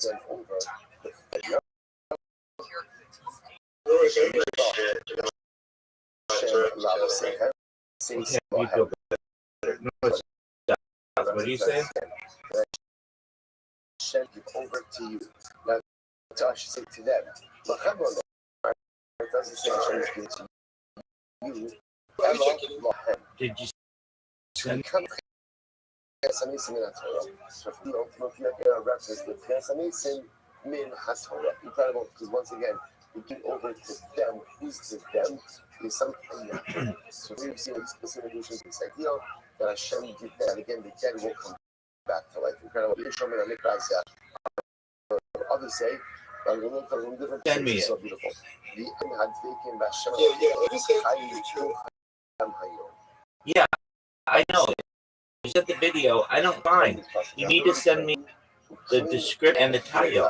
them over the What are you saying? Send it over to you. Now, I should say to them, it doesn't say Hashem is giving to you. Did you send? So if you get a reference with Chesamesim min HaTorah, incredible, because once again, we give over to them. Who's to them? Is something. So we've seen specific issues in Sakiel that Hashem did that. Again, the dead will come back to life. Incredible. Others say, Send me it. So beautiful. Yeah, I know. You sent the video. I don't mind. You need to send me the description and the title.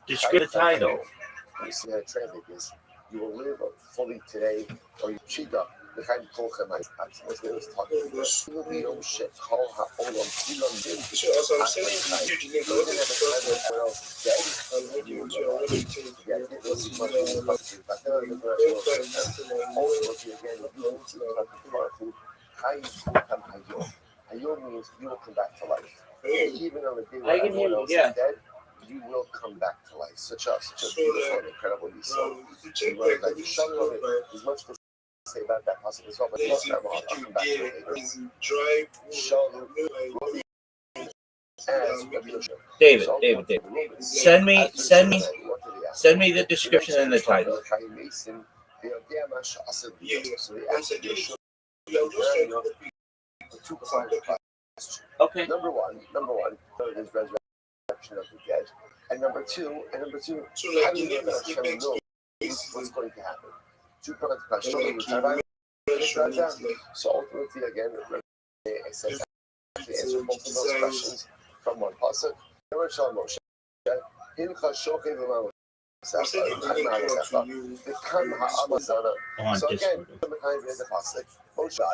Description the title. You see how to translate this. You will live fully today, or you cheat up. The kind of kolchem I was talking about. You will be oh shit. Call her olam. So I'm saying you didn't know Hayom means you will come back to life. Even on the day I when can hear everyone you, else yeah. is dead, you will come back to life. Such a beautiful and incredible so like there's much to say about that possible as well, but I'll come back to it later. David. Send me the description and the title. Okay. Number one, there's resurrection of the dead, and number two, how do you know that Hashem knows what's going to happen? Two questions. So ultimately, again, it says to answer both of those questions from one pasuk. So again, the pasuk, Moshe,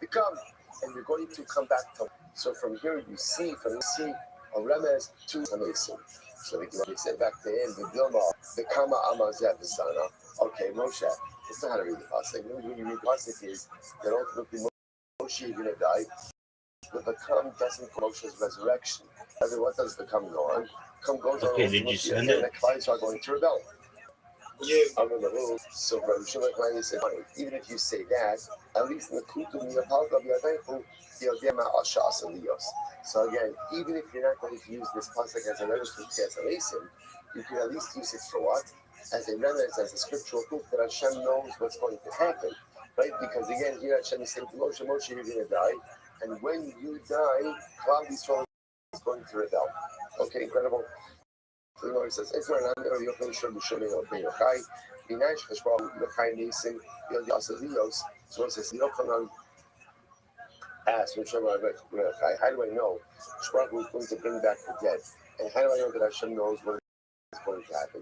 become, and you're going to come back to. So from here you see a remez to Hamesim. So we can say back to him, the Dilma, the Kama Amazet Visana. Okay, Moshe. It's not how to read the pasuk. When you read the pasuk is that ultimately Moshe is going to die. The Vakam doesn't for Moshe's resurrection. What does the Vakam go on? Come goes on. Okay, did you send it? The Klais are going to rebel. Yeah. So Rabbi Shimon said, even if you say that, at least in the Kutum so again, even if you're not going to use this pasuk as a remnant to Chesamesim, you can at least use it for what? As a remnant, as a scriptural proof that Hashem knows what's going to happen, right? Because again, here Hashem is saying to Moshe, you're going to die, and when you die, Klal Yisrael is going to rebel. Okay, incredible. So the Lord says, so it says, ask, how do I know Shprach is going to bring back the dead? And how do I know that Hashem knows what is going to happen?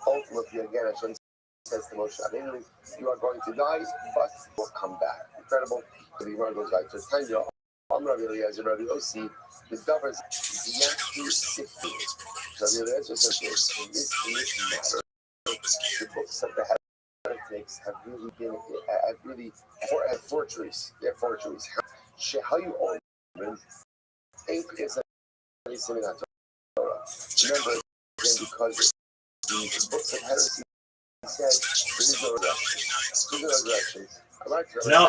Ultimately, again, Hashem says to Moshe, you are going to die, but will come back. Incredible. So the Gemara goes back to Tanya. The daughters, so the Eliezer says this, in this matter, the books of the heavens have really had forgeries. They're forgeries. How you own them? Remember, again, because the books of heresy said there is no resurrection. No.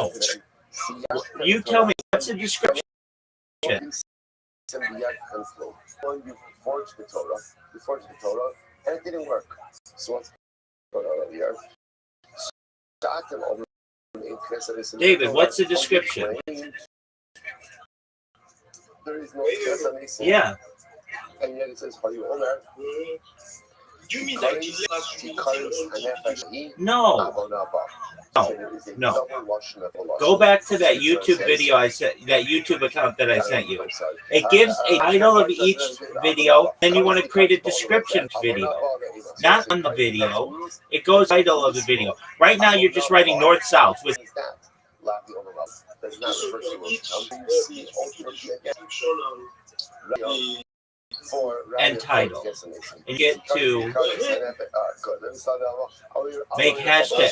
You tell me, what's the description? When you forged the Torah, and it didn't work. So what's going on over here? David, what's the description? There is no Chesamesim. Yeah. And yet it says, how you Omer? You mean that No. Go back to that YouTube video I sent, that YouTube account that I sent you. It gives a title of each video, then you want to create a description video. Not on the video. It goes title of the video. Right now you're just writing north-south with laughing on the level. That's not refer to what you see again. And title. And get to make hashtag.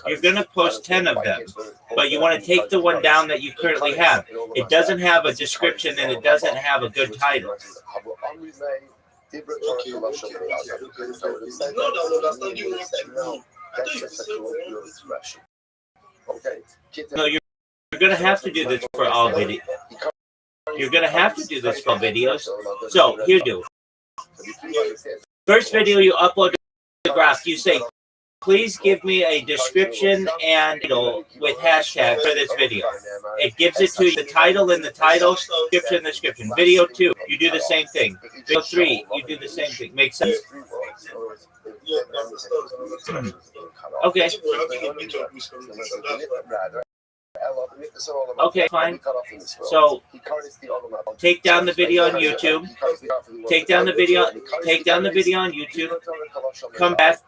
You're going to post 10 of them, but you want to take the one down that you currently have. It doesn't have a description and it doesn't have a good title. No, you're going to have to do this for all videos. You're going to have to do this for videos. So, here do. First video you upload the graph, you say, please give me a description and title with hashtag for this video. It gives it to you, the title in the title, description. Video 2, you do the same thing. Video 3, you do the same thing. Makes sense? Okay. Okay, fine. So, take down the video on YouTube. Take down the video on YouTube. Come back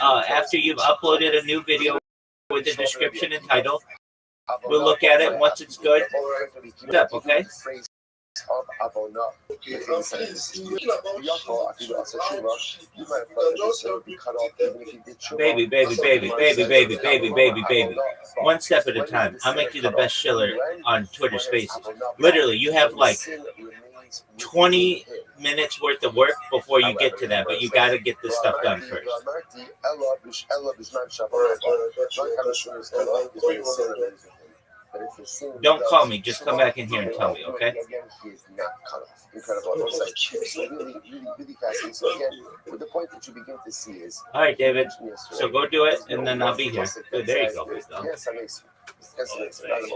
after you've uploaded a new video with a description and title. We'll look at it once it's good. Okay? Baby. One step at a time. I'll make you the best shiller on Twitter Spaces. Literally, you have like 20 minutes worth of work before you get to that, but you got to get this stuff done first. Don't call me. Just come back in here and tell me, okay? All right, David. So go do it, and then I'll be here. Good, there you go. What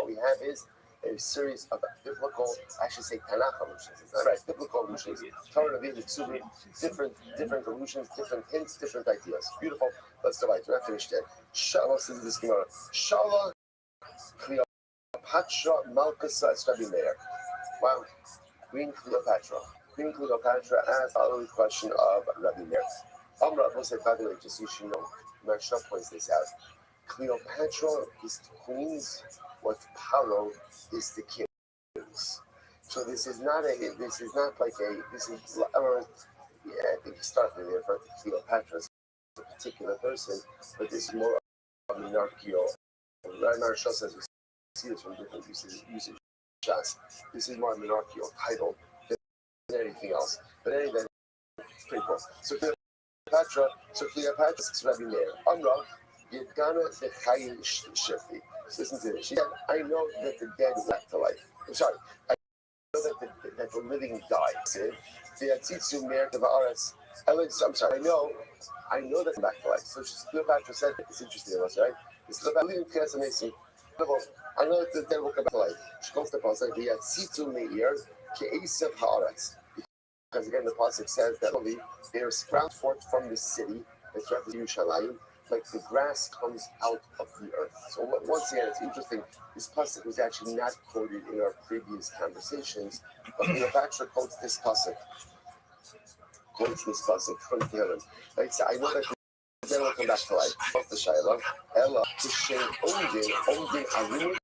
we have is a series of biblical, I should say Tanakh allusions. It's not right, biblical allusions. Different allusions, different hints, different ideas. Beautiful. Let's go right. We're not finished yet. Shalom says this Gemara. Shalom Cleopatra Malkusa Rabbi Meir. Wow. Queen Cleopatra asked the question of Rabbi Meir. Amra will say, by the way, just so you should know, Marsha points this out. Cleopatra is the queens, what Paro is the kings. So this is not like a, I think he started there for Cleopatra as a particular person, but this is more of a monarchical. Marsha says we see this from different usage shots. This is more a monarchical title than anything else. But anyway, it's pretty cool. So Cleopatra is Rabbi Meir. Amra, Yedgana Bechayin Shifti. Listen to this. She said, I know that the dead went back to life. I'm sorry. I know that the living died. I'm sorry. I know that back to life. So Cleopatra said, it's interesting, right? It's about living class amazing. I know that the dead will come back to life. She goes to the pasuk, because again, the pasuk says that they are sprout forth from the city, it's right to Yerushalayim, like the grass comes out of the earth. So once again, it's interesting. This pasuk was actually not quoted in our previous conversations, but Cleopatra quotes this pasuk from Tehran. Right? So I know that the dead will come back to life. What's the Shaila? Ella, the Shem Omdin Arim.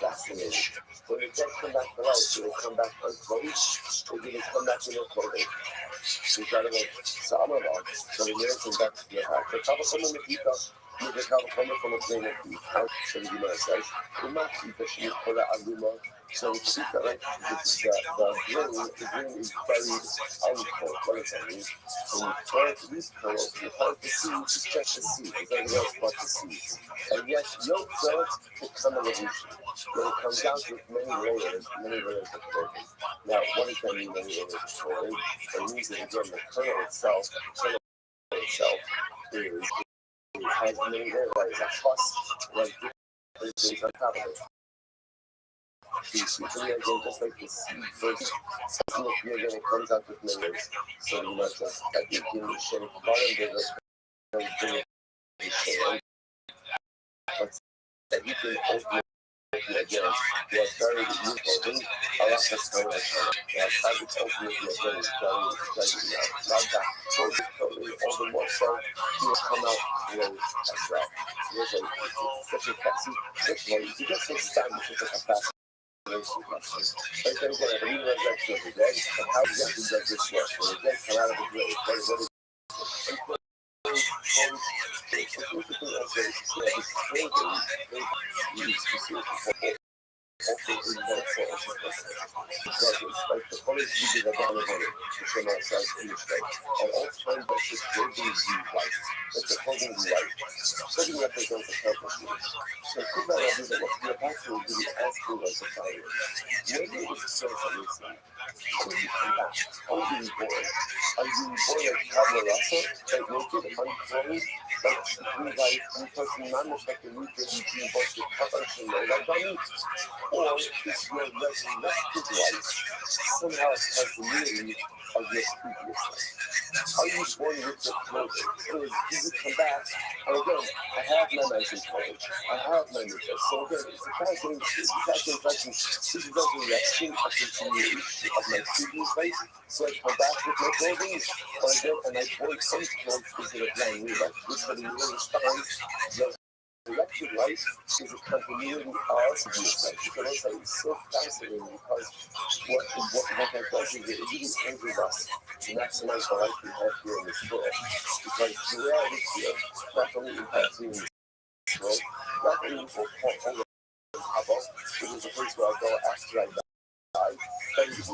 Fascinating. When the dead come back to life, do they come back unclothed, or do they come back in their clothing? Incredible. So I'm about. So the lyrics back to the back. The cover from the Mekita, the cover from the plane of the house. So the Gemara says, Umakita, she put out Aruma. So the Mekita, right? The grain is buried uncooked. What does that mean? When you plant these kernels, you plant the seeds, you check the seeds. There's nothing else but the seeds. And yet, no plants become an evolution. When it comes down to many layers of clothing. Now, what does that mean, many layers of clothing? It means that, again, the kernel itself has many layers. That is a husk, like things on top of it. So again, just like the seed first, look here again, it comes out with many layers. So you might just, at the beginning, share it bottom, but that you can open again was very useful. I like this kind of private ultimately again is very not that totally all the more so he will come out close as well. There's such a fancy first of all, you just say stand such a fast question. But then again, I believe in resurrection of the dead, but how exactly does this work? When the dead come out of the grave, what is also in that like the college we did a down about it to show myself in the state. And all time that's just building the light. That's the holding the light. Study represents the helplessness. So could not have been what we are actually really asking us about it. Maybe it is so amazing. How do you come back? How do you born? Are you born like Pablo Rasa, like naked, unclothed, like blue light, and person managed like the weekend you both the coverage and like that? Or is your resurrected life somehow has the meaning of your previous life? Are you born with the clothing? Or do you come back? And again, I have my nice clothing. I have my niche. So again, it's a fascinating question. Is the resurrection a continuation of my previous life? So I come back with my clothing? Or again, and I born unclothed into the brand new life? Which for the million times, elected life is a continuity of previous life. You can also say it's so fascinating because what that does is it really changes us to maximize the life we have here in this world. Because the reality here, not only impacts you in this world, not only for all the Haba, which is a place where I go after I die, but it is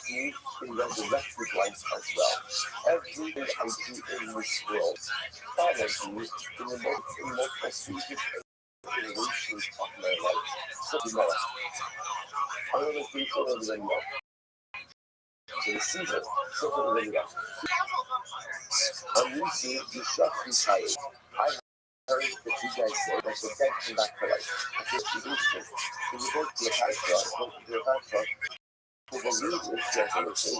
me in resurrected life as well. Everything I do in this world follows me in the multiple stages generations of my life. So tomorrow, I'm going to be further than you. So the season, so further than you. I'm using the shot retired. I heard that you guys say that the dead come back to life. I think it's interesting. If you go to the high truck, who believes it's resurrection,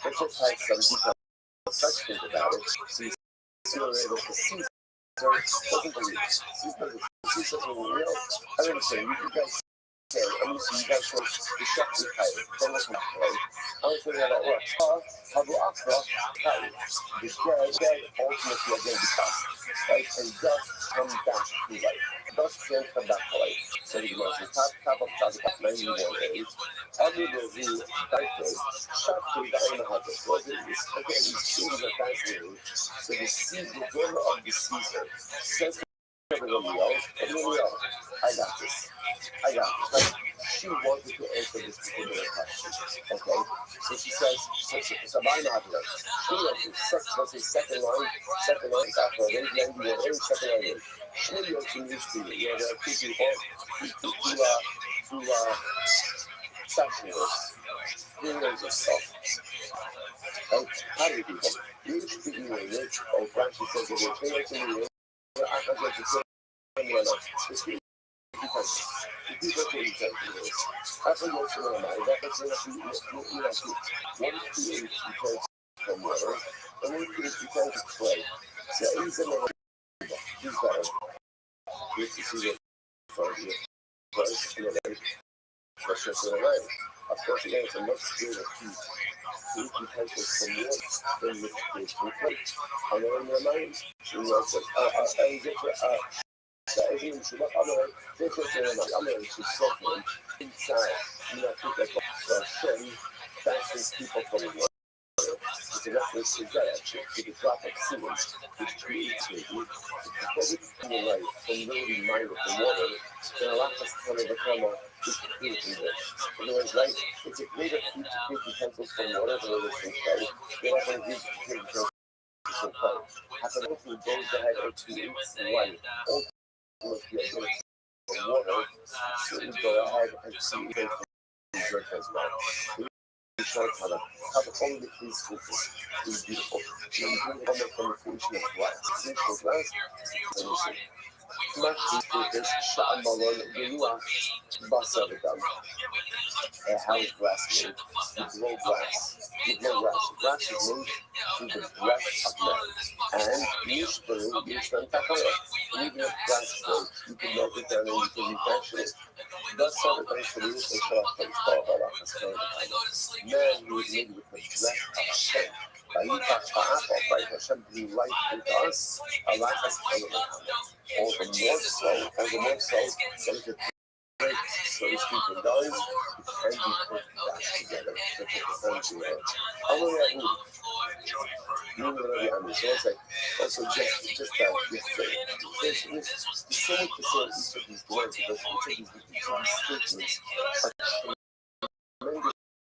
but just had some detailed questions about it, so you were able to see doesn't believe. She's such a real. I don't say you guys say, I'm using you guys for the shop retired. Then let's not play. I don't think how that works. How do Accra carry the dead ultimately again become, right? And thus come back to life. Thus can come back to life. So you know, the top of Tazi 91A, every review, birthday, shop to the Omaha, was it? Again, these things are fascinating. So the donor of the Caesar says everybody else, I got this. Like, she wanted to answer this particular question. Okay? So she says, so my mother, she was his second line after a late 91, second line. She wrote to newspaper, you know, there are two people who sexualists, heroes of stuff. Right? How do you people? You should be rich, or Francis says, if you're to me, I can get to say, because if you go to each other, I can go to my mind, that is one creates because from water, and one creates because of clay. So he's another, he's better. You have to see what for you. First, you know, pressure to the line. Of course, again, it's a much greater heat. Heat because it's from water than which is from clay. And then in your mind, you know, so, everything should look other suffering inside. You know, people like certain fashion people from the world. It's a reference to that actually, to the drop of sewage, which creates it. Because it's in the light, from really minor from water, then a lot of us kind of become a disappear from this. In other words, right, it's a greater feat to create utensils from water than it is from clay. You're not going to use it to create utensils from clay. After the whole goes ahead and creates light. With the ability of water, so we go ahead and see if they can drink as well. We show how the only peaceful is beautiful. So you bring it from the creation of glass. Simple glass, much peaceful is shot malone, Gilua, Basadam. How is glass made? You blow glass. Glass is made through the breath of man. And usually, you spend that way. Even if glass breaks, you can melt it down and you can refashion it. That's sort of basically the shot from Barbara has kind of man who is maybe with the left of a pen. Bahita Paap of Hashem blue light with us, Allah has come of all the more so, that is a break, so to speak, in guys, it can be put back together. So put the hands together. I'm going to so it's like, also just that yesterday. There's so much to say each of these words because each of these statements are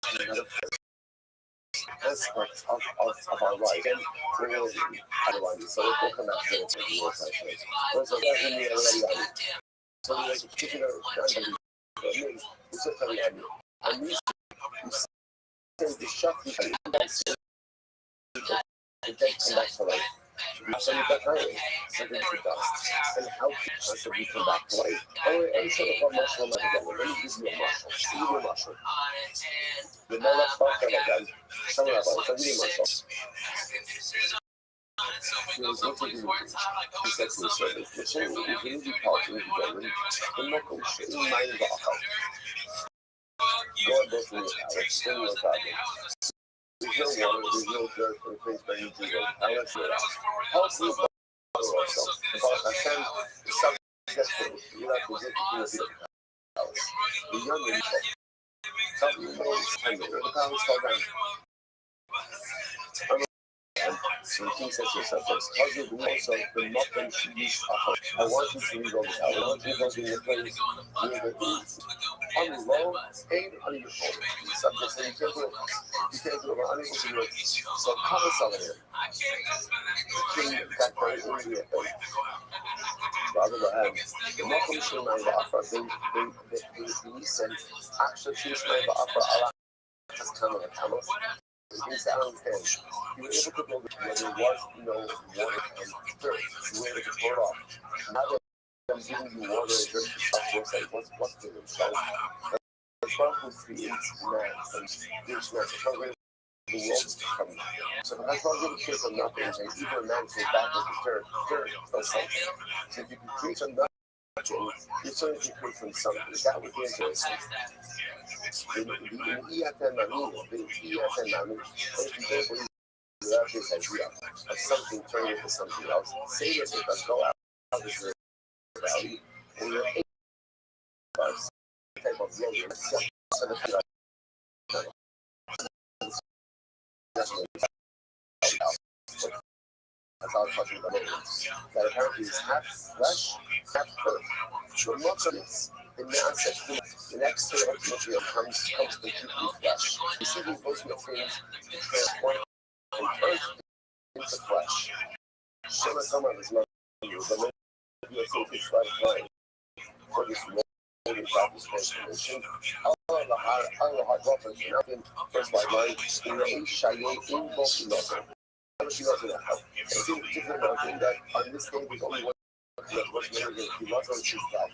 tremendous aspects of our life. And we'll otherwise, so we'll come back to it in more session. Also, that's in the already. So there's a particular kind of it's a very and you say the shock the dead come back to life. So you got hiring, something to dust, and how should we come back to life? And sort of a muscle again. Let me give you a muscle. See your muscle. The more let's talk again. Some of us are really muscle. What to do is that we say that the soul is really powerful together. The knuckle in mind rock out. God doesn't know how it's still no problem. There's no water, there's no dirt, or things by you to go. Now let's do that. How do you follow ourselves? About Hashem, the subject, you have to get to the palace. The young people. Tell me more tender. The palace fell down. So the king says to his subjects, how do you also the muffin should be offered? I want you to leave all the palace. I want you to go to the place where the on the low, aid on your shoulder. The subjects say, you can't do it. You can't do it. We're unable to do it. So come and sell it here. The king got very angry at them. Rather than the Malcolm Shulman Ba'afra, they said, actually, Shulman Ba'afra, Allah has come in a camel. It means that on his hand. You were able to build it where there was no water and dirt. You were able to pour it off. Now I'm giving you water and dirt to stop what's like, what's to themselves. The God who creates man and gives man the world from so the God who creates from nothing and even man goes back into dirt or something. So if you can create from nothing, you certainly can create from something. That would be interesting. The without this idea of something turning into something else, say that it does go out of the value, and you're able to type of logo. So the as I was talking about earlier, that apparently is half flesh, half earth. So lots of this, in the ancestry, the next state of material comes completely flesh. You see these ultimate things transform from earth into flesh. Shema Kama is not the maybe a thing is right for this moment about this transformation. Allah hard reference nothing first by mind in the Shaye in both losses. She doesn't have. It's in particular nothing that on this day there's only one what's known as the Muslim Shizbal,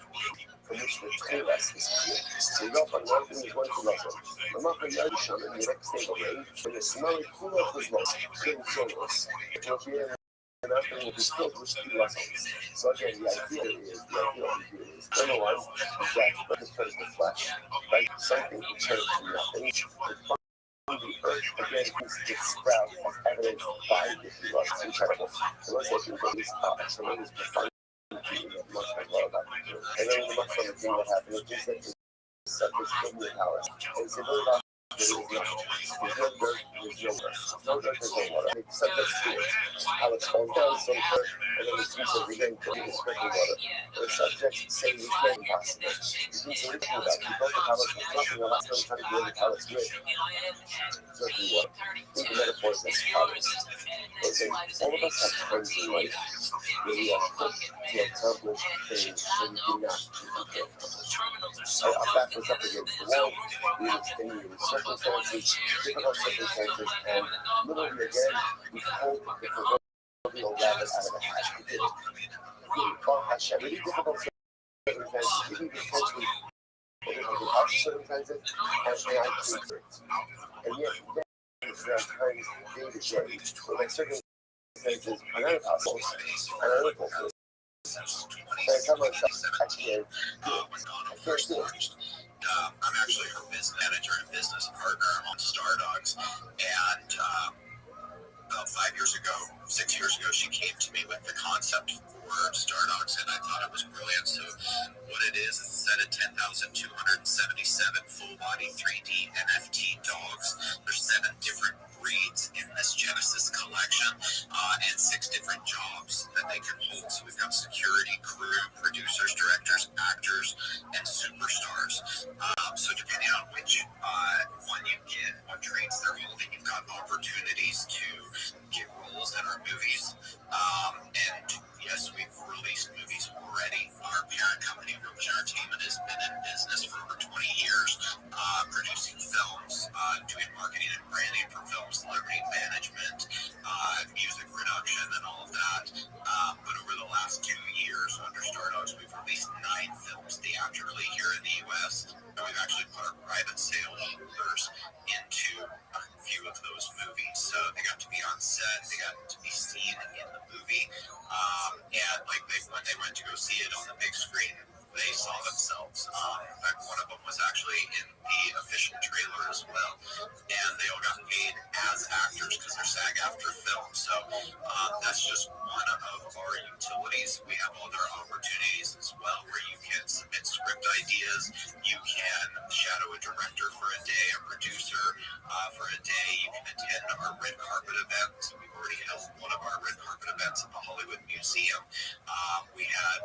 from which the Tchelas is clear. So you go from one thing is one to Muslim. I'm not going to Yadisham in the next day of rain, and the smelly cool of his nose, killing solos. It will be and after will be filled with two Muslims. So again, the idea is, otherwise, that this turns to flesh, right? Something to turn to nothing. The earth again is sprout of evidence by this was incredible. The most interesting is tremendous profundity in the Muslim world. And then the Muslim thing what happened is just that the subject in the power. And so very there's no dirt, there's no dirt, there's no water. The subject to it, how it's fallen down some dirt, and then the pieces again put in sprinkling water. The subject say we can't impossible. You need to think about it. You built the palace with nothing, the last time trying to build the palace with. Certainly what? Think the metaphors as follows. All of us have times in life where we are put to accomplish things that we do not accomplish. Our back was up against the wall, we were extenuating circumstances, difficult circumstances, and literally again, we pulled the proverbial rabbit out of the hat. We did it. We fought Hashem. Really difficult circumstances, even potentially harsh circumstances, and I proved it. And yet, there are times day to day where my circumstances are not impossible, and I look for it. And I tell myself, I can't do it. I can't do it. I'm actually her business manager and business partner on Stardogs. And about 5 years ago, 6 years ago, she came to me with the concept for Stardogs, and I thought it was brilliant. So what it is a set of 10,277 full-body 3D NFT dogs. There's 7 different breeds in this Genesis collection, and 6 different jobs that they can hold. So we've got security, crew, producers, directors, actors, and superstars. So depending on which one you get, what traits they're holding, you've got opportunities to get roles in our movies. And yes, we've released movies already. Our parent company, Roach Entertainment, has been in business for over 20 years, producing films, doing marketing and branding for films, celebrity management, music production, and all of that. But over the last 2 years, under Stardogs, we've released 9 films theatrically here in the U.S. We've actually put our private sale holders into a few of those movies. So they got to be on set, they got to be seen in the movie. And like when they went to go see it on the big screen, they saw themselves. In fact, one of them was actually in the official trailer as well. And they all got paid as actors because they're SAG-AFTRA films. So that's just one of our utilities. We have other opportunities as well where you can submit script ideas. You can shadow a director for a day, a producer for a day. You can attend our red carpet events. We've already held one of our red carpet events at the Hollywood Museum. We had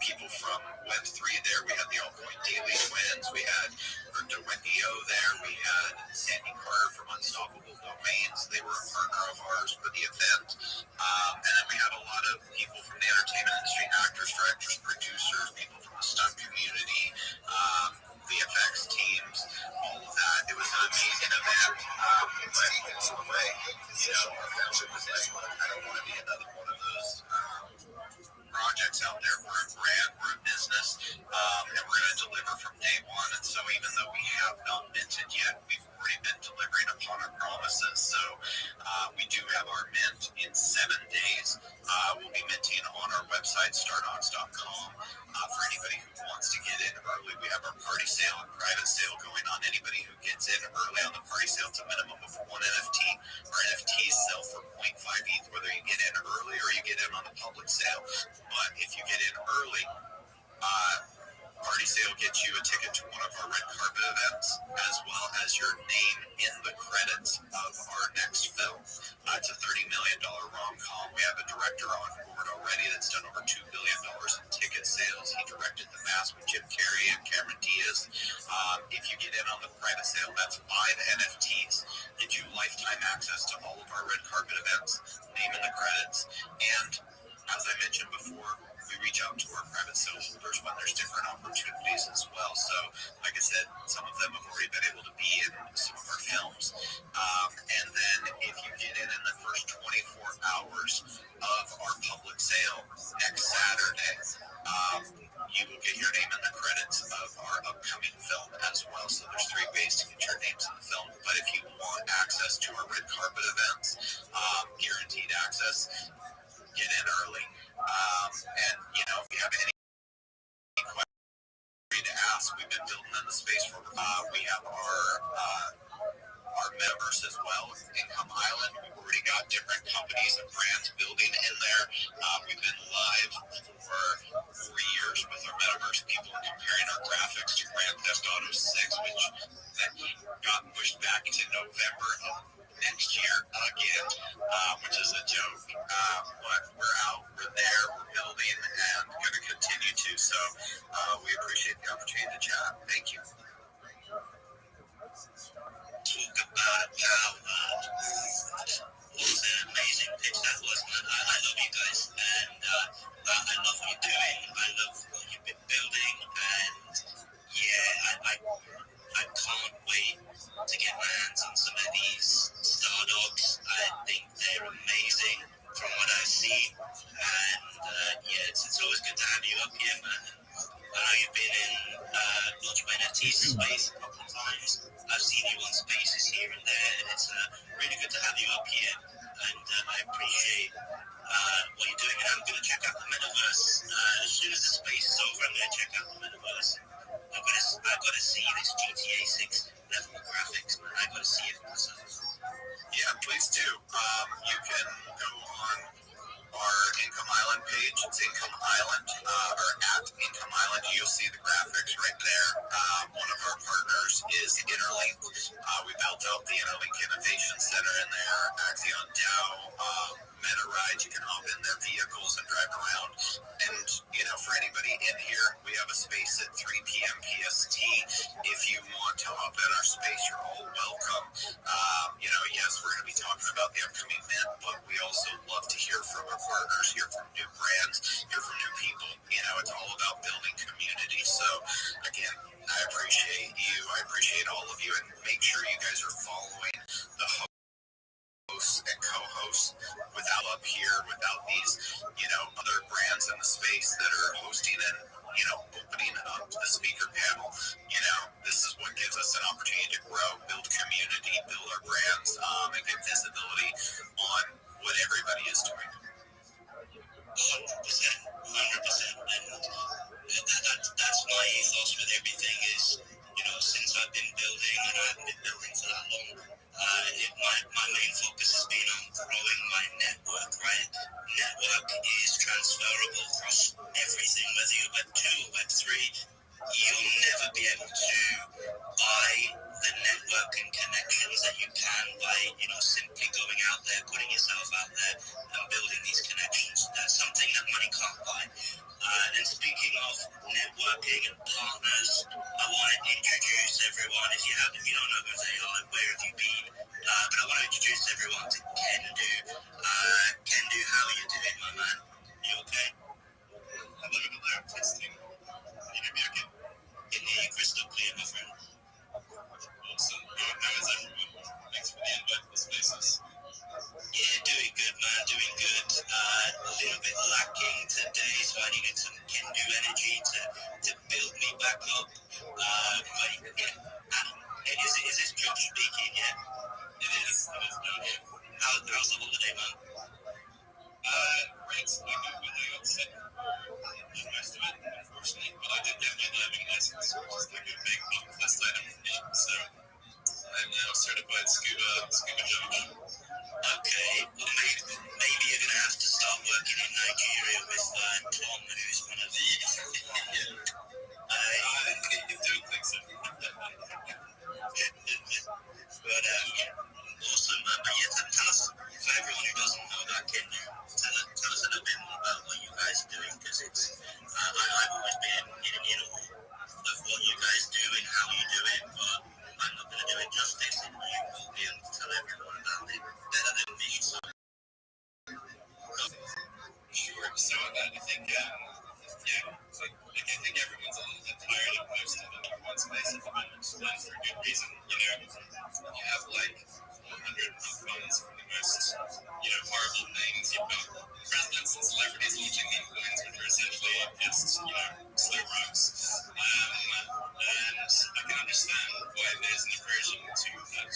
people from Web3 there. We had the All Point Daily Twins. We had Brenda Wendy O there. We had Sandy Carter from Unstoppable Domains. They were a partner of ours for the event. And then we had a lot of people from the entertainment industry, actors, directors, producers, people from the stunt community, VFX teams, all of that. It was an amazing event. But along the way, you know, it was like, I don't want to be another one of those projects out there. We're a brand, we're a business, and we're going to deliver from day one. And so even though we have not minted yet, we've already been delivering upon our promises. So we do have our mint in 7 days. We'll be minting on our website, stardogs.com. For anybody who wants to get in early, we have our party sale and private sale going on. Anybody who gets in early on the party sale, it's a minimum of 1 NFT. Our NFTs sell for 0.5 ETH, whether you get in early or you get in on the public sale. But if you get in early, party sale gets you a ticket to one of our red carpet events, as well as your name in the credits of our next film. It's a $30 million rom-com. We have a director on board already that's done over $2 billion in ticket sales. He directed The Mask with Jim Carrey and Cameron Diaz. If you get in on the private sale, that's 5 NFTs. Gives you lifetime access to all of our red carpet events, name in the credits, and as I mentioned before, we reach out to our private sale holders when there's different opportunities as well. So, like I said, some of them have already been able to be in some of our films. And then if you get in the first 24 hours of our public sale next Saturday, you will get your name in the credits of our upcoming film as well. So there's 3 ways to get your names in the film. But if you want access to our red carpet events, guaranteed access, get in early. And, you know, if you have any question to ask, we've been building in the space for, we have our metaverse as well, Income Island. We've already got different companies and brands building in there. We've been live for 4 years with our metaverse. People are comparing our graphics to Grand Theft Auto 6, which that got pushed back to November of next year again, which is a joke. But we're out, we're there, we're building, and going to continue to. So we appreciate the opportunity to chat. Thank you. Talk about how what an amazing pitch that was. I love you guys, and I love what you're doing. I love what you've been building, and yeah, I can't wait to get my hands on some of these Stardogs. I think they're amazing from what I see, and yeah, it's always good to have you up here, man. I know you've been in multiple NFTs space a couple of times. I've seen you on spaces here and there, and it's really good to have you up here. And I appreciate what you're doing. And I'm going to check out the metaverse as soon as the space is over. I'm going to check out the metaverse. I'm going to everybody in here. We have a space at 3 p.m. PST. If you want to hop in our space, you're all welcome. Yes, we're going to be talking about the upcoming event, but we also love to hear from our partners, hear from new brands, hear from new people. It's all about building community. So, again, I appreciate you. I appreciate all of you, and make sure you guys are following the hosts and co-hosts. Without up here, without these, other brands in the space that are hosting and, opening up the speaker panel, this is what gives us an opportunity to grow, build community, build our brands, and get visibility on what everybody is doing. 100%, 100%. And that's my ethos with everything is, since I've been building, and I haven't been building for that long, my main focus has been on growing my network, right? Network is transferable across everything, whether you're Web 2 or Web 3. You'll never be able to buy the network and connections that you can by, simply going out there, putting yourself out there and building these connections. That's something that money can't buy. And speaking of networking and partners, I want to introduce everyone. If you don't know who they are, where have you been? But I want to introduce everyone to Kendu. Kendu, how are you doing, my man? You okay? Hello, there. Testing. Can you hear me okay? Can hear you crystal clear, my friend. Awesome. How is everyone? Thanks for the invite to the spaces. Yeah, doing good, man. Doing good. A little bit lacking today, so I needed some Kendu energy to build me back up. But yeah, is this Josh speaking? Yeah, it is. How's the holiday, man? Great. I got sick for most of it, unfortunately, but I did get my diving license, which is like a big bucket list item for me. So I'm now certified scuba judge. Okay, well, maybe you're gonna have to start working in Nigeria with Tom, who's one of the. You don't think so? But awesome, man. But yeah, tell us, for everyone who doesn't know that, can you tell us a little bit more about what you guys are doing? Because I've always been in awe of what you guys do and how you do it, but I'm not going to do it justice, and you will be able to tell everyone about it better than me. So. Sure. So I think, I think everyone's a little bit tired of most of it in one space at the moment, and for good reason. You have like 400 funds from the most, horrible names. You've got presidents and celebrities launching meme coins, which are essentially just, slow rocks. And I can understand why there's an aversion to that.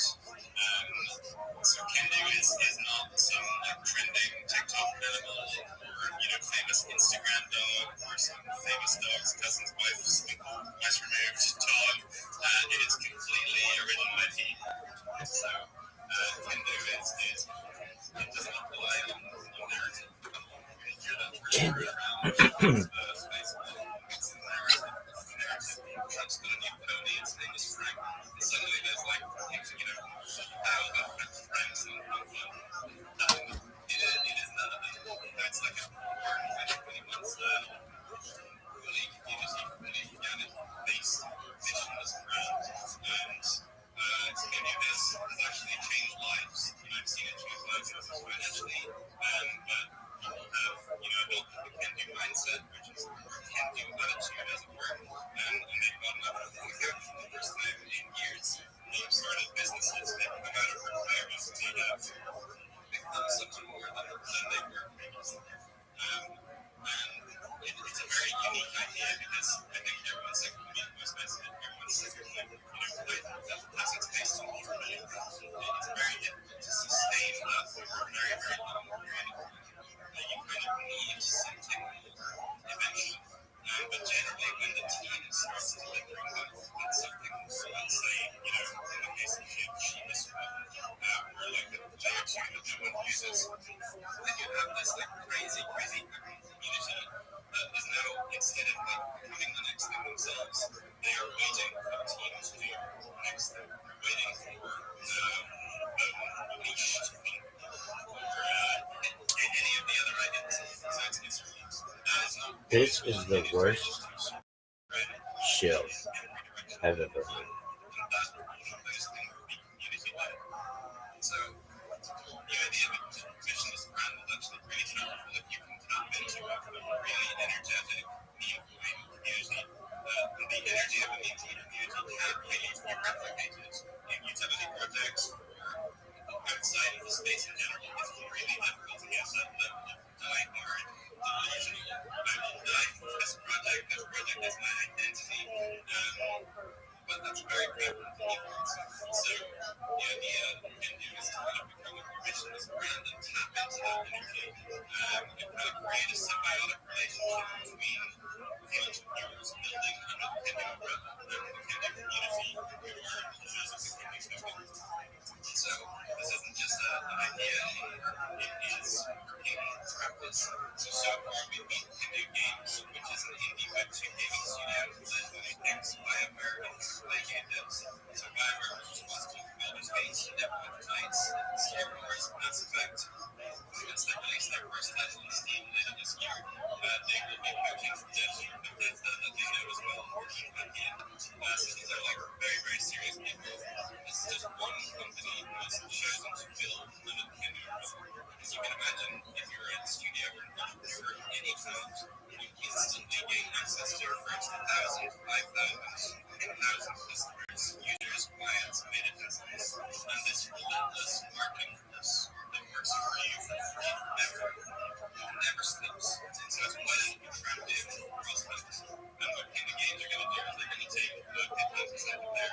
So Kendu is not some trending TikTok animal or famous Instagram dog or some famous dog's cousin's wife's removed dog. It is completely original IP. So Kendu it does not rely on narrative. You hear that really around space. It's in narrative. Trump's got a new pony. Its name is Frank. And suddenly there's like, friends and fun. It is none of them. It's like a really once really community, really organic based mission was around. And Kendu has actually changed lives. I've seen it change lives financially, but people have, adopted the Kendu mindset, which is Kendu attitude as it were, and they've gotten up to the account for the first time in years. They've started businesses, they've come out of retirement, they have become something more than they were previously. And it's a very unique idea because I think everyone's sick of being expensive, everyone's sick of as it's based on money. It's very difficult to sustain that for a very, very long period of time. You kind of need something more eventually. But generally, when the team starts delivering that something more, let's say, in the case of Sheemus, or like the Jags unit that one uses, then you have this crazy community that is now, instead of becoming the next thing themselves, they are waiting for the team to do the next thing. They're waiting for the niche to be or any of the other ideas. So it's that is not This is the worst shill I've ever heard. So the idea of a missionless brand is actually really powerful if you can tap into a really energetic meme community. The energy of a meme community can really be replicated in utility projects or outside of the space in general. It's really difficult to get that level of die-hard, delusional, I will die for this project is my identity. But that's very prevalent in esports. So the idea in is to kind of become a permissionless brand and tap into that energy and kind of create a symbiotic relationship between the entrepreneurs building an independent umbrella and the independent community who are users of the independent token. So this isn't just an idea anymore, it is in practice. So far we've been Hindu Games, which is an indie Web 2 gaming studio led by ex-BioWare play game devs. So BioWare was responsible for Baldur's Gate, Neverwinter Nights, Star Wars, Mass Effect. Since they released their first title on Steam later this year, they will be poaching from Bethesda that they know as well working at the end. So these are like very, very serious people. This is just one company who has chosen to build an independent umbrella. As you can imagine, if you're in the studio or an entrepreneur of any kind, you instantly gain access to your first 1,000, 5,000, 10,000 customers, users, clients, beta testers, and this relentless marketing force that works for you for free never sleeps. So it's quite an attractive prospect. And what Kingdom Games are going to do is they're going to take 15% of their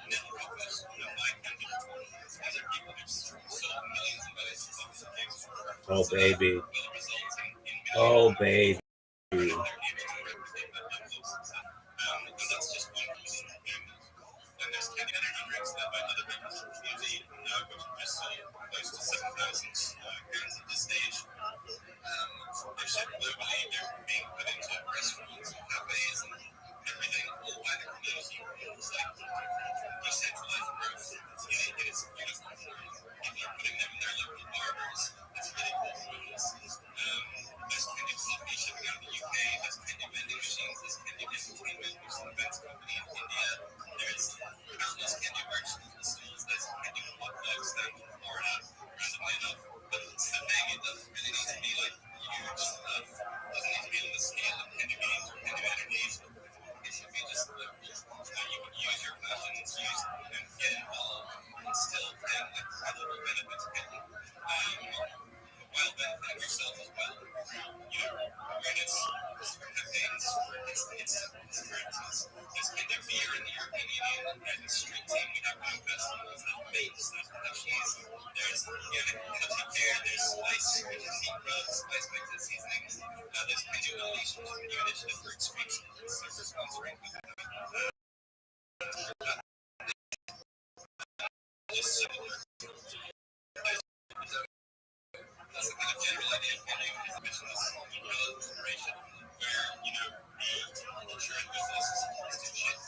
net profit and buy Kingdom. These are people who've sold millions and millions of copies of games. Oh, baby. Will result in Oh, baby. their games to replicate that level of success. And that's just one reason of doing that. Then there's Candy Energy drinks led by other members of the community, which have just sold close to 7,000 cans at this stage. They're shipped globally, they're being put into restaurants and cafes and everything, all by the community. It's like decentralized growth. It is beautiful. People are putting them in their local barbers. It's really cool to witness. There's Candy Coffee shipping out of the UK, there's Candy vending machines, there's Candy Entertainment, which is an events company in India. There's countless Candy merchant stalls, there's Candy hot dogs down in Florida, randomly enough. But it's the thing, it doesn't really need to be like huge stuff. It doesn't need to be on the scale of Candy Games or Candy Energy. It should be just local. You would use your passions, use and get involved, and still bring a credible benefit to people. While benefiting yourself as well through, awareness campaigns for experiences. There's kind of beer in the European Union and the street team. We have no festivals that make stuff that cheese. There's organic cookie care, there's spice, which is deep rubs, spice mixes, seasonings. There's kind of unleashed new initiative for extreme sports, so for sponsoring. Just similar. That's the kind of general idea of Candy is a missionless corporation where, the culture and business is to shit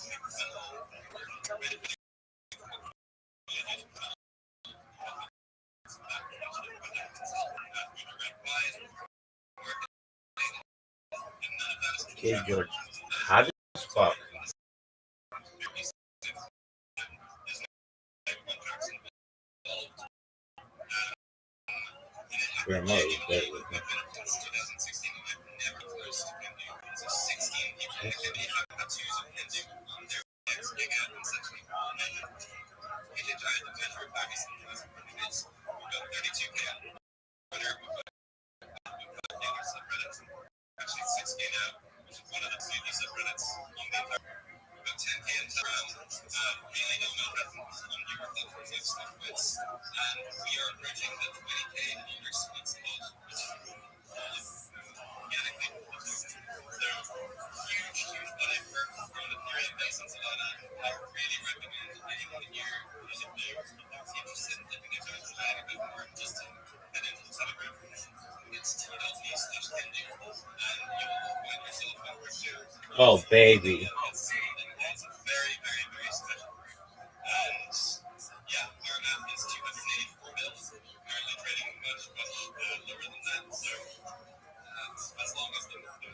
Kid George, hot as fuck. Remote, better with me. Actually, 6K now, which is one of the few subreddits on the entire. About 10K in around. Really don't know that on newer platforms like Stockbits, and we are approaching the 20K older sweet spot, which organically so huge dive from the theory based on Solana. I really recommend anyone here who's interested in dipping into it a bit more, just to head into the Telegram. It's t.me/Hindu, and you will find yourself over to. Oh, baby. It's very, very, very special. And our math is 284 mils. Currently trading much lower than that. So as long as the market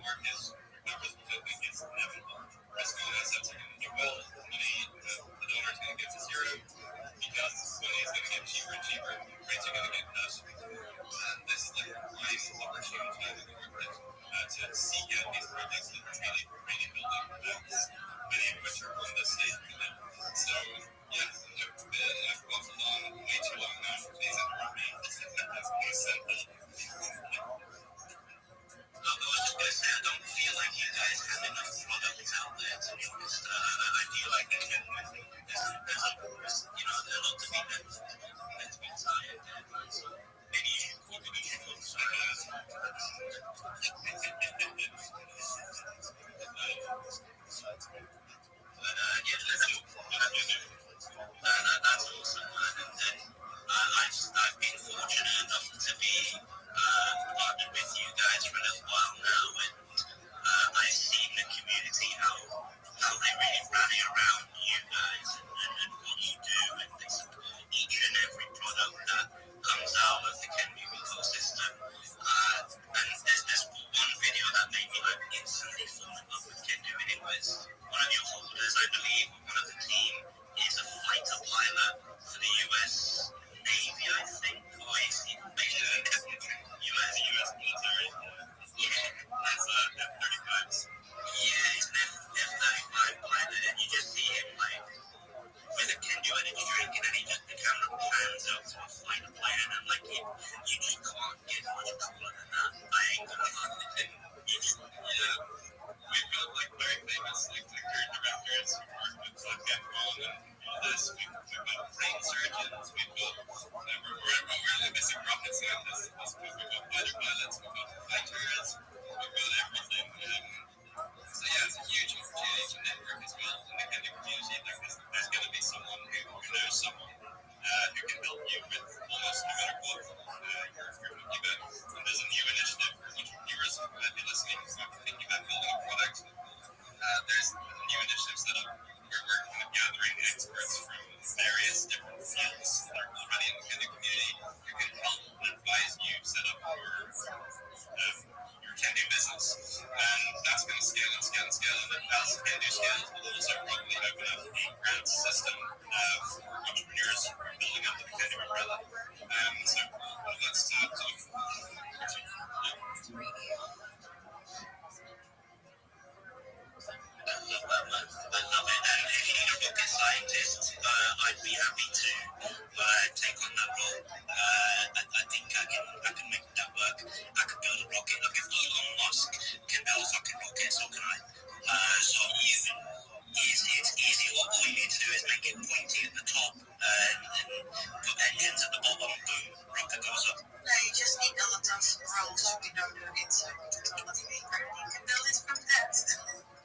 is one of your holders, I believe, one of the team is a fighter pilot for the US Navy, I think, or is he based in the US military? Yeah, that's F-35s. Yeah, he's an F-35 pilot, and you just see him like with a Kendo energy drink, and then he just the camera pans up to a fighter plane, and like you just can't get much cooler than that. I ain't gonna lie. Yeah. We've got like very famous like current directors who work with Get Wrong and all this. We've got brain surgeons. We've got we're really missing rocket scientists. We've got fighter pilots. We've got fighters. We've got everything. So yeah, it's a huge opportunity to network as well in the kind of community. Like there's going to be someone who knows someone who can help you with almost no matter what you're thinking about. And there's a new initiative for entrepreneurs who might be listening who are thinking about building a product. There's a new initiative set up where we're kind of gathering experts from various different fields that are already in the kind of community who can help and advise you set up your Kendo business. And that's going to scale and scale and scale. And as Kendo scales, we'll also probably open up a grant system for entrepreneurs who are building up the Kendo umbrella. So that's to I love it. And if you need a rocket scientist, I'd be happy to take on that role. I think I can make that work. I could build a rocket. Like if Elon Musk can build a fucking rocket, so can I. So it's easy. All you need to do is make it pointy at the top and put engines at the bottom. Boom, rocket goes up. No, you just need a lot of rolls to the inside control of the paper. You can build it from that.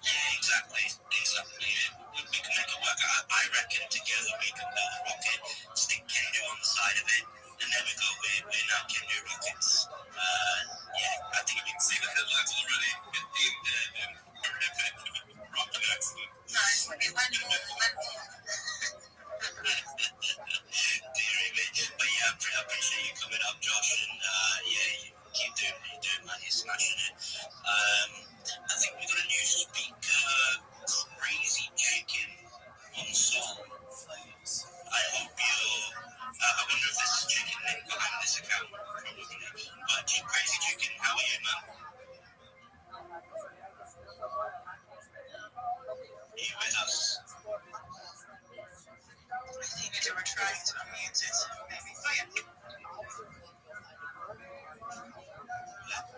Yeah, exactly. We can make it work. I reckon together we can build a rocket, stick Kendo on the side of it, and then we go, we're now Kendo rockets. Yeah, I think we can see the headlines already. Rocket accident. Nice. But yeah, I appreciate you coming up, Josh, and you keep doing what you're doing, man. You're smashing it. I think we got a new speaker, Crazy Chicken, on song. I hope I wonder if this is Chicken Nick behind this account. Probably. But Crazy Chicken, how are you, man? Are you with us? I think they were trying to unmute it, maybe. Oh,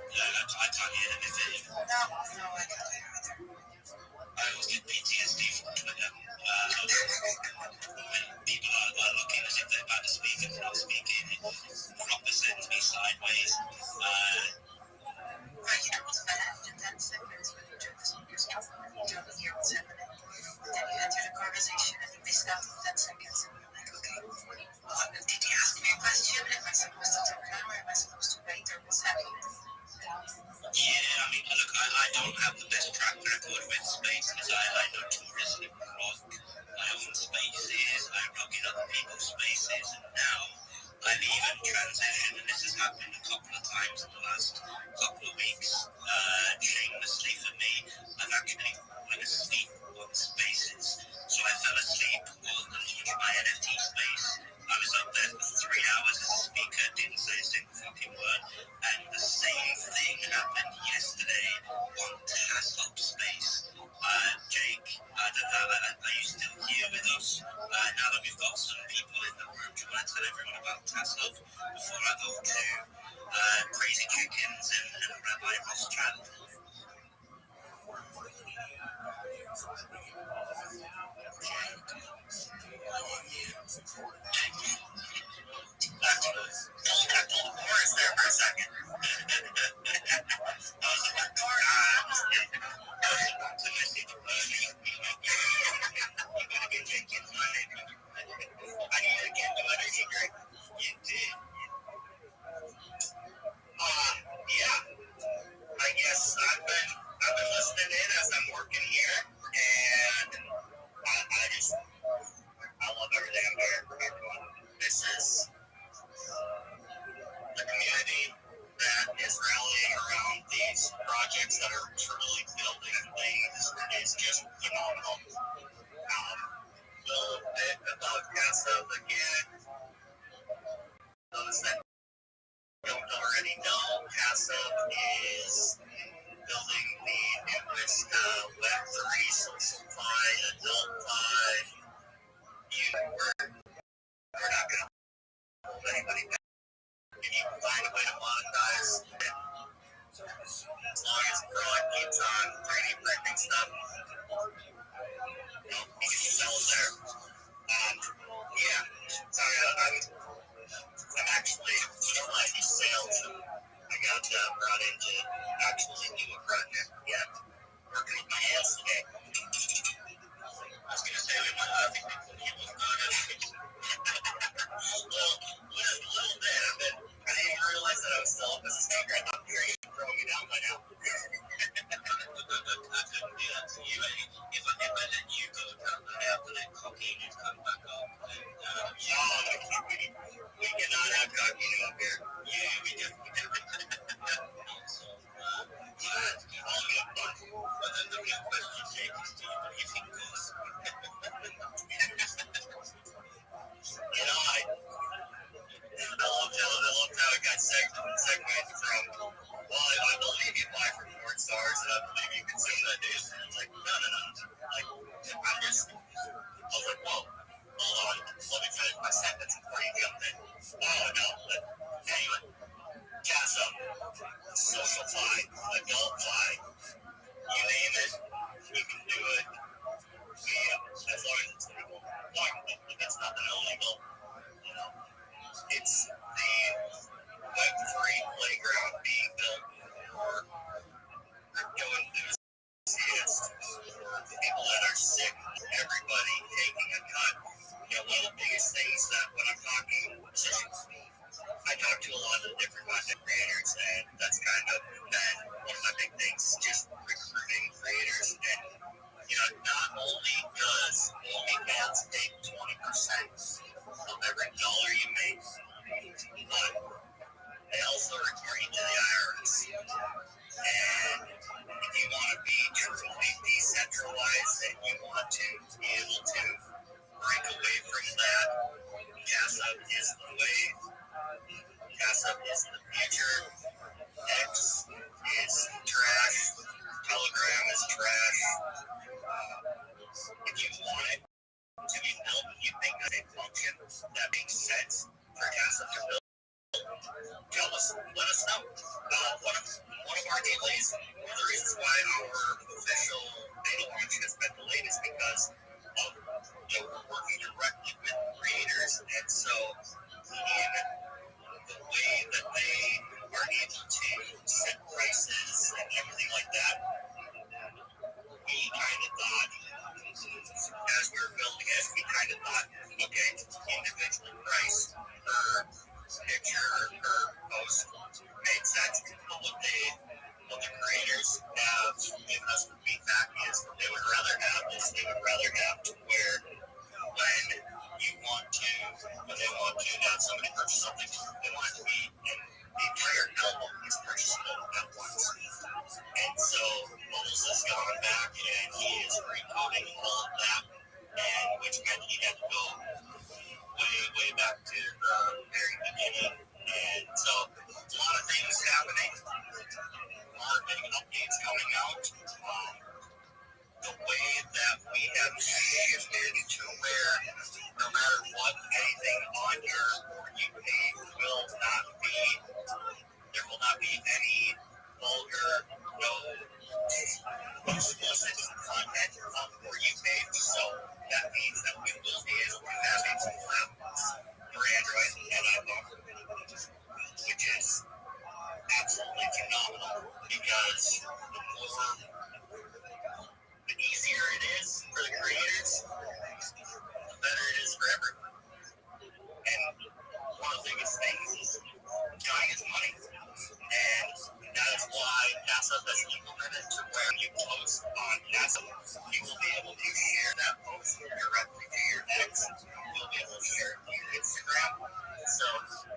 yeah. I can't hear anything. No, I can't hear either. I always get PTSD from Twitter. When people are looking as if they're about to speak and not speaking, it proper sends me sideways. Right, you know what's bad? In 10 seconds when you turn the speakers off, you don't hear what's happening. Then you enter the conversation and you missed out in 10 seconds. And you're like, okay, did you ask me a question? Am I supposed to talk now or am I supposed to wait or what's happening? Yeah, I mean, look, I don't have the best track record with spaces. I know tourism and rock. I own spaces. I rock in other people's spaces. And now I've even transitioned, and this has happened a couple of times in the last couple of weeks. Shamelessly for me, I've actually fallen asleep on spaces. So I fell asleep on the launch of my NFT space. I was up there for 3 hours as a speaker, didn't say a single fucking word. And the same thing happened yesterday on Taslop Space. Jake, are you still here with us? Now that we've got some people in the room, do you want to tell everyone about Taslop before I go to Crazy Chickens and Rabbi Rothschild? is that you want to be able to break away from that. Gas up is the way. Gas up is the future. X is trash. Telegram is trash. If you want it to be built, you think that a function that makes sense for gas up to build, tell us, let us know. One of our delays, one of the reasons why our official beta launch has been delayed is because of we're working directly with creators, and so in the way that they are able to set prices and everything like that, we kind of thought, as we were building it, we kind of thought, okay, individual price per picture or per post made sense. But what the creators have given us feedback is they would rather have this. They would rather have to where when they want to have somebody purchase something, they want it to be in the entire album is purchasable at once. And so Bubbles has gone back and he is recoding all of that, and which meant he had to go way back to the very beginning. And so a lot of things happening, a lot of big updates coming out. The way that we have shifted to where no matter what, anything on your you page will not be, there will not be any vulgar, no explicit content on the For You page. So that means that we will be able to have a platform for Android and iPhone, which is absolutely phenomenal because the easier it is for the creators, the better it is for everyone. And one of the biggest things is time is money. And that is why NASA has implemented to where you post on NASA, you will be able to share that post directly to your ex. You'll be able to share it to your Instagram. So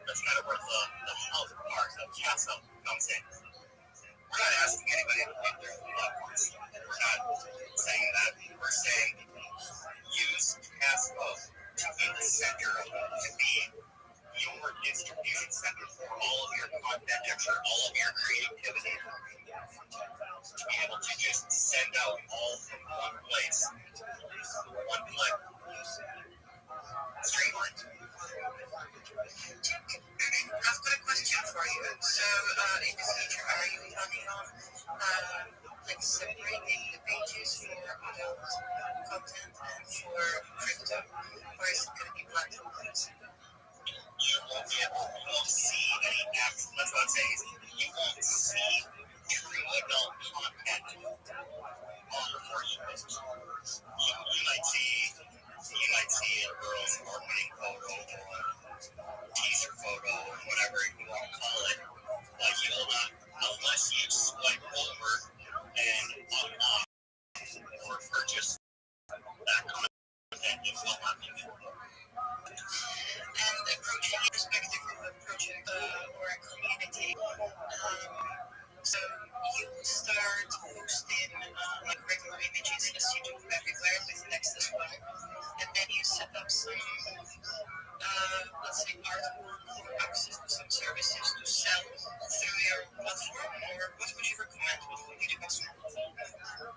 that's kind of where the health part of NASA comes in. We're not asking anybody to leave their platforms. We're not saying that. We're saying use Caspo to be the center of it, to be your distribution center for all of your content, all of your creativity, to be able to just send out all from one place, one click. Streamlined. I've got a question for you. So, in the future, are you planning on separating the pages for adult content and for crypto, or is it going to be platform-based? You won't see any actual, that's what I'm saying, you won't see true adult content on the For You page. You might see a girl's marketing photo or teaser photo or whatever you want to call it, but you will not, unless you swipe over and unlock or purchase that content, you will not be good. And approaching your perspective of approaching or a community, so you start posting regular images as you do everywhere with text as well, and then you set up some, let's say, artwork or access to some services to sell through your platform, or what would you recommend? What would be the best one?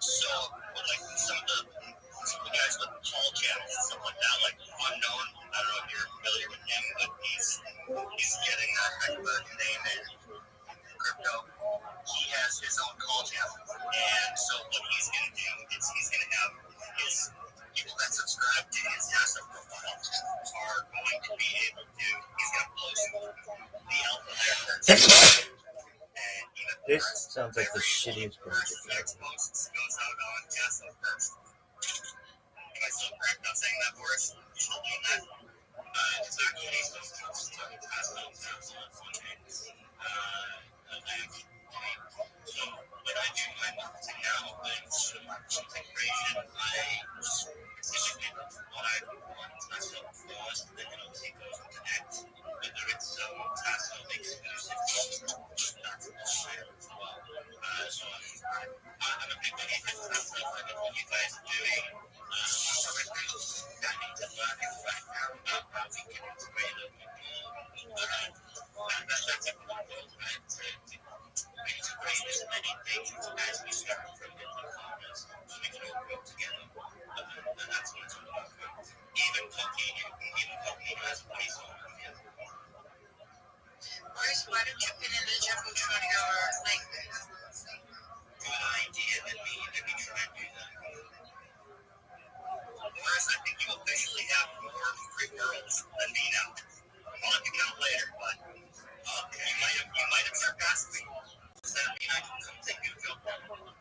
So, like some of the guys with Paul channels and stuff like that, like Unknown, I don't know if you're familiar with him, but he's getting a heck of a name in crypto. He has his own call channel, and so what he's going to do is he's going to have his people that subscribe to his NASA profile are going to be able to, he's going to post the alpha there first. This sounds like the shittiest project ever. Next post goes out on NASA first. Am I still correct on saying that, Boris? You still doing that? It's actually supposed to NASA so when I do my marketing now, something creation, I typically what I want myself was that it goes into X, whether it's Tasso exclusive, that's also as well. So I'm a big believer in Tasso. I know you guys do Why don't you put in the jumbotron or like good idea? Let me try and do that. Whereas I think you officially have more free girls than me now. I'll have to count later, but you might have surpassed me. Does that mean I can come take you to film?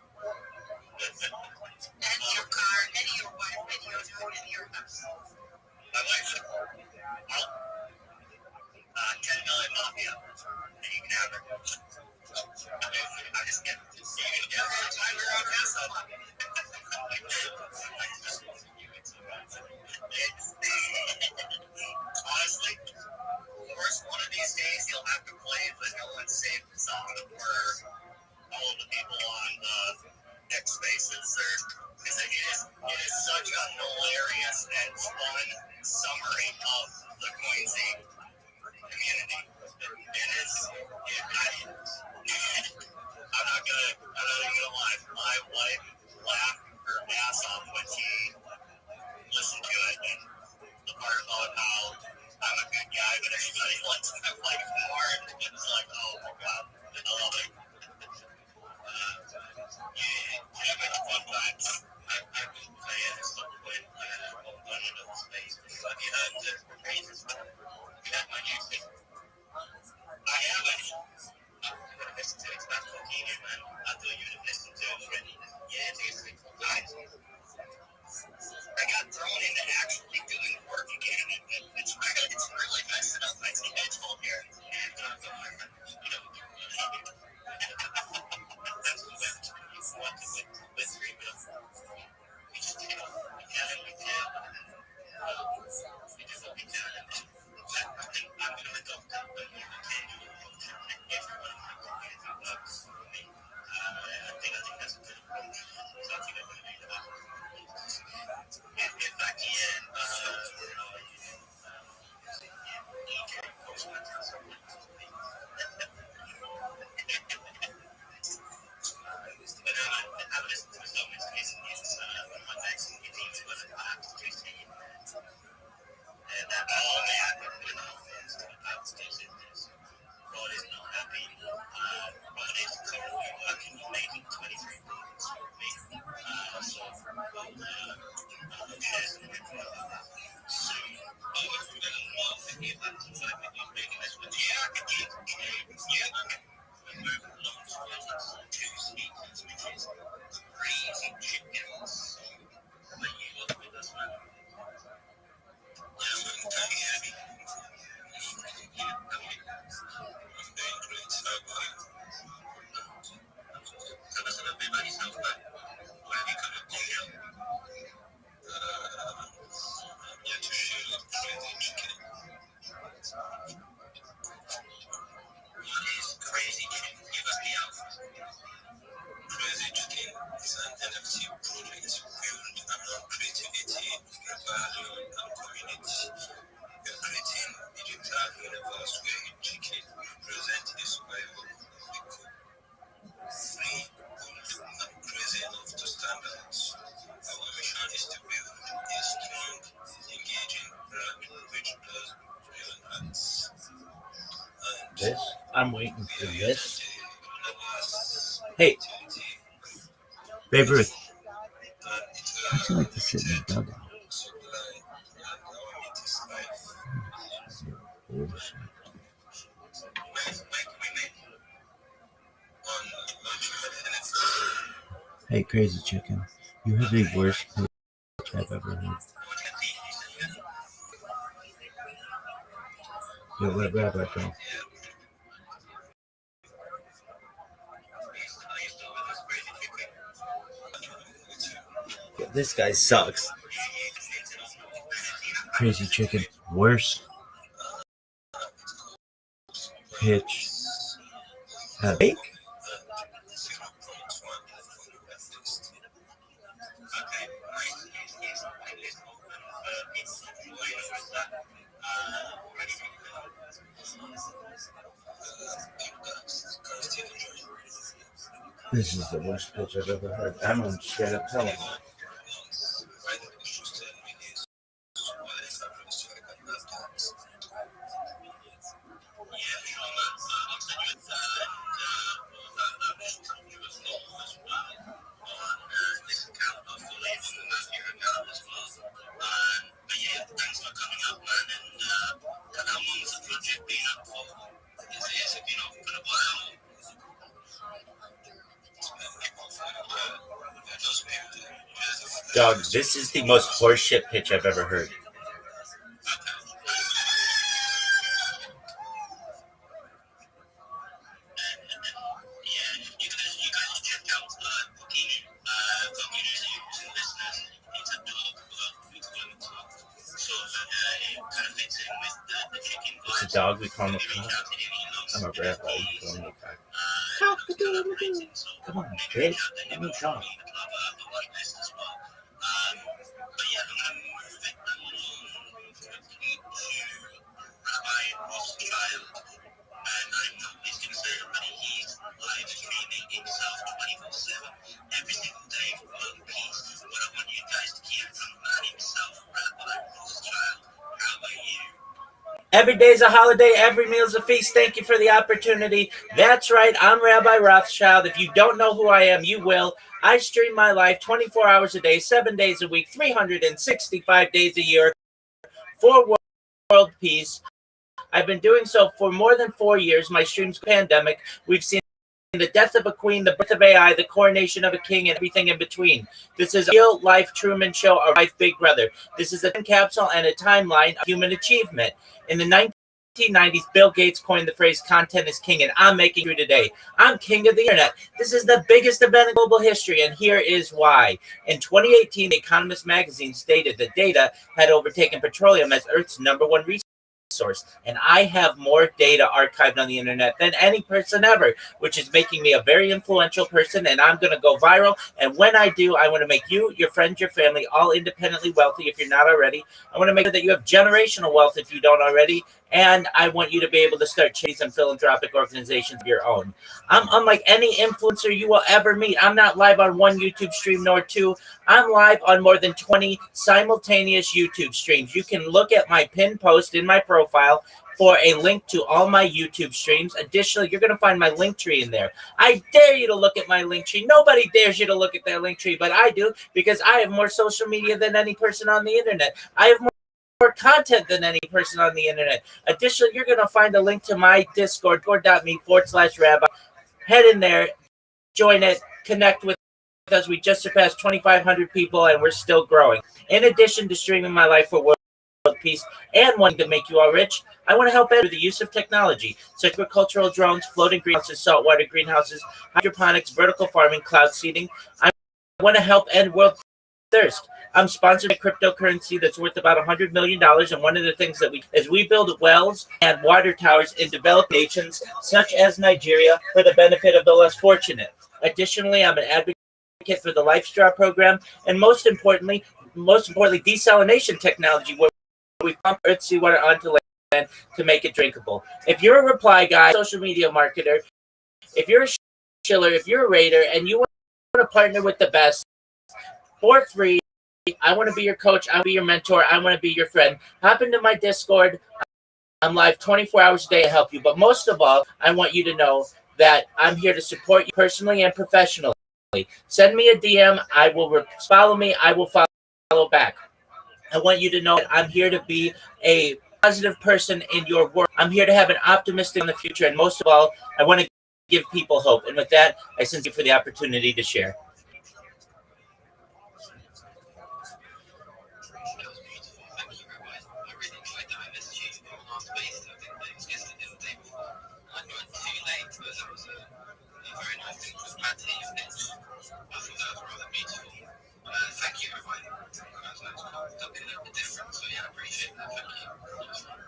And your car, and your wife, and your husband, and your house. My wife should. Well, 10 million mafia. And you can have her. I just get it. You can get her time around Casa. Honestly, Forrest, one of these days you'll have to play the No One Saved song for all of the people on X Spaces, because it is such a hilarious and fun summary of the Quincy community. It is. I'm not gonna lie. My wife laughed her ass off when she listened to it, and the part about how I'm a good guy, but everybody likes my wife more. And it's like, oh my god, I love it. Yeah, but fun times. I will play it at some point on another space. Have you had the praises? You had my new thing. I haven't. I'm gonna listen to it. It's not talking, man. I thought you would have listened to it already. Yeah, it's actually cool. I got thrown into actually doing work again. It's really messing up my schedule here. And that's what with Restream. We just did what we can, and we did. We did what we can, and I'm going to adopt that, but you can do it. Everyone can do it. I think that's a good approach. So I think I'm going to do that. If I can, I've listened to so much cases. My next meeting is going to have to do and that all man is God is not happy. God is currently making 23 movies with me. So, crazy chickens. But you look with us, man. Crazy chicken. Give us the alpha. Crazy chicken is an NFT project built around creativity, value, and community. We are creating a digital universe where chicken represents the survival of the cook. Free, bold, and crazy enough to stand out. Our mission is to build a strong, engaging brand which does real arts. This? I'm waiting for this. Hey, Babe Ruth. How'd you like to sit in the dugout? Bullshit. Hey, Crazy Chicken. You have the worst pitch I've ever heard. Yo, let Rabbi go. This guy sucks. Crazy Chicken. Worst pitch. Fake? This is the worst pitch I've ever heard. I'm on straight up telling you. Dog, this is the most horseshit pitch I've ever heard. It's a dog, we call him a cock. I'm a rabbi, you call him a cock. Come on, bitch, let me talk. Every day's a holiday, every meal's a feast. Thank you for the opportunity. That's right, I'm Rabbi Rothschild. If you don't know who I am, you will. I stream my life 24 hours a day, 7 days a week, 365 days a year for world peace. I've been doing so for more than 4 years. My stream's pandemic. We've seen the death of a queen, the birth of AI, the coronation of a king, and everything in between. This is a real-life Truman Show, a life Big Brother. This is a time capsule and a timeline of human achievement. In the 1990s, Bill Gates coined the phrase content is king, and I'm making it today. I'm king of the internet. This is the biggest event in global history, and here is why. In 2018, The Economist magazine stated that data had overtaken petroleum as Earth's #1 resource. And I have more data archived on the internet than any person ever, which is making me a very influential person, and I'm going to go viral. And when I do, I want to make you, your friends, your family, all independently wealthy if you're not already. I want to make sure that you have generational wealth if you don't already. And I want you to be able to start chasing philanthropic organizations of your own. I'm unlike any influencer you will ever meet. I'm not live on one YouTube stream nor two. I'm live on more than 20 simultaneous YouTube streams. You can look at my pinned post in my profile for a link to all my YouTube streams. Additionally, you're going to find my link tree in there. I dare you to look at my link tree. Nobody dares you to look at that link tree, but I do, because I have more social media than any person on the internet. I have more content than any person on the internet. Additionally, you're going to find a link to my Discord, discord.me/rabbi. Head in there, join it, connect with us. We just surpassed 2,500 people, and we're still growing. In addition to streaming my life for world peace and wanting to make you all rich, I want to help better the use of technology, such as agricultural drones, floating greenhouses, saltwater greenhouses, hydroponics, vertical farming, cloud seeding. I want to help end world thirst. I'm sponsored by cryptocurrency that's worth about $100 million. And one of the things that we build wells and water towers in developed nations, such as Nigeria, for the benefit of the less fortunate. Additionally, I'm an advocate for the Life Straw program, and most importantly, desalination technology, where we pump earth seawater onto land to make it drinkable. If you're a reply guy, social media marketer, if you're a shiller, if you're a raider, and you want to partner with the best for free, I want to be your coach. I want to be your mentor. I want to be your friend. Hop into my Discord. I'm live 24 hours a day to help you. But most of all, I want you to know that I'm here to support you personally and professionally. Send me a DM. I will follow me. I will follow back. I want you to know that I'm here to be a positive person in your world. I'm here to have an optimistic in the future. And most of all, I want to give people hope. And with that, I thank you for the opportunity to share.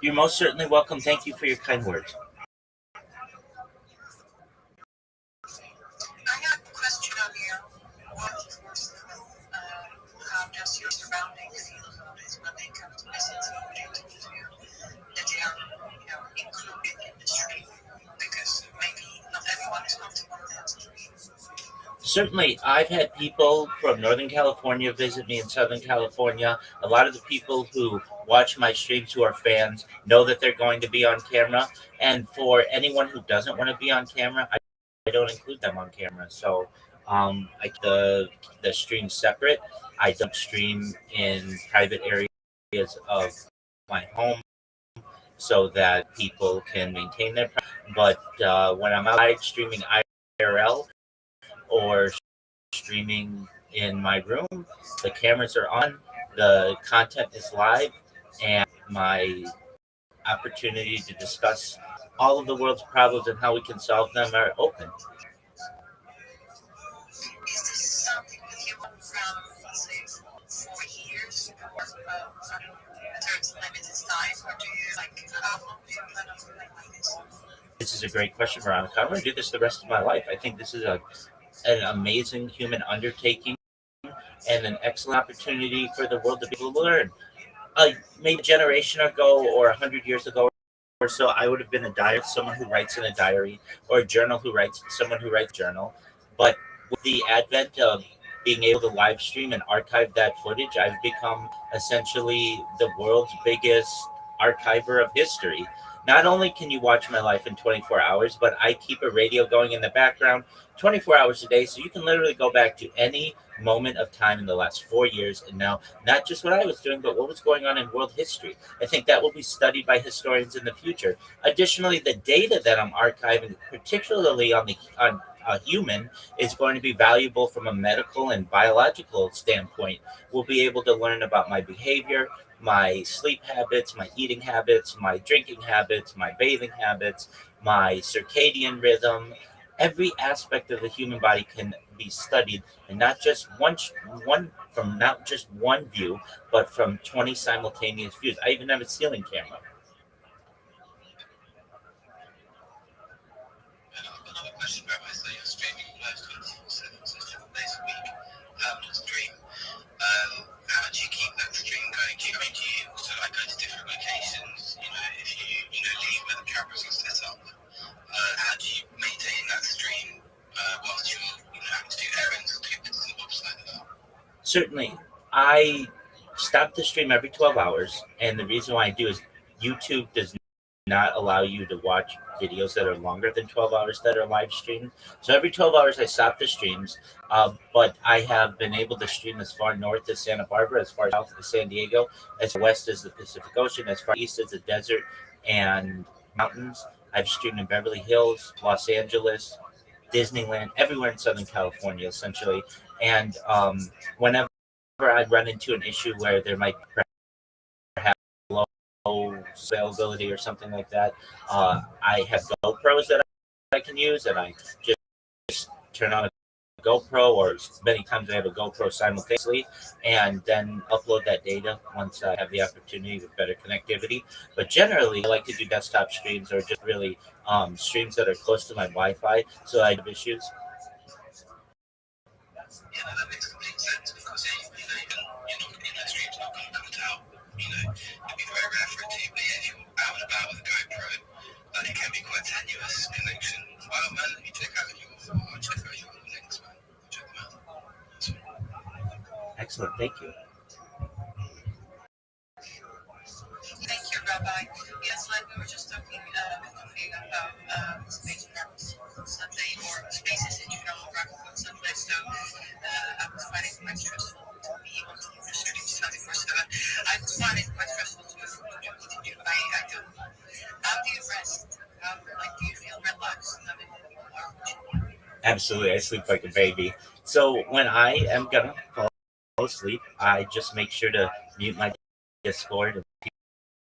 You're most certainly welcome. Thank you for your kind words. I have a question on here. How does surroundings when they come to visit, so we're able to that they are, included in the stream, because maybe not everyone is comfortable with that. Certainly, I've had people from Northern California visit me in Southern California. A lot of the people who watch my streams who are fans know that they're going to be on camera. And for anyone who doesn't want to be on camera, I don't include them on camera. So I keep the stream separate. I don't stream in private areas of my home so that people can maintain their privacy. But when I'm outside streaming IRL, or streaming in my room, the cameras are on, the content is live, and my opportunity to discuss all of the world's problems and how we can solve them are open. Is this something that you want from, let's say, 4 years, or there's limited time, or do you how long do you plan on doing like this? This is a great question, Veronica. I'm going to do this the rest of my life. I think this is an amazing human undertaking and an excellent opportunity for the world to be able to learn. Maybe a generation ago or 100 years ago or so, I would have been a diary, someone who writes in a diary, or a journal someone who writes a journal. But with the advent of being able to live stream and archive that footage, I've become essentially the world's biggest archiver of history. Not only can you watch my life in 24 hours, but I keep a radio going in the background 24 hours a day. So you can literally go back to any moment of time in the last 4 years and now, not just what I was doing, but what was going on in world history. I think that will be studied by historians in the future. Additionally, the data that I'm archiving, particularly on a human, is going to be valuable from a medical and biological standpoint. We'll be able to learn about my behavior, my sleep habits, my eating habits, my drinking habits, my bathing habits, my circadian rhythm. Every aspect of the human body can be studied, and not just not just one view, but from 20 simultaneous views. I even have a ceiling camera. Another question about so you're streaming live 24/7, so 7 days a week, stream. How do you keep that stream going? Do you also go to different locations? If you leave where the cameras are set up, how do you maintain that stream whilst you're having to do errands or do bits and bobs like that? Certainly, I stop the stream every 12 hours, and the reason why I do is YouTube does not allow you to watch videos that are longer than 12 hours that are live streamed. So every 12 hours, I stop the streams. But I have been able to stream as far north as Santa Barbara, as far south as San Diego, as far west as the Pacific Ocean, as far east as the desert and mountains. I've streamed in Beverly Hills, Los Angeles, Disneyland, everywhere in Southern California, essentially. And whenever I run into an issue where there might perhaps low availability or something like that, I have GoPros that I can use, and I just turn on a GoPro, or many times I have a GoPro simultaneously, and then upload that data once I have the opportunity with better connectivity. But generally, I like to do desktop streams, or just really streams that are close to my Wi-Fi, so I have issues. Yeah, that makes complete sense, because the stream's not going to cut out. It'd be very rare for it to, but if you're out and about with a GoPro, it can be quite tenuous connection. Wow, man, you check out your links, man. Check them out. Excellent, thank you. Thank you, Rabbi. Yes, like we were just talking about space travels on Sunday, or spaces in general travel on Sunday. So I was finding it quite stressful to be on the streets 24/7. I was finding it quite stressful to do what you do. I do. How do you rest? Do you feel relaxed? Absolutely, I sleep like a baby. So when I am gonna fall asleep, I just make sure to mute my Discord, and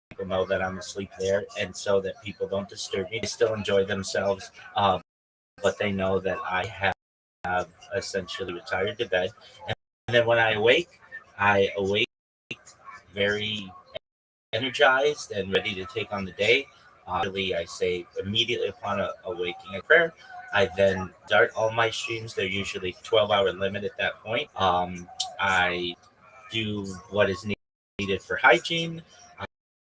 people know that I'm asleep there, and so that people don't disturb me. They still enjoy themselves, but they know that I have essentially retired to bed. And then when I awake very energized and ready to take on the day. Really, I say immediately upon awaking a prayer. I then start all my streams. They're usually 12-hour limit at that point. I do what is needed for hygiene.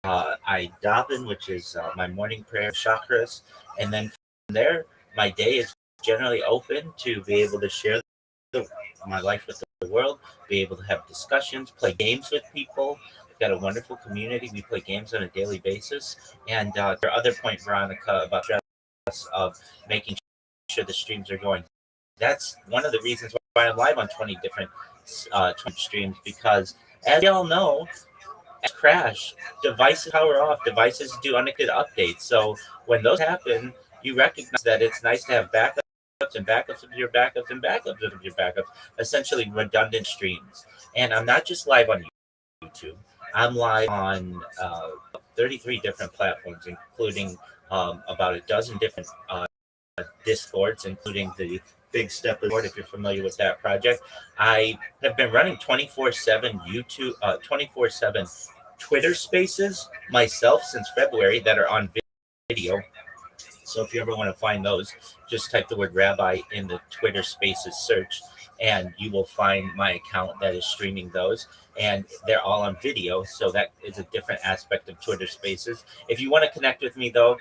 I daven, which is my morning prayer chakras, and then from there, my day is generally open to be able to share my life with the world, be able to have discussions, play games with people. We've got a wonderful community. We play games on a daily basis. And your other point, Veronica, about stress of making sure the streams are going. That's one of the reasons why I'm live on 20 different Twitch streams, because as you all know, crash, devices power off, devices do unexpected updates. So when those happen, you recognize that it's nice to have backups and backups of your backups and backups of your backups, essentially redundant streams. And I'm not just live on YouTube. I'm live on 33 different platforms, including about a dozen different Discords, including the Big Step Board, if you're familiar with that project. I have been running 24/7 YouTube, 24/7 Twitter Spaces myself since February that are on video. So if you ever want to find those, just type the word Rabbi in the Twitter Spaces search, and you will find my account that is streaming those. And they're all on video, so that is a different aspect of Twitter Spaces. If you want to connect with me, though,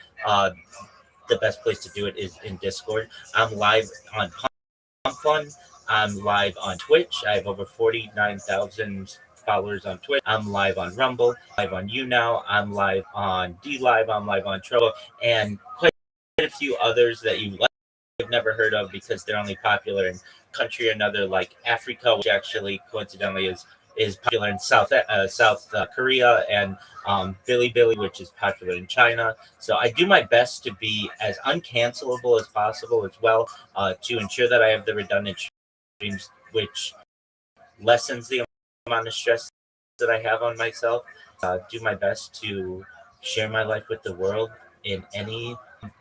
the best place to do it is in Discord. I'm live on Pump Fun. I'm live on Twitch. I have over 49,000 followers on Twitch. I'm live on Rumble, live on YouNow. I'm live on DLive. I'm live on Trovo, and quite a few others that you have never heard of because they're only popular in country or another, like Africa, which actually coincidentally is popular in South Korea, and Bilibili, which is popular in China. So I do my best to be as uncancelable as possible as well, to ensure that I have the redundant streams, which lessens the amount of stress that I have on myself. Do my best to share my life with the world in any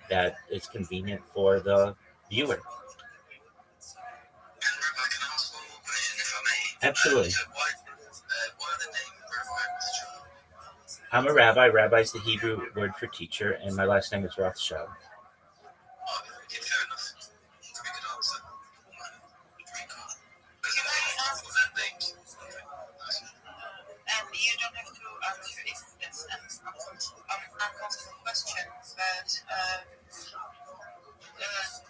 that is convenient for the viewer. Absolutely. I'm a rabbi. Rabbi is the Hebrew word for teacher, and my last name is Rothschild. And you don't have to answer if it's an uncomfortable question, but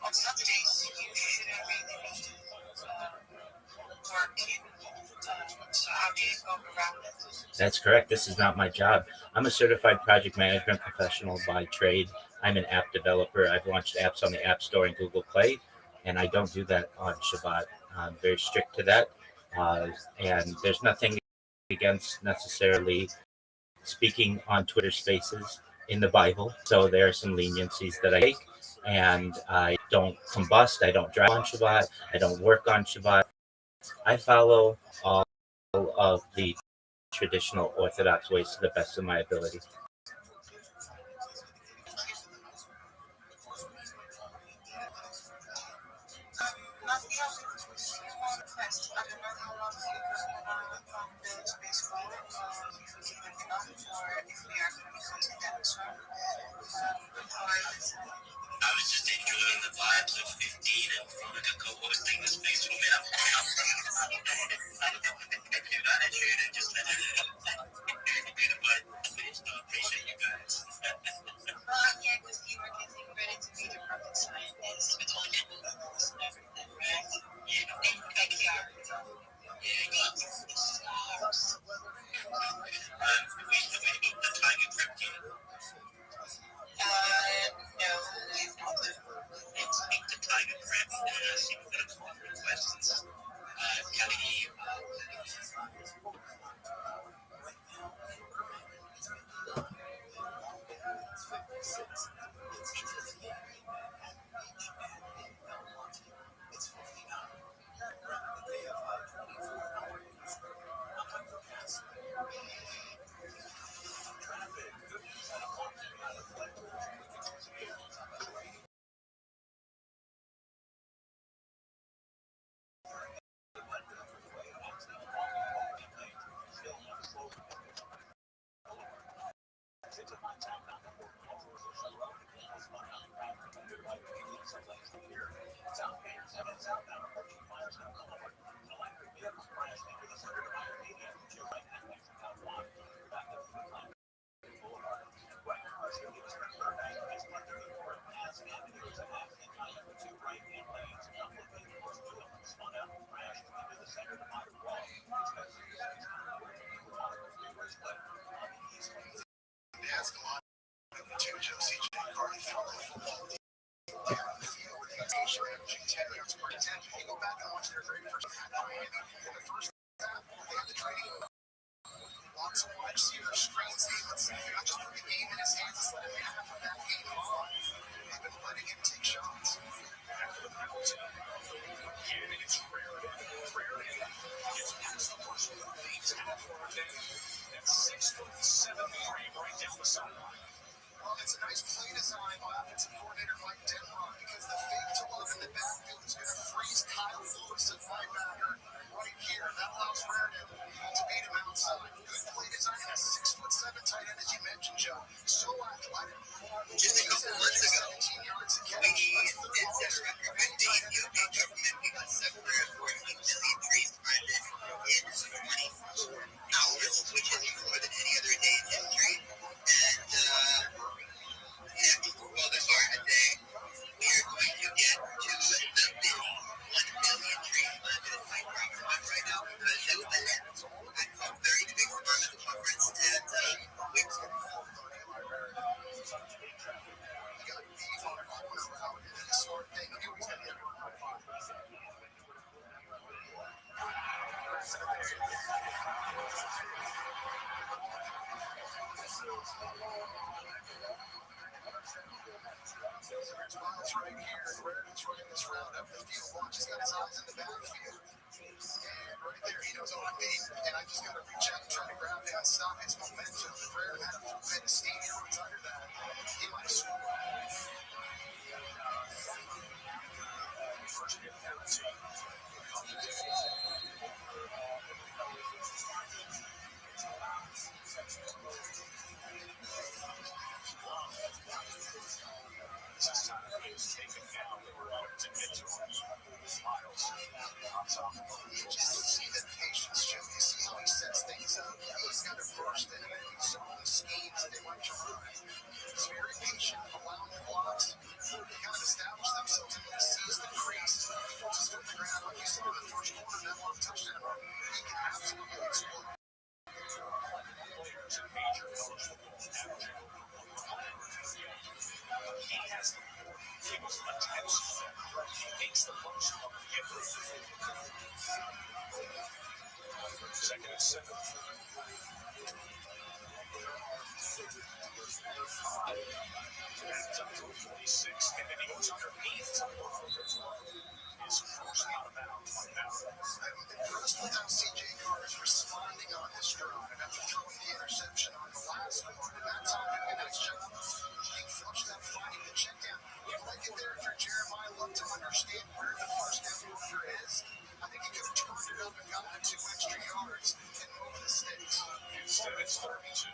on Saturdays you shouldn't really be working. So how do you go around it? That's correct. This is not my job. I'm a certified project management professional by trade. I'm an app developer. I've launched apps on the App Store and Google Play, and I don't do that on Shabbat. I'm very strict to that, and there's nothing against necessarily speaking on Twitter Spaces in the Bible. So there are some leniencies that I take, and I don't combust. I don't drive on Shabbat. I don't work on Shabbat. I follow all of the traditional Orthodox ways to the best of my ability. I was just enjoying the vibes of 15 and Veronica co-hosting the space for me. I'm attitude and just but appreciate you guys. Yeah, because you were getting ready to be the perfect scientist with all the movements and everything, right? Yeah, in backyard. Yeah, stars. We booked the Tiger trip team. No, we've not. Let's take the Tiger trip and see what the call for questions. Kelly, two, Josie J. Cardi throwing football. Averaging 10 yards per attempt. You go back and watch their very first Miami in the first half. They had the training. Lots of wide receiver screens. Let's not just put the game in his hands. Let's let him have that game on. They've been letting him take shots. It's rare. It's past the first one. Leads half for a day. That 6'7" frame right down the sideline. Well, it's a nice play design by offensive coordinator Mike Denbrock because the fake to love in the backfield is going to freeze Kyle Lewis at linebacker right here. That allows Raritan to beat him outside. Good play design and a 6'7" tight end, as you mentioned, Joe. So athletic. Just a couple months ago, we did that recommend the UP government. We got 740 million trees planted in 24 hours, which is more than any other day in history. Well, the garden day, we are going to get to the 1 billion trees planted in my property right now because it was a very big environmental conference at Wixom. Miles right here. Raritan's running this route up the field. Watch, he's got his eyes in the backfield. And right there, he knows on me. And I just got to reach out and try to grab him and stop his momentum. If Raritan had a full bit of steam, he runs under that. He might have scored. First hit penalty. This time he's taken down the road to midterms. Miles on top of him. You just see the patience, Joe. You see how he sets things up. He's got to burst in and he's throwing schemes that they like to run. He's very patient, allowing the blocks to kind of establish themselves and he sees the crease. He puts his foot in the ground like you saw in the first quarter, that long touchdown run. He can absolutely explode. Players in major college football averaging he has the most attempts. He makes the most of every second and 7. That's up to 46, and then he goes underneath. His first out of bounds on bounds. Impressed with how CJ Carr is responding on this drive after throwing the interception on the last one. And that's how he did a nice job. He flushed that finding the check down. You'd like it there if you're Jeremiah. Look to understand where the first down marker is. I think he could have turned it up and gotten the 2 extra yards and moved the sticks. Instead, it's 32.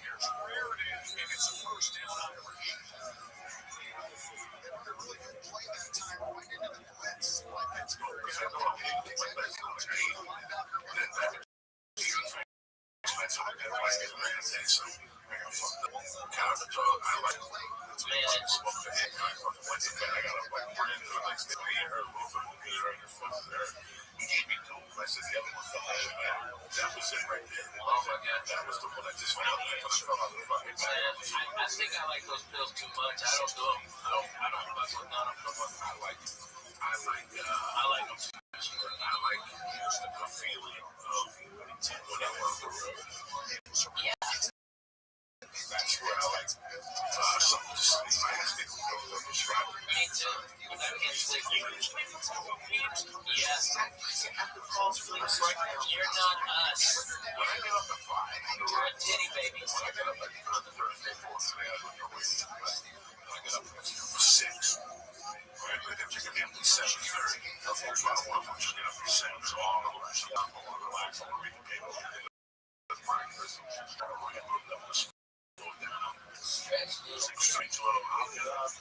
Here's Raritan, and it's a first down Irish. They run a really good play that time, right into the blitz. Like Pittsburgh. I said the other one fell out of the bag. That was it right there. Oh my God, that was the one I just found out that fell out of the fucking bag. I think I like those pills too much. I don't do them. I don't fuck with none of them. I like them too much. I like just the feeling of whatever. Yeah. That's where I like something to sleep. I just think we go to the shop. Me too. When I can't sleep. Yes. You're not us. When I get up at 5, You're a titty baby. when I get up at Thursday, Friday, I look away. When I get up at 6, right, I can check in at 7:30. That's why I want to get up at 7. So I'm going to relax. I'm going to read the paper. The breakfast. I'm going to slow down. 6:30, I'll get up.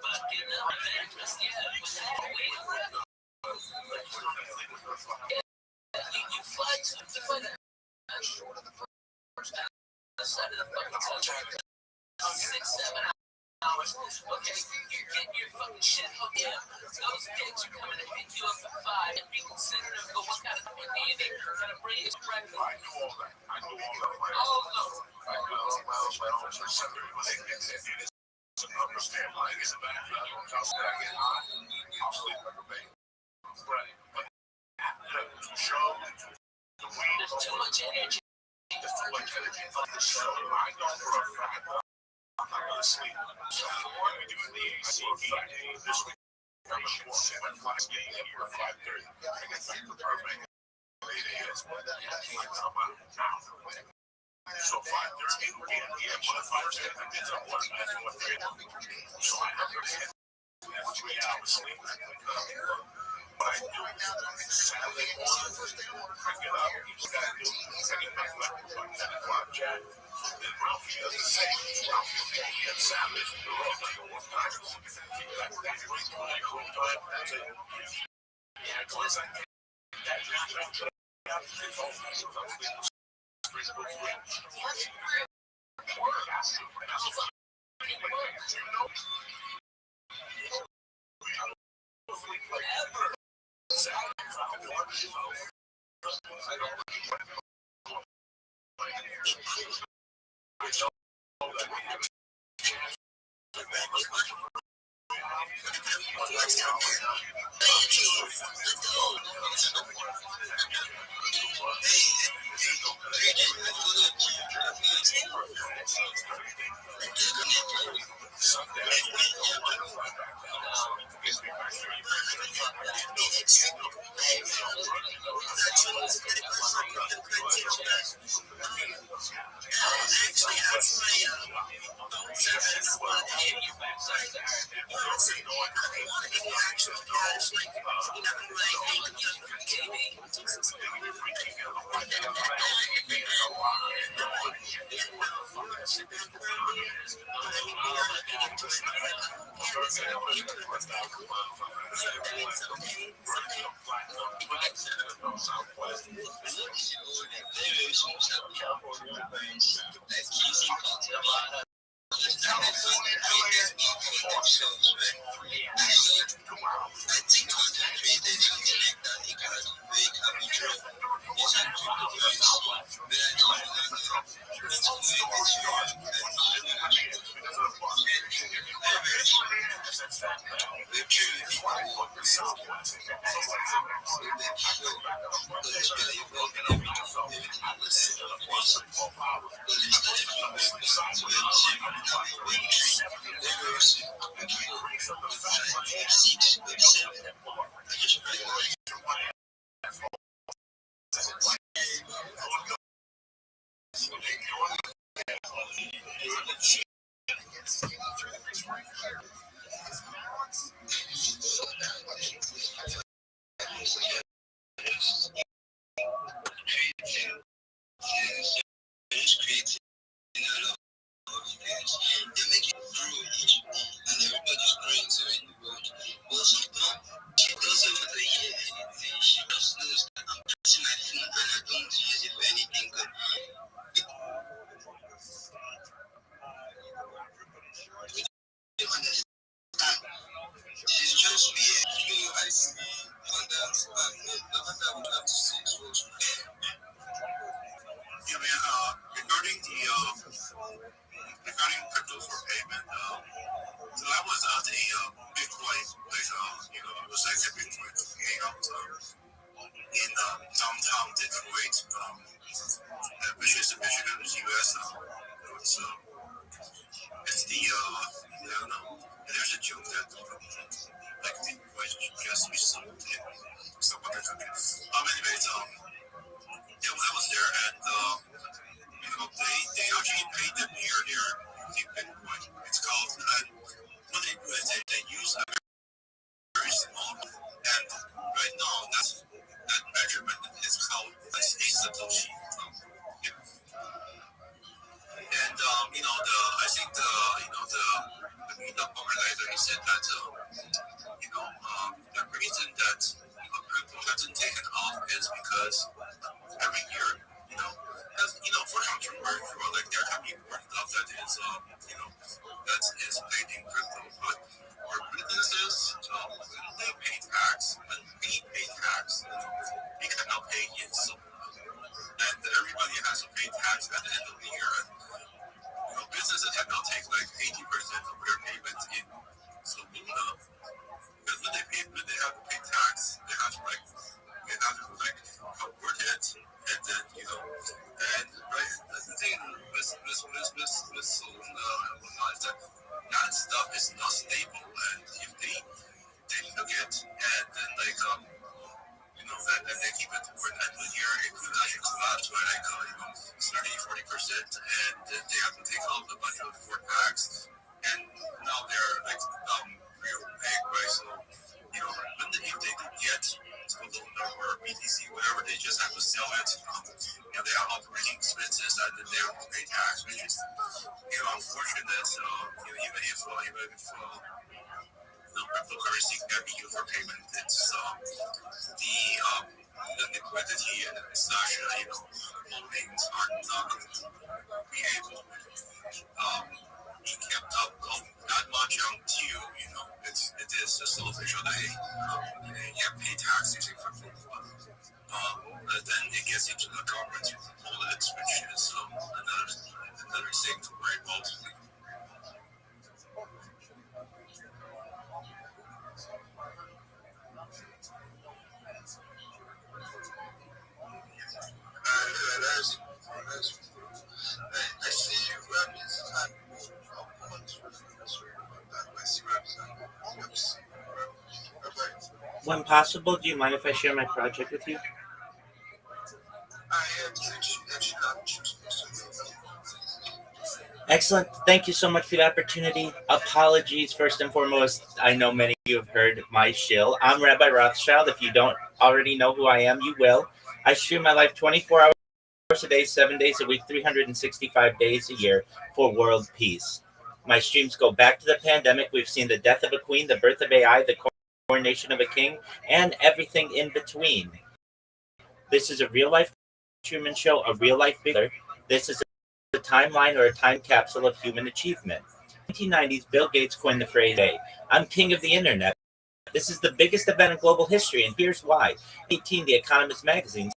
But getting up and breakfast, yeah. You fly to side of the fucking country. 6-7 hours. Okay, you're getting your fucking shit hooked up. Those kids are coming to pick you up at 5 and be considerate of what kind of fucking DNA they're gonna bring you breakfast. I knew all that. I knew all that. I knew all those. I know for certain. Understand like it's a bad I'll get hot. I'll sleep like a baby. Right. But the show, the weed, there's too much energy. There's too much energy on the show. I know for a fact I'm not gonna sleep. So when we do the ACB day this week, I'm gonna sit at 5 a.m. or 5:30. I get back to Burbank at 8 a.m. I'm out now. So 5:30 p.m. 5:10, I get up 1 So I have to get 3 hours sleep. But I do Saturday morning, I get up, eat that, I get back like 10 o'clock, Jack. Then Ralphie does the same. Ralphie and Saturdays, they're all like one time. That's great time. Yeah, close I get that. Regarding crypto for payment, so I was at a Bitcoin place, it was like a Bitcoin hangout in downtown Detroit, which is Michigan, the US. It's the, I don't know, there's a joke that like Bitcoin just be sold in someone or something. Anyways, yeah, when I was there, and they actually paid them here using Bitcoin. It's called, what they do is they use a very small, and right now that measurement is called a Satoshi. And I think the organizer, he said that the reason that they have to like word it, and then and right. The thing with Soluna and whatnot is that that stuff is not stable, and if they took it and then and they keep it for the end of the year, it could actually collapse by 30-40%, and then they have to take out a bunch of Ford packs, and now they're real big, right? So if they do get Soluna or BTC, whatever, they just have to sell it. They have operating expenses, and then they have to pay tax, which is unfortunate. Even if cryptocurrency can be used for payment, it's the liquidity and such, holdings are not going to be able to be kept up that much until it is just officially pay tax using crypto. Then it gets into the government wallets, which is another thing to worry about. I see Remy's time. I'm going to I see Remy's time. When possible, do you mind if I share my project with you? Excellent. Thank you so much for the opportunity. Apologies, first and foremost. I know many of you have heard my shill. I'm Rabbi Rothschild. If you don't already know who I am, you will. I stream my life 24 hours a day, 7 days a week, 365 days a year for world peace. My streams go back to the pandemic. We've seen the death of a queen, the birth of AI, the coronation of a king, and everything in between. This is a real life Truman Show, a real life Big Brother. This is a timeline or a time capsule of human achievement. In the 1990s, Bill Gates coined the phrase, "Hey, I'm king of the internet." This is the biggest event in global history, and here's why. In 2018, The Economist magazine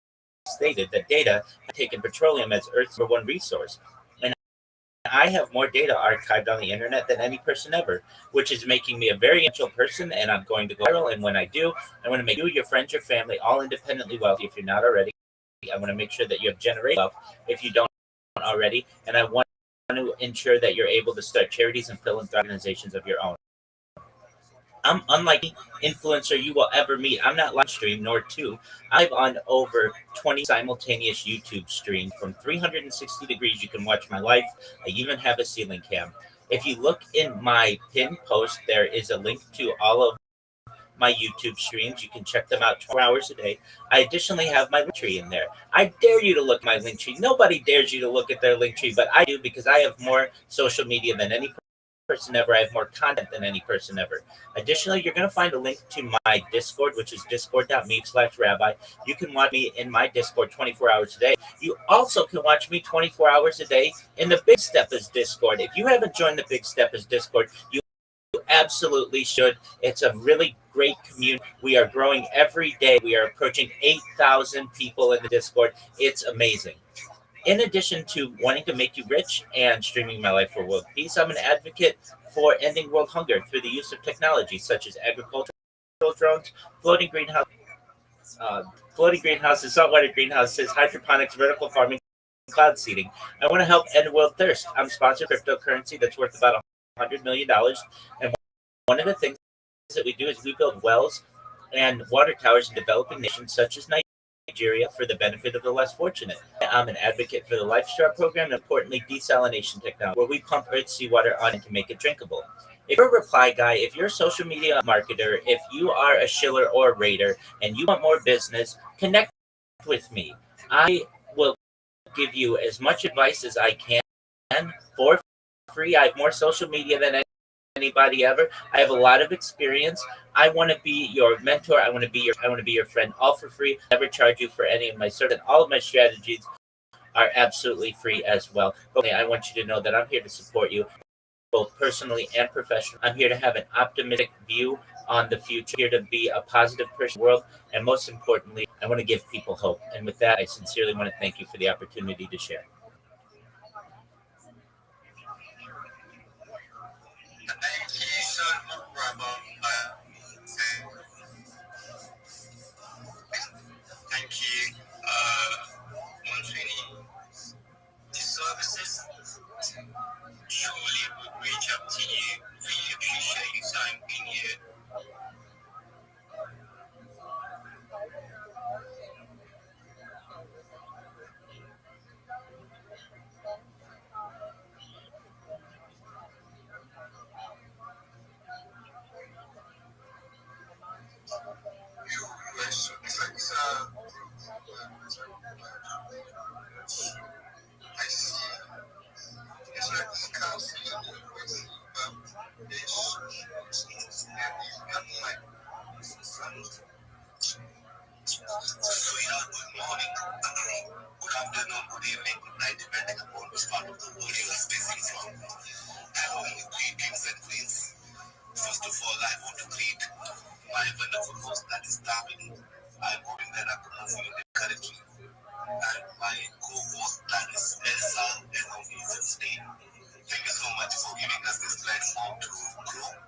stated that data had taken petroleum as Earth's number one resource. And I have more data archived on the internet than any person ever, which is making me a very influential person, and I'm going to go viral. And when I do, I want to make you, your friends, your family, all independently wealthy if you're not already. I want to make sure that you have generated wealth if you don't already, and I want to ensure that you're able to start charities and philanthropic organizations of your own. I'm unlike any influencer you will ever meet. I'm not live stream nor two. I'm on over 20 simultaneous YouTube streams from 360 degrees. You can watch my life. I even have a ceiling cam. If you look in my pinned post, there is a link to all of my YouTube streams. You can check them out 24 hours a day. I additionally have my link tree in there. I dare you to look at my link tree. Nobody dares you to look at their link tree, but I do because I have more social media than any person ever. I have more content than any person ever. Additionally, you're going to find a link to my Discord, which is discord.me/rabbi. You can watch me in my Discord 24 hours a day. You also can watch me 24 hours a day in the Big Steppers Discord. If you haven't joined the Big Steppers Discord, you absolutely should. It's a really great community. We are growing every day. We are approaching 8,000 people in the Discord. It's amazing. In addition to wanting to make you rich and streaming my life for world peace, I'm an advocate for ending world hunger through the use of technology such as agricultural drones, floating greenhouses, saltwater greenhouses, hydroponics, vertical farming, cloud seeding. I want to help end world thirst. I'm sponsored cryptocurrency that's worth about $100 million. And one of the things that we do is we build wells and water towers in developing nations such as Nigeria for the benefit of the less fortunate. I'm an advocate for the LifeStar program and importantly desalination technology, where we pump Earth's seawater on to make it drinkable. If you're a reply guy, if you're a social media marketer, if you are a shiller or a raider and you want more business, connect with me. I will give you as much advice as I can for free. I have more social media than anybody ever. I have a lot of experience. I want to be your mentor. I want to be your friend, all for free. I never charge you for any of my service. All of my strategies are absolutely free as well. Okay, I want you to know that I'm here to support you, both personally and professionally. I'm here to have an optimistic view on the future, here to be a positive person in the world, and most importantly, I want to give people hope. And with that, I sincerely want to thank you for the opportunity to share. So yeah, good morning, good afternoon, good evening, good night, depending upon which part of the world you are speaking from. Hello, greetings and queens. First of all, I want to greet my wonderful host, that is Davin. I'm hoping that I'm pronouncing it correctly. And my co-host, that is Elsa, and his name. Thank you so much for giving us this platform to grow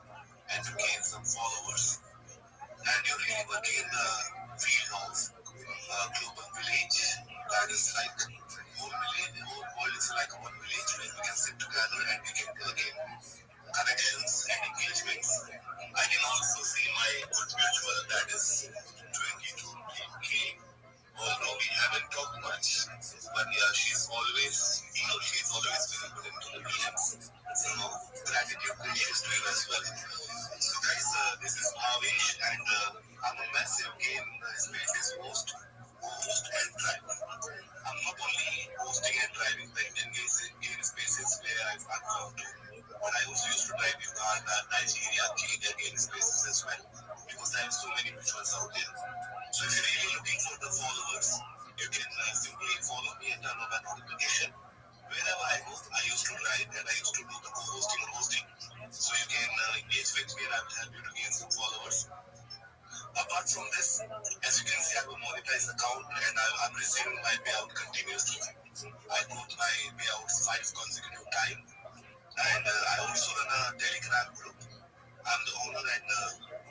and to gain some followers. And you're really working in the field of global village. That is like whole village, whole world is like one village where we can sit together and we can gain connections and engagements. I can also see my good mutual, that is 22K. Although we haven't talked much, but yeah, she's always been put into the meetings. So gratitude wishes to you as well. So guys, this is Avish, and I'm a massive game spaces host and driver. I'm not only hosting and driving the Indian game spaces where I've come to, but I also used to drive Uganda, Nigeria, Kenya game spaces as well, because I have so many visuals out there. So if you're really looking for the followers, you can simply follow me and turn on that notification. Wherever I go, I used to drive and I used to do the co-hosting or hosting. So you can engage with me and I will help you to gain some followers. Apart from this, as you can see, I have a monetized account and I'm receiving my payout continuously. I got my payouts 5 consecutive times. And I also run a Telegram group. I'm the owner and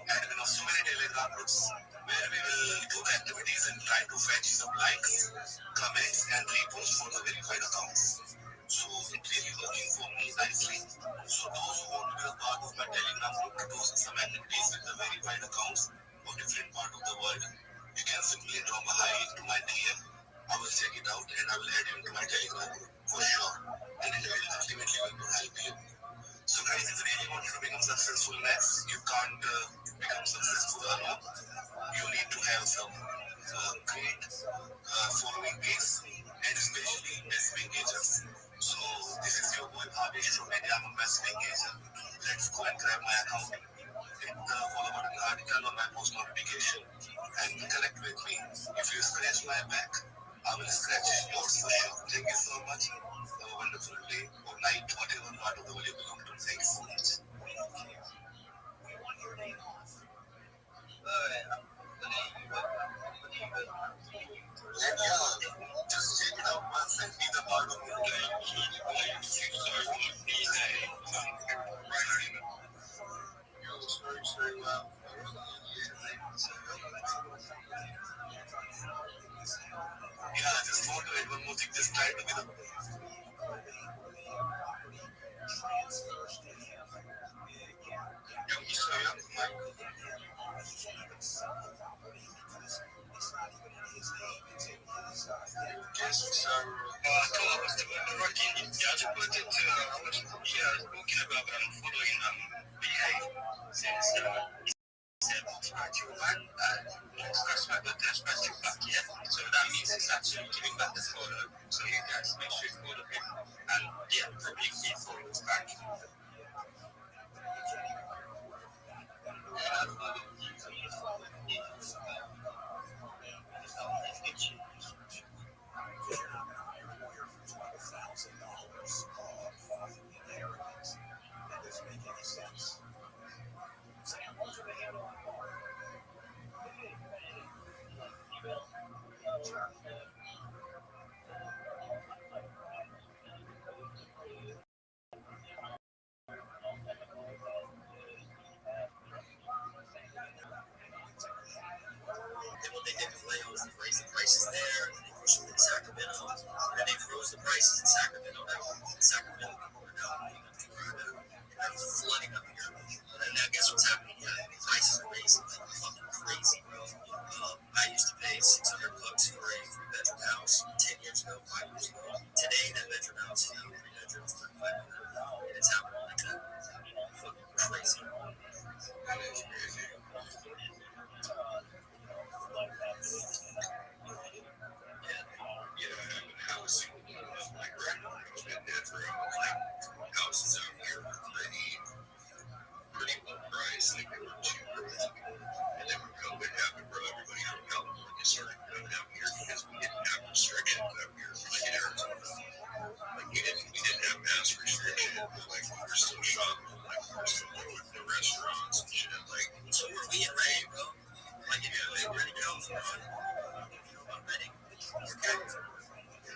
admin of so many Telegram groups where we will do the activities and try to fetch some likes, comments, and reposts for the verified accounts. So it's really working for me nicely. So those who want to be a part of my Telegram group to do some activities with the verified accounts of different part of the world, you can simply drop a hi into my DM. I will check it out and I will add you into my Telegram group for sure. And it will ultimately going to help you. So guys, if you really want to become successful next, you can't become successful alone. You need to have some great following base and especially massive engagers. So this is your boy Bhavesh from India. I'm a massive engager. Let's go and grab my account. Hit the follow button article on my post notification and connect with me. If you scratch my back, I will scratch yours for sure. Thank you so much. Have a wonderful day or night, whatever part of the world you belong to. Thank you so much. And just check it out once and be the part of your life. Very well. Yeah, I just want to add one more thing. Just try to be the Yes, so cool. I was working. Yeah, I just wanted to talking about following behave since scratch your back scratch your back, yeah. So that means it's actually giving back the follow. So you guys make sure you follow him and yeah, probably keep followers back. What they did with Leo is they raised the prices there, and they pushed them in Sacramento, and they froze the prices in Sacramento. Sacramento people are now moving up to Florida, and that was flooding up here. And now guess what's happening? The prices are raising like fucking crazy, bro. I used to pay $600 for a 3-bedroom house 10 years ago, 5 years ago. Today, that bedroom house, 3 bedrooms, $3,500, and it's happening like that. Fucking crazy. That is crazy. House. My grandmother's been dead for houses out here pretty low price. Like they were cheaper. And then when COVID happened, bro, everybody from California started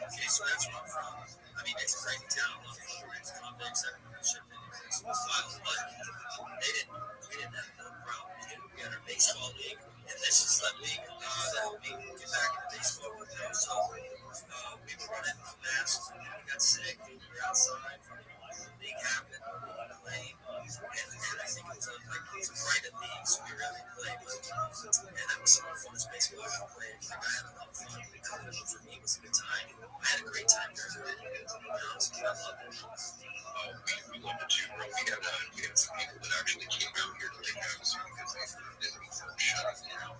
Okay, so that's where I'm from. I mean, it's a great town. It's convicts that should have been filed, but we didn't have no problem. We had our baseball league, and this is the league that helped me get back into baseball. So we were running a mess. We got sick. We were outside. The league happened. Playing, and I think it was a private league, so we really played. And that was some of the funnest baseball I ever played. Like, I had a lot of fun. For me, it was a good time. I had a great time during the day. I loved it. We loved it too, bro. We had some people that actually came out here to Lake Havasu because they were shutting down.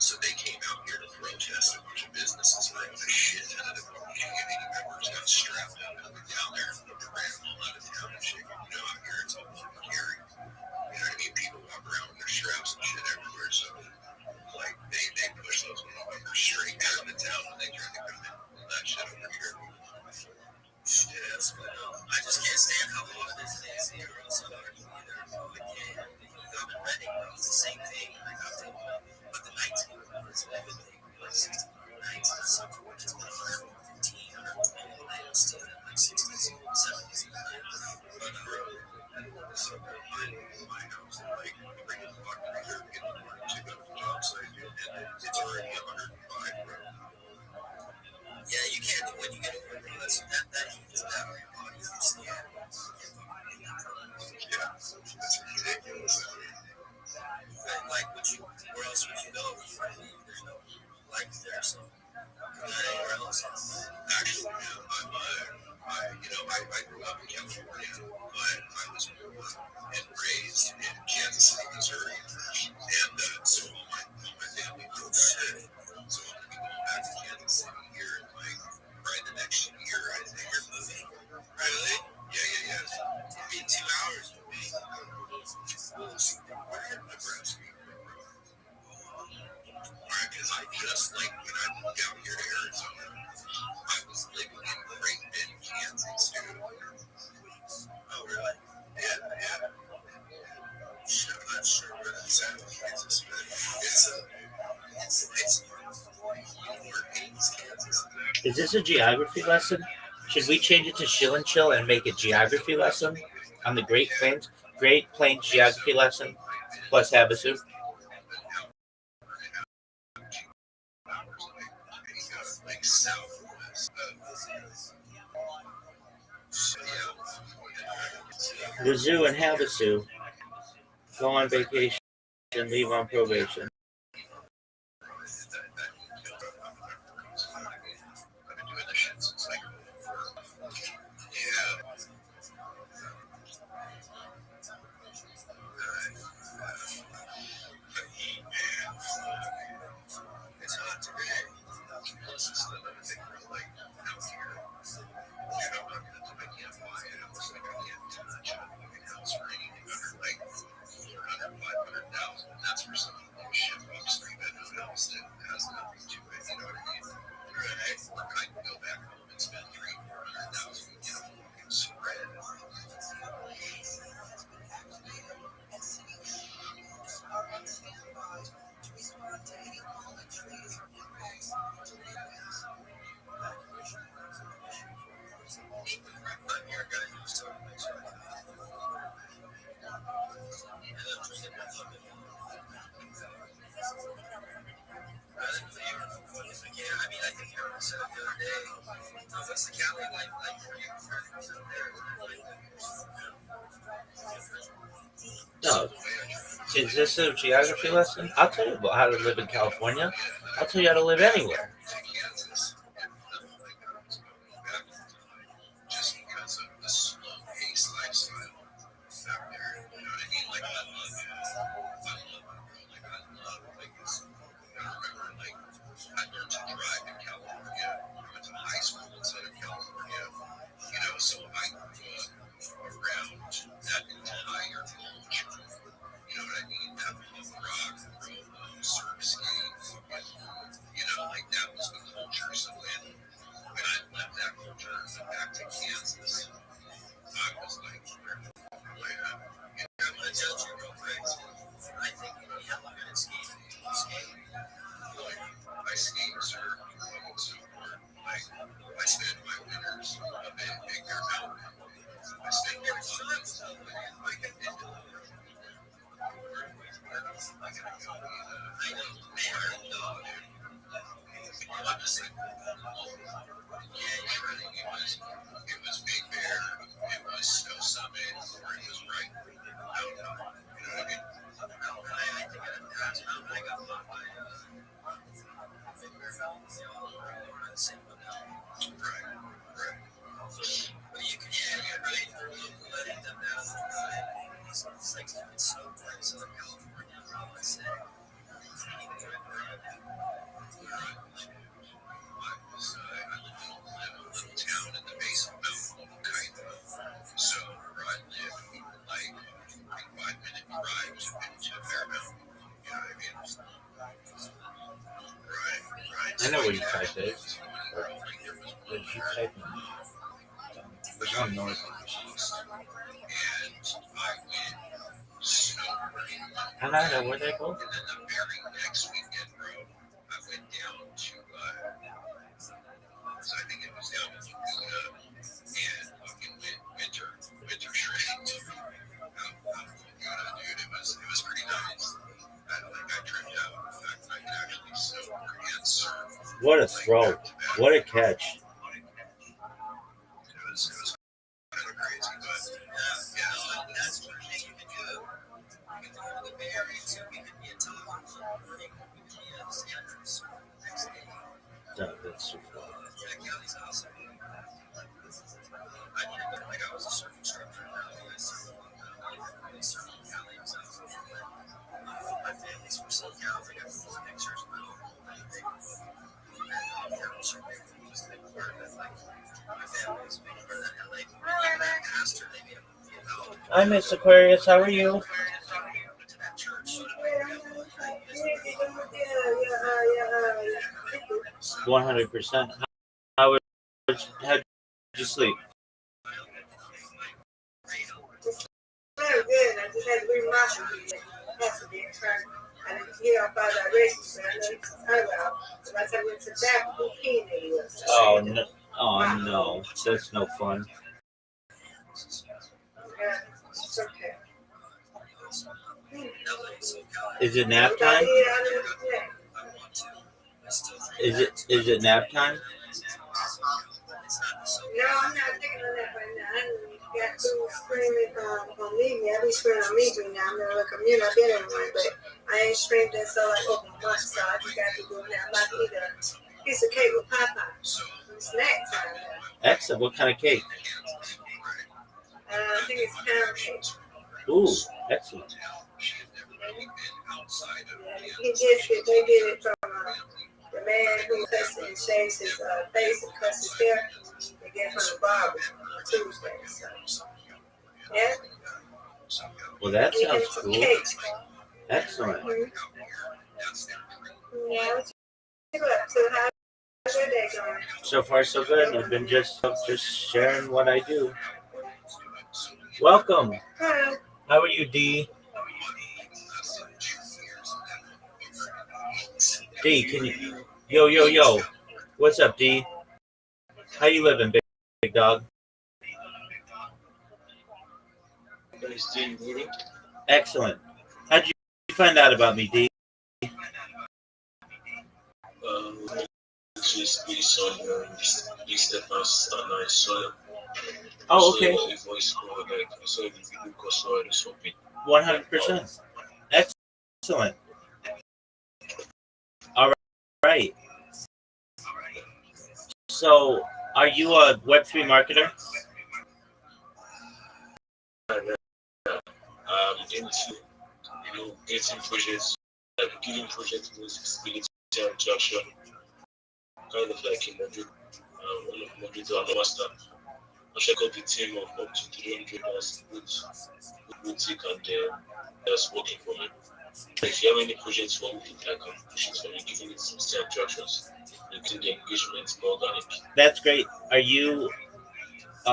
So they came out here to protest. A bunch of businesses for a shit ton of the community members got strapped up and went down there and ran them all out of town and shit. You know, out here it's all scary. You know what I mean? People walk around with their straps and shit everywhere. So, like, they push those motherfuckers straight out of the town when they try to come in and pull that shit over here. Yes, but I just can't stand how hot it is here. Also, I can't. I'm in Reading, it's the same thing. I got to, but the nights here, it's a good thing. Like 60 nights, it's so cool. It's been 115, 120 days, still in like 60s, 70s. But So my house, like, bring it back to here, get the morning to go to the job site, and it's already 105, bro. yeah, you can't do when you get over there. That heat is bad on your body. You stand. Yeah, it's ridiculous. Like, where else would you go? There's no light there, so anywhere else. Actually, I grew up in California, but I was born and raised in Kansas City, Missouri, and so all my family moved back here. So I'm gonna be going back to Kansas City here in like right the next year, I think. You're moving? Really? Yeah. It'd be 2 hours with me. We're in Nebraska. Because I just, like, when I moved out here to Arizona, I was living in Great Bend, Kansas, dude. Oh, really? Yeah. Shit, I'm not sure where that's at in Kansas, but it's Kansas. Is this a geography lesson? Should we change it to Chill and Chill and make a geography lesson on the Great Plains? Great Plains geography lesson plus Havasu. Like southwest. The zoo and Havasu go on vacation and leave on probation. I've been doing this shit since like it's hot today. Plus, it's another thing for like out here. Dude, I'm not gonna do I can't buy a house. Like, I can't touch a fucking house for anything under like 400, 500,000. And that's for some shit box 3-bedroom house that has nothing to it. You know what I mean? Right? Or I can go back home and spend 300,000, 400,000 and get a fucking spread. No. Is this a geography lesson? I'll tell you about how to live in California. I'll tell you how to live anywhere. Just because of the slow pace lifestyle out there. You know what I mean? Like, I love like this. I remember, like, I learned to drive in California. I went to high school in Southern California. You know, so I grew up around that entire culture. You know what I mean? That punk rock, roll, surf skate, you know, like that was the I know where you type it. Where did you type it? There's one north. And I know where they go. And then the very next weekend, bro, I went down to, so I think it was down in Laguna and fucking winter shredding to Laguna, dude. It was pretty nice. I tripped out. In fact, I could actually soak and surf. What a throw. What a catch. It was kind of crazy, but yeah, that's what you can do. We can go to the Bay Area too. We could be in Telemundo. We could be in San Francisco next day. No, that's too far. Yeah, Cali's awesome. I need to go. Like, I was a surf instructor in Cali. I surfed in Cali. I was out of my family's from SoCal. I got those pictures. Hi, Miss Aquarius. How are you? 100%. How did you sleep? Very good. I just had to remodel it. Has to be turned. I didn't get off by directions, but I know you can turn out. So by the time we went to that, who peed it was. Oh no! Oh no! That's no fun. Yeah, it's okay. Is it nap time? Is it nap time? No, I'm not taking a nap right now. I got two screaming on me. I be screaming on me now. I'm gonna look immune. I've been in one, but I ain't screamed in so like over months. So I just got to do it now. I'm about to eat a piece of cake with Popeye. Snack time now. Excellent. What kind of cake? I think it's pound cake. Ooh, excellent. He gets it. They did it from the man who cuts and shaves his face and cuts his hair. They get it from the barber on Tuesday. So, yeah. Well, that We sounds did some cool. cake. Excellent. Yeah, what you up to? How's your day going? So far, so good. I've been just sharing what I do. Welcome. Hi. How are you, D? D, can you? Yo. What's up, D? How you living, big dog? Excellent. How'd you find out about me, D? Oh, okay. 100%. Excellent. All right. So, are you a Web3 marketer? Into getting projects, like giving projects with visibility and traction, kind of like a module, one of module to our master. I check out the team of up to 300 as boutique and that's working for me. If you have any projects for me, I can push it for you, giving it some attractions, making the engagement more organic. That's great. Are you?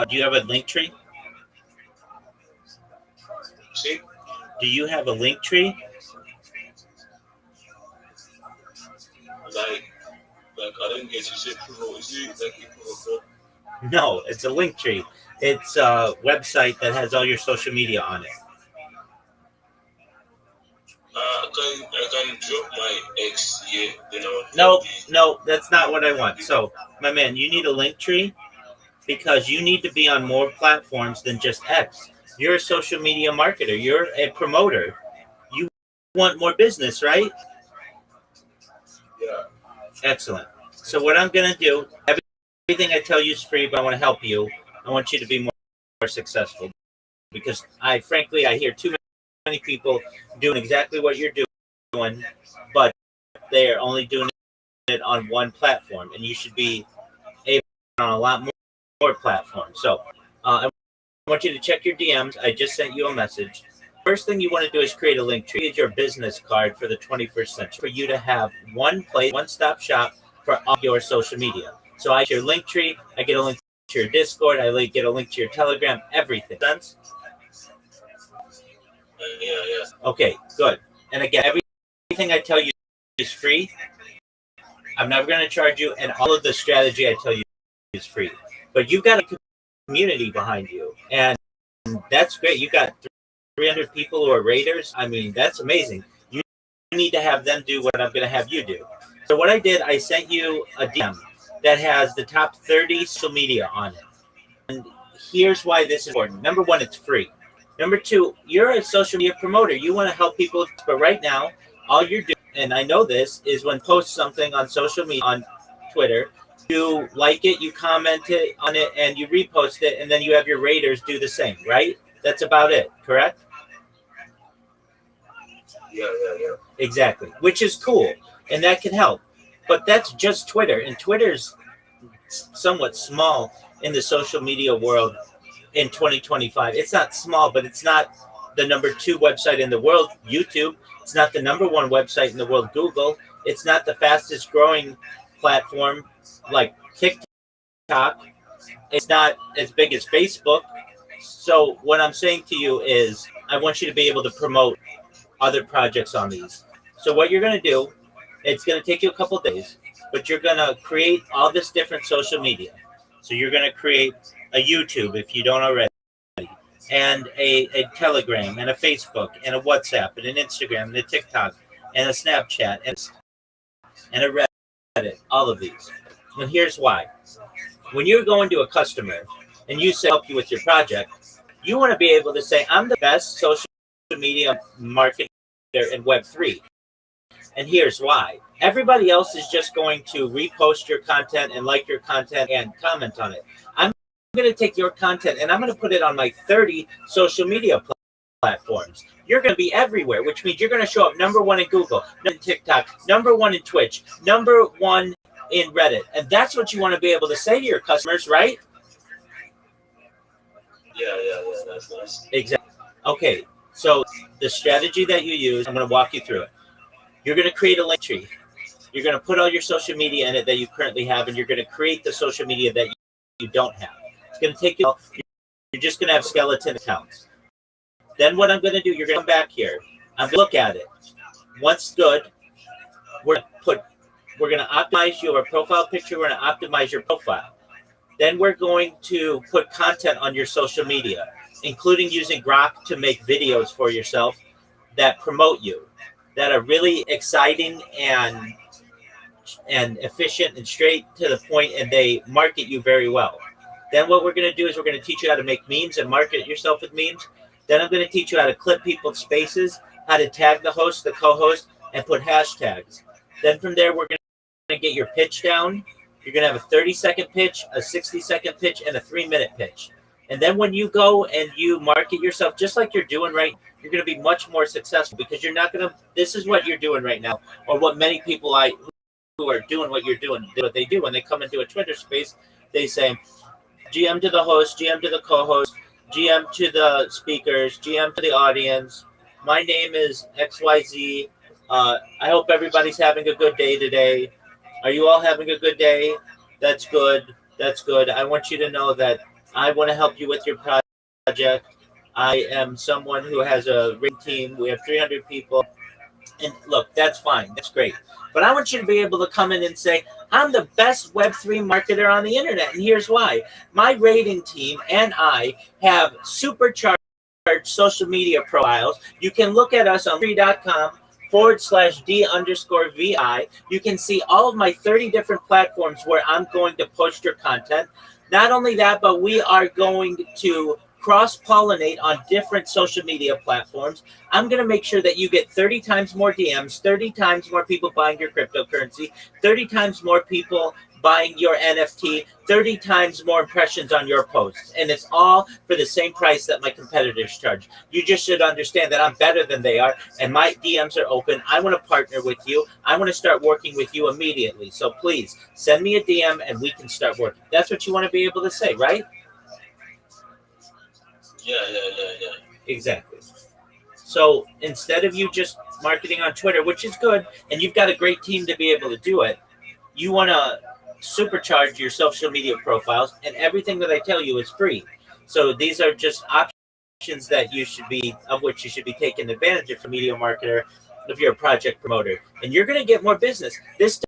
Do you have a link tree? See? Do you have a link tree? Like I don't get you say proof. Is it like a proof? No, it's a link tree. It's a website that has all your social media on it. I can drop my X here. Then No, that's not what I want. So, my man, you need a link tree because you need to be on more platforms than just X. You're a social media marketer. You're a promoter. You want more business, right? Yeah. Excellent. So what I'm going to do, everything I tell you is free, but I want to help you. I want you to be more successful because I hear too many people doing exactly what you're doing, but they are only doing it on one platform, and you should be able to on a lot more platforms. So I want you to check your DMs. I just sent you a message. First thing you want to do is create a link tree. It's your business card for the 21st century for you to have one place, one-stop shop for all your social media. So I get your link tree, I get a link to your Discord, I get a link to your Telegram, everything. Sense? Yeah. Okay, good. And again, everything I tell you is free. I'm never going to charge you, and all of the strategy I tell you is free. But you've got a community behind you, and that's great. You got 300 people who are raiders. I mean, that's amazing. You need to have them do what I'm going to have you do. So what I did, I sent you a DM that has the top 30 social media on it. And here's why this is important. Number one, it's free. Number two, you're a social media promoter. You want to help people, but right now, all you're doing, and I know this, is when post something on social media, on Twitter, you like it, you comment it on it, and you repost it, and then you have your raiders do the same, right? That's about it, correct? Yeah. Exactly, which is cool, and that can help. But that's just Twitter, and Twitter's somewhat small in the social media world in 2025. It's not small, but it's not the number 2 website in the world, YouTube. It's not the number 1 website in the world, Google. It's not the fastest growing platform like TikTok. It's not as big as Facebook. So what I'm saying to you is I want you to be able to promote other projects on these. So what you're going to do, it's going to take you a couple days, but you're going to create all this different social media. So you're going to create a YouTube if you don't already, and a Telegram, and a Facebook, and a WhatsApp, and an Instagram, and a TikTok, and a Snapchat, and a Reddit, all of these. And here's why. When you're going to a customer and you say help you with your project, you want to be able to say, I'm the best social media marketer in Web3. And here's why. Everybody else is just going to repost your content and like your content and comment on it. I'm going to take your content and I'm going to put it on my 30 social media platforms. You're going to be everywhere, which means you're going to show up number 1 in Google, in TikTok, number 1 in Twitch, number 1 in Reddit. And that's what you want to be able to say to your customers, right? Yeah, that's nice. Exactly. Okay, so the strategy that you use, I'm going to walk you through it. You're going to create a link tree. You're going to put all your social media in it that you currently have, and you're going to create the social media that you don't have. It's going to take you, you're just going to have skeleton accounts. Then what I'm going to do, you're going to come back here. I'm going to look at it. Once good, we're going to optimize your profile picture. We're going to optimize your profile. Then we're going to put content on your social media, including using Grok to make videos for yourself that promote you, that are really exciting and efficient and straight to the point, and they market you very well. Then what we're going to do is we're going to teach you how to make memes and market yourself with memes. Then I'm going to teach you how to clip people's spaces, how to tag the host, the co-host, and put hashtags. Then from there, we're going to get your pitch down. You're going to have a 30-second pitch, a 60-second pitch, and a 3-minute pitch. And then when you go and you market yourself, just like you're doing right, you're going to be much more successful, because you're not going to, this is what you're doing right now, or what many people who are doing what you're doing, what they do when they come into a Twitter space, they say, GM to the host, GM to the co-host, GM to the speakers, GM to the audience. My name is XYZ. I hope everybody's having a good day today. Are you all having a good day? That's good. That's good. I want you to know that I want to help you with your project. I am someone who has a ring team. We have 300 people. And look, that's fine. That's great. But I want you to be able to come in and say, I'm the best Web3 marketer on the internet. And here's why. My rating team and I have supercharged social media profiles. You can look at us on free.com/D_VI. You can see all of my 30 different platforms where I'm going to post your content. Not only that, but we are going to cross-pollinate on different social media platforms. I'm going to make sure that you get 30 times more DMs, 30 times more people buying your cryptocurrency, 30 times more people buying your NFT, 30 times more impressions on your posts. And it's all for the same price that my competitors charge. You just should understand that I'm better than they are, and my DMs are open. I want to partner with you. I want to start working with you immediately. So please send me a DM and we can start working. That's what you want to be able to say, right? Yeah. Exactly. So instead of you just marketing on Twitter, which is good, and you've got a great team to be able to do it, you want to supercharge your social media profiles, and everything that I tell you is free. So these are just options that you should be of which you should be taking advantage of for media marketer if you're a project promoter, and you're going to get more business. This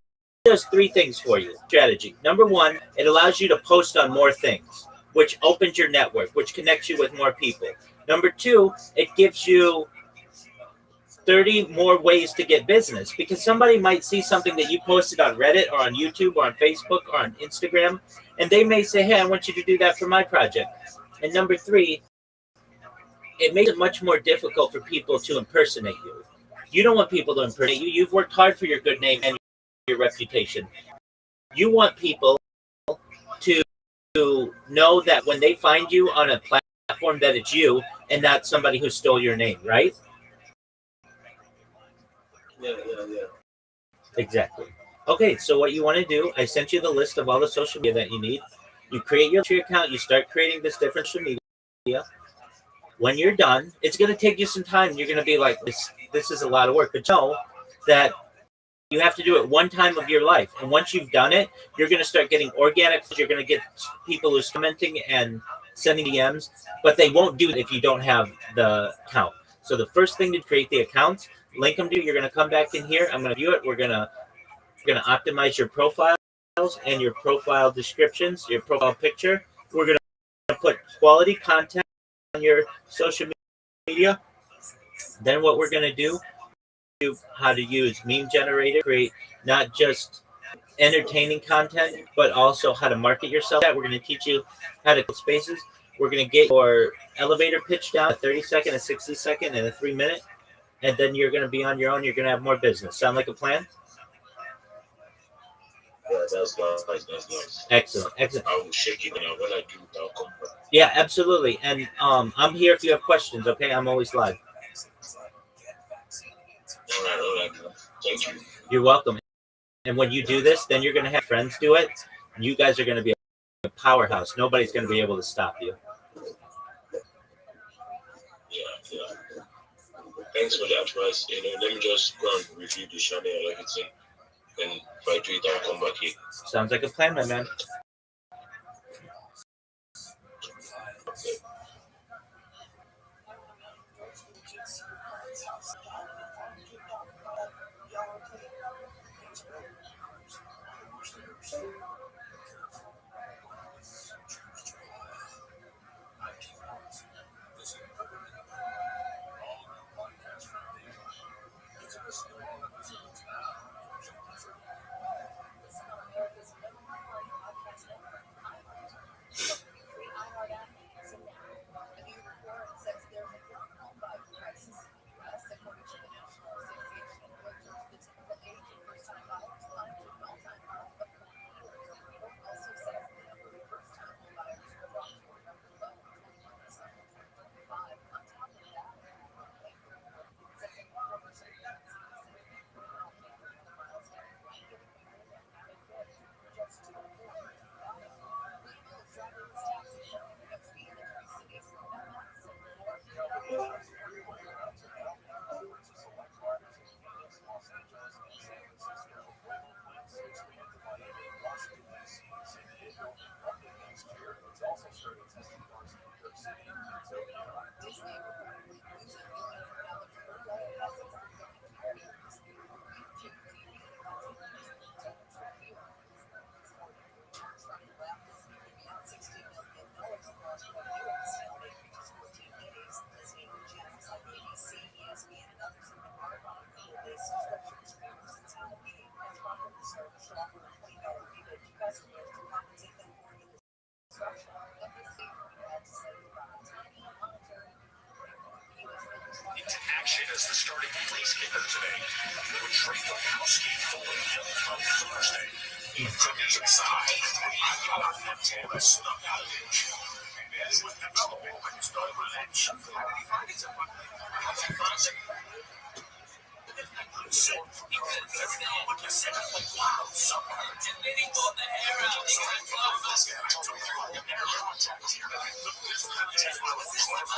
does three things for you. Strategy. Number one, it allows you to post on more things, which opens your network, which connects you with more people. Number two, it gives you 30 more ways to get business, because somebody might see something that you posted on Reddit or on YouTube or on Facebook or on Instagram, and they may say, hey, I want you to do that for my project. And number three, it makes it much more difficult for people to impersonate you. You don't want people to impersonate you. You've worked hard for your good name and your reputation. You want people to know that when they find you on a platform that it's you and not somebody who stole your name, right? Yeah. Exactly. Okay, so what you want to do, I sent you the list of all the social media that you need. You create your account, you start creating this different social media. When you're done, it's going to take you some time. You're going to be like, this is a lot of work, but know that you have to do it one time of your life. And once you've done it, you're going to start getting organic. You're going to get people who's commenting and sending DMs, but they won't do it if you don't have the account. So the first thing to create the accounts, link them to, you're going to come back in here. I'm going to view it. We're going to optimize your profiles and your profile descriptions, your profile picture. We're going to put quality content on your social media. Then what we're going to do, how to use meme generator, create not just entertaining content, but also how to market yourself. We're going to teach you how to close spaces. We're going to get your elevator pitch down, a 30-second, a 60-second, and a 3-minute. And then you're going to be on your own. You're going to have more business. Sound like a plan? Yeah, that's nice. Excellent. I will check it out. When I do, I'll come back. Yeah, absolutely. And I'm here if you have questions, okay? I'm always live. All right. Thank you. You're welcome. And when you do this, then you're going to have friends do it. And you guys are going to be a powerhouse. Nobody's going to be able to stop you. Yeah. Thanks for the advice. Let me just go and review the channel and everything. And if I do it, I'll come back here. Sounds like a plan, my man. Into action as the starting place kicker today. Trey Lukowski fully held on Thursday. He took his inside. I got on that Tampa stuck out of it. And as with development, when you start with that, how did he find it? How's he find it? So, every now and then, I like, wow, somewhere. And then he pulled the hair out. He went close. I took the fucking hair out. I took this contest. I was just like,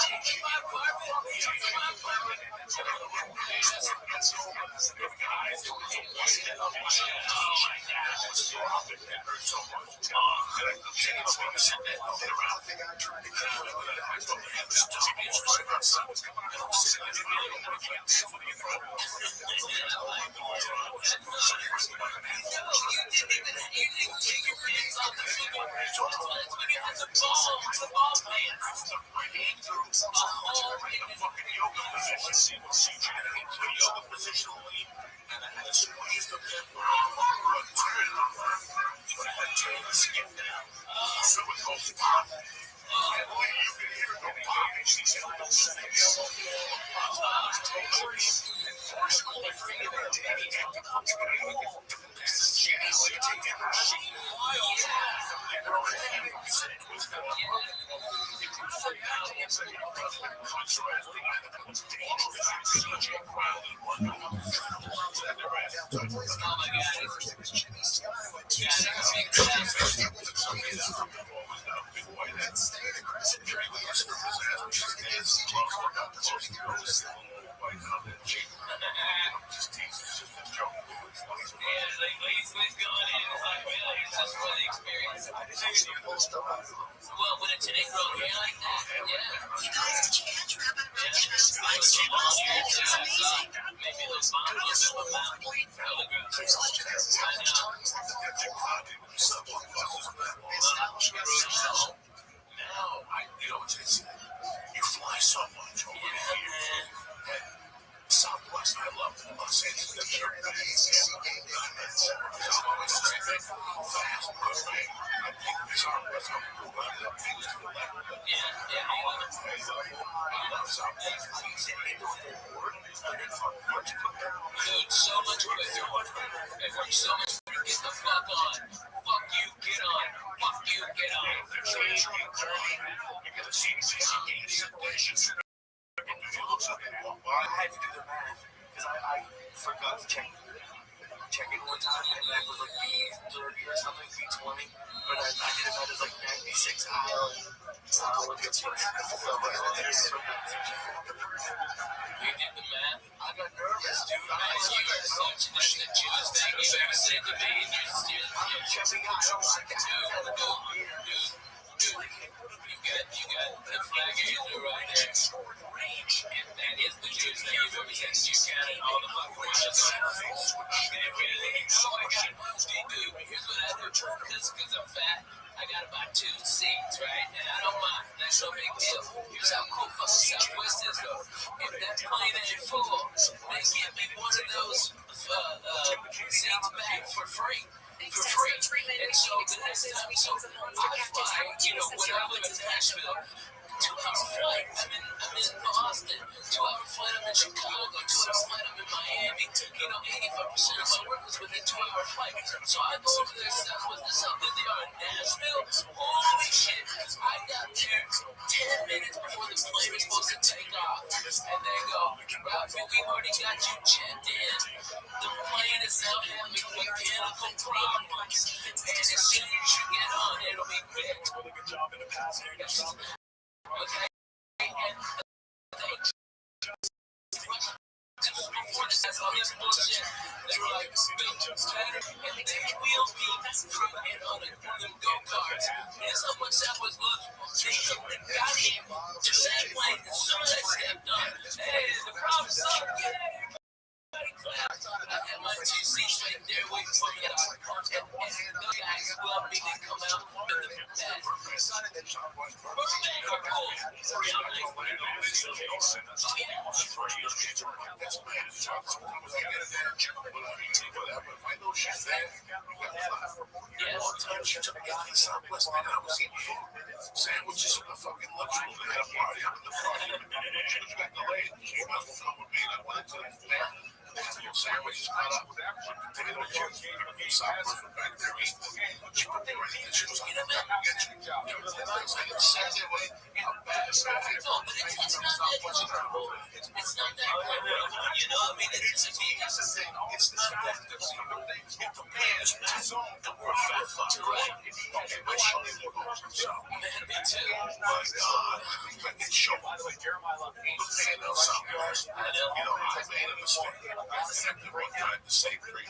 at the same rate.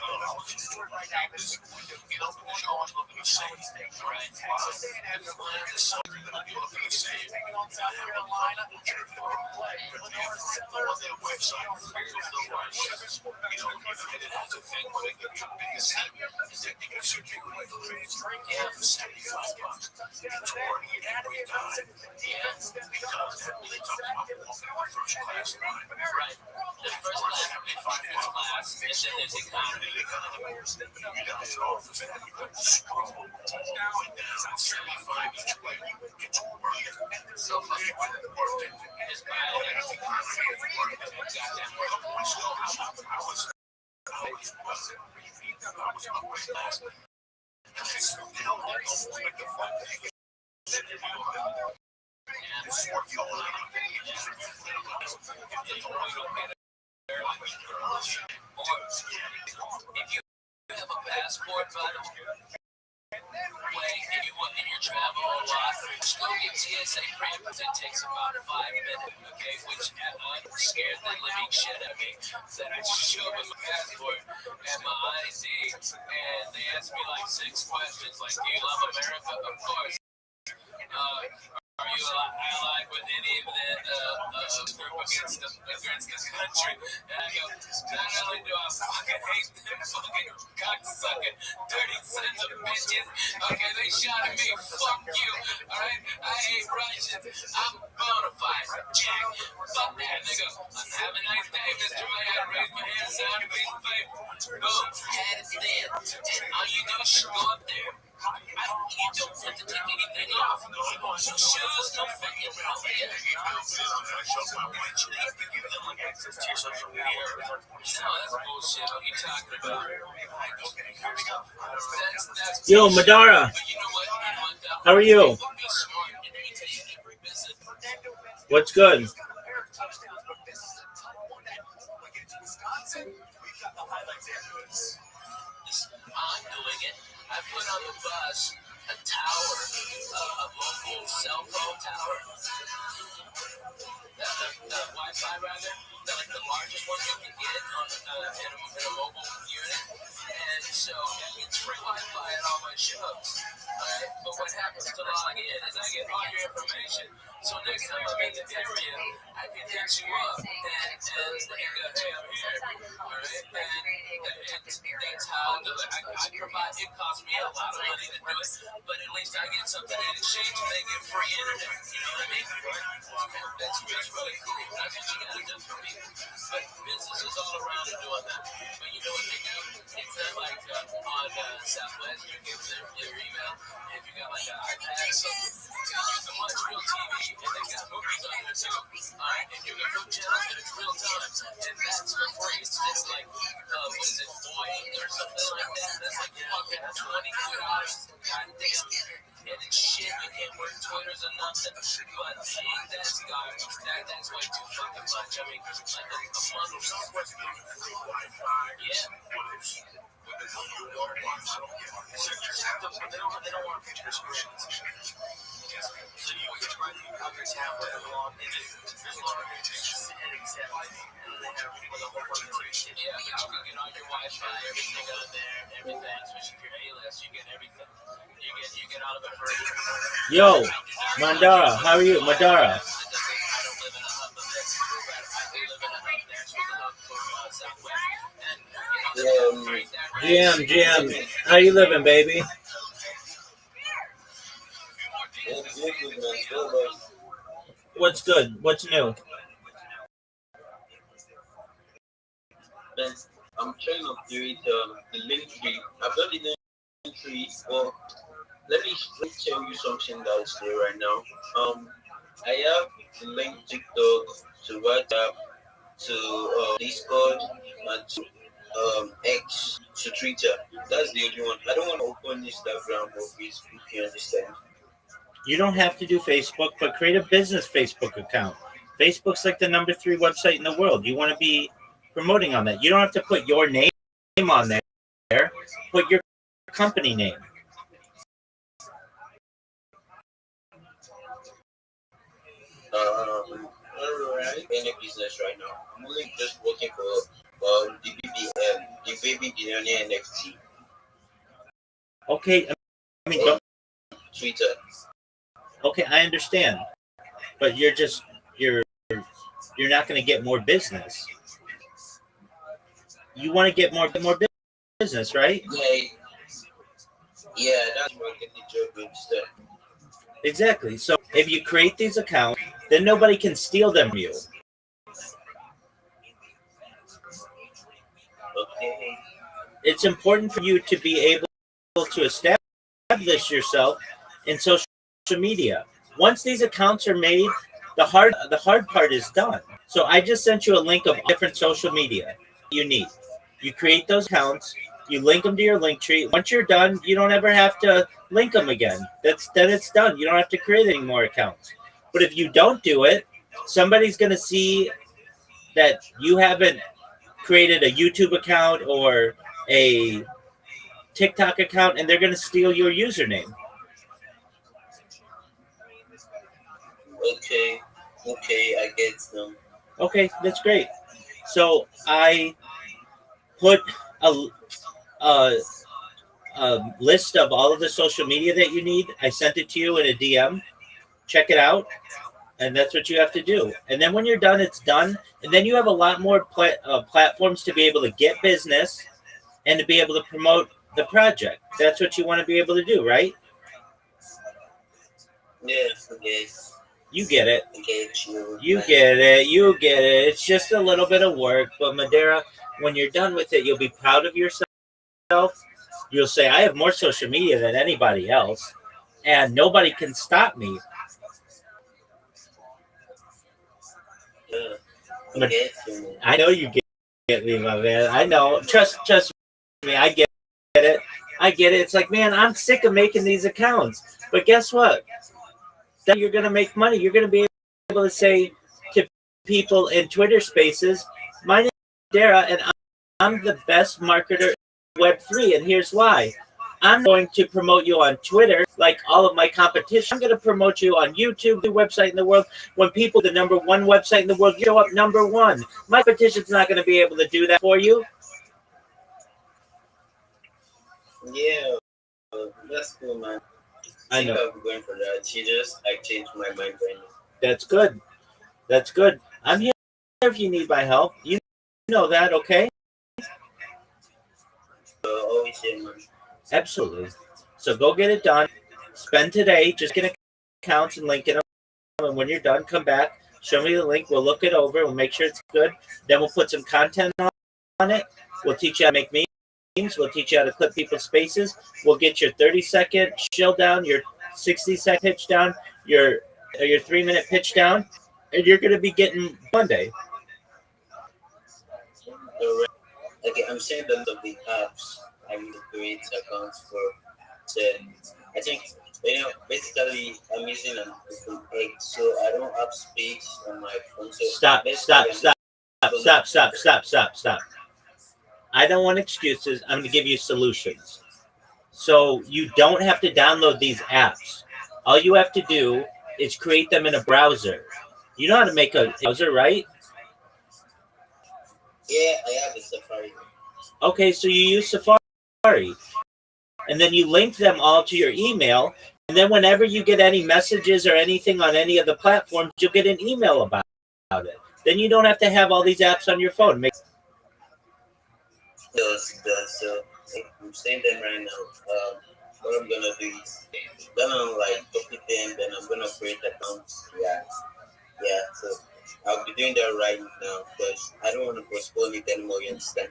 You know, because you're always looking the same. Right? There's something that you're looking the same. I have a lot of on their website. You know, and it has a thing where they get your biggest hit. They get some big like for $75. It's working every time. Because that really talks about walking first class line. Right. The first class, and then there's economy. You got the office, you got the scroll, going down 75 each way. Get to work. So fucking worth it. Just buy it. If you have a passport, by the way, and you're traveling a lot, just go get TSA cramps. It takes about 5 minutes, okay? Which scared the living shit out of me. That I show them my passport and my ID, and they asked me like 6 questions, like, do you love America? Of course. Are you allied with any of the group against the country? And I go, not only do I fucking hate them fucking cocksucking dirty sons of bitches, okay, they shot at me, fuck you, alright? I hate Russians, I'm bona fide, Jack, fuck that nigga. Have a nice day, Mr. May. I raise my hand, sound a piece of paper. Boom, had it there. And all you do is go up there. You don't have to take anything off. No shoes, no fucking helmet. No, that's bullshit. What are you talking about? Yo, Madara. How are you? What's good? I'm doing it. I put on the bus a tower, a mobile cell phone tower. The Wi-Fi rather, like the largest one you can get on in a mobile unit. And so it's free Wi-Fi at all my shows. Right? But what happens to log in is I get all your information. So next time I'm in the area, I can hit you up and go, hey, I'm here. Alright? And that's how I do it. I provide, it costs me a lot of money to do it, but at least I get something in exchange and they get free internet. You know what I mean? That's really cool. That's what you gotta do for me. But businesses all around are doing that. But you know what they do? It's like on Southwest, you give them your email, and if you got like an iPad or something, you can watch real TV, and they got movies on there too. Alright, and you can book channels, and it's real time, and that's for free. It's just like, what is it, Boeing or something like that? That's like fucking $22. Goddamn. And it's shit, you can't work Twitters or nothing. But that's garbage. That's way too fucking much. I mean, like a month or something. Yeah. They don't want picture screens. So you can try to have your tablet along and just log into and they have a whole bunch of free shit. Yeah, but you can get all your Wi-Fi, everything on there, everything. Especially if you're A-list, you get everything. You get all of it free. Yo, Mandara, how are you? Madara. I don't live in a hub of it, but I do live in a hub there. So the hub for Southwest. And GM, how you living, baby? What's good? What's new? I'm trying to create the link tree. I've got the link tree. Well, let me tell you something that is there right now. I have the link TikTok to WhatsApp to Discord and to X to Twitter. That's the only one. I don't want to open Instagram or Facebook. You understand? You don't have to do Facebook, but create a business Facebook account. Facebook's like the number 3 website in the world. You want to be promoting on that. You don't have to put your name on there. Put your company name. Alright. Any business right now. I'm only just working for the BBM, the baby billionaire NFT. Okay, I mean, don't, Twitter. okay, I understand, but you're not going to get more business. You want to get more business, right? Yeah, that's what get the job instead. Exactly. So if you create these accounts, then nobody can steal them from you. Okay. It's important for you to be able to establish yourself in social media. Once these accounts are made, the hard part is done. So I just sent you a link of different social media you need. You create those accounts, you link them to your link tree. Once you're done, you don't ever have to link them again. Then it's done. You don't have to create any more accounts. But if you don't do it, somebody's going to see that you haven't created a YouTube account or a TikTok account, and they're going to steal your username. Okay, I get them. Okay, that's great. So I put a, a, a list of all of the social media that you need. I sent it to you in a DM. Check it out, and that's what you have to do. And then when you're done, it's done. And then you have a lot more platforms to be able to get business and to be able to promote the project. That's what you want to be able to do, right? Yes. You get it. Get you. You get it. You get it. It's just a little bit of work, but Madeira, when you're done with it, you'll be proud of yourself. You'll say, I have more social media than anybody else, and nobody can stop me. Yeah. I know you get me, my man. I know. Trust me. I get it. I get it. It's like, man, I'm sick of making these accounts. But guess what? Then you're going to make money. You're going to be able to say to people in Twitter spaces, my name is Dara, and I'm the best marketer in Web3, and here's why. I'm going to promote you on Twitter like all of my competition. I'm going to promote you on YouTube, the website in the world. When people, the number one website in the world, show up number one. My competition's not going to be able to do that for you. Yeah, that's cool, man. I know. I'll be going for that. I changed my mind right now. That's good. That's good. I'm here if you need my help. You know that, okay? Always here, man. Absolutely. So go get it done. Spend today. Just get accounts and link it. And when you're done, come back. Show me the link. We'll look it over. We'll make sure it's good. Then we'll put some content on it. We'll teach you how to make memes. We'll teach you how to clip people's spaces. We'll get your 30-second chill down, your 60-second pitch down, your 3-minute pitch down, and you're going to be getting Monday. Okay, I'm saying that of the apps I need to create accounts for. So I think basically I'm using an iPhone 8, so I don't have space on my phone. So Stop. I don't want excuses. I'm going to give you solutions. So you don't have to download these apps. All you have to do is create them in a browser. You know how to make a browser, right? Yeah, I have a Safari. Okay, so you use Safari. And then you link them all to your email. And then whenever you get any messages or anything on any of the platforms, you'll get an email about it. Then you don't have to have all these apps on your phone. Does. So I'm saying them right now. What I'm gonna do is gonna copy them, then I'm gonna create accounts. Yeah. So I'll be doing that right now because I don't want to postpone it anymore. You understand?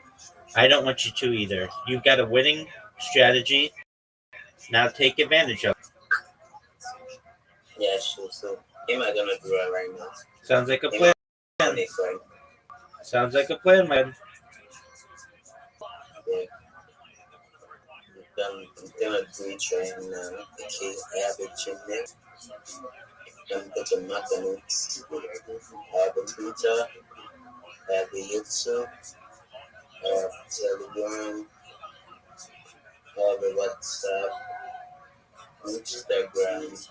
I don't want you to either. You've got a winning strategy. Now take advantage of it. Yeah, sure. So am I gonna do it right now? Sounds like a plan. Sounds like a plan, man. Yeah. I'm gonna do it right now. Okay, I have a Gmail. I'm gonna mark the notes. I have a Twitter. I have a YouTube. I have Telegram. I have a WhatsApp. Instagram.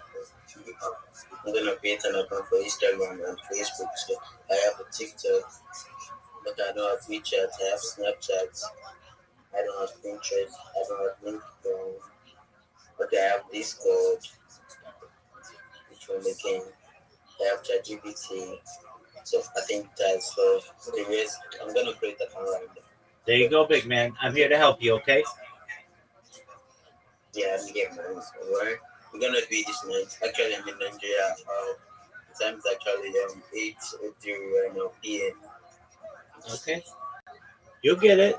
I'm gonna create an account for Instagram and Facebook. So I have a TikTok. but I don't have WeChat, I have Snapchat, I don't have Pinterest, I don't have LinkedIn, but I have Discord, which one again, I have ChatGPT. So I think that's for the rest. I'm gonna create that one right now. There you go, big man. I'm here to help you, okay? Yeah, I'm getting mine. Alright. We're gonna do this night. Actually, I'm in Nigeria. The time is actually 8:03 right now p.m. Okay. You'll get it.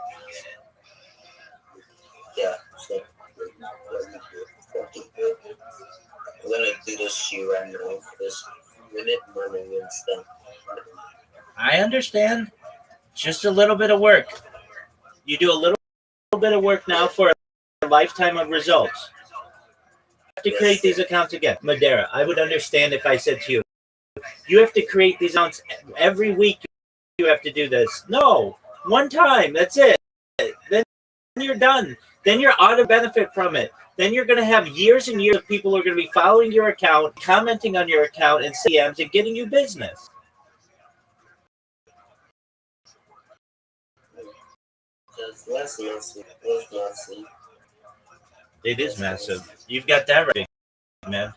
Yeah, so we're gonna do this shit right now because we need money and stuff. I understand. Just a little bit of work. You do a little bit of work now for a lifetime of results. You have to create these accounts again. Madeira, I would understand if I said to you, you have to create these accounts every week. You have to do this. No, one time. That's it. Then you're done. Then you're out of benefit from it. Then you're going to have years and years of people who are going to be following your account, commenting on your account, and CMs and getting you business. That's massive. That's massive. It is massive. You've got that right, man.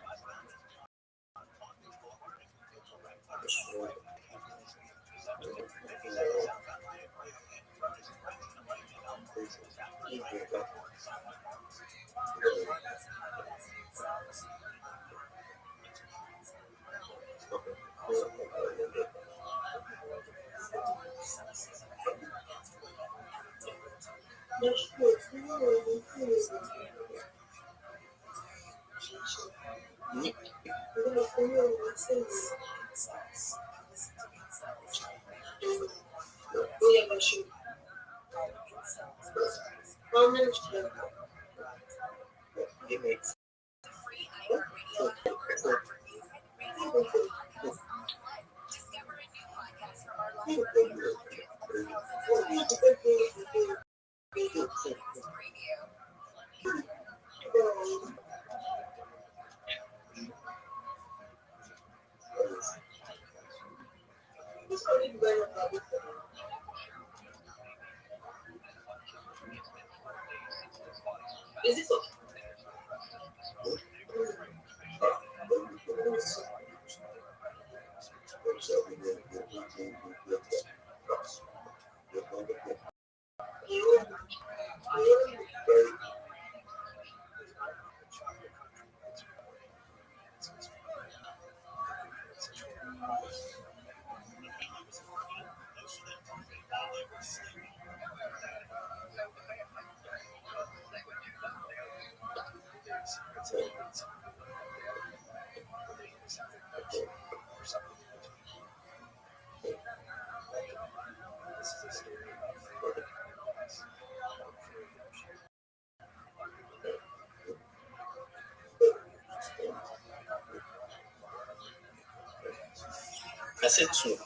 I said two.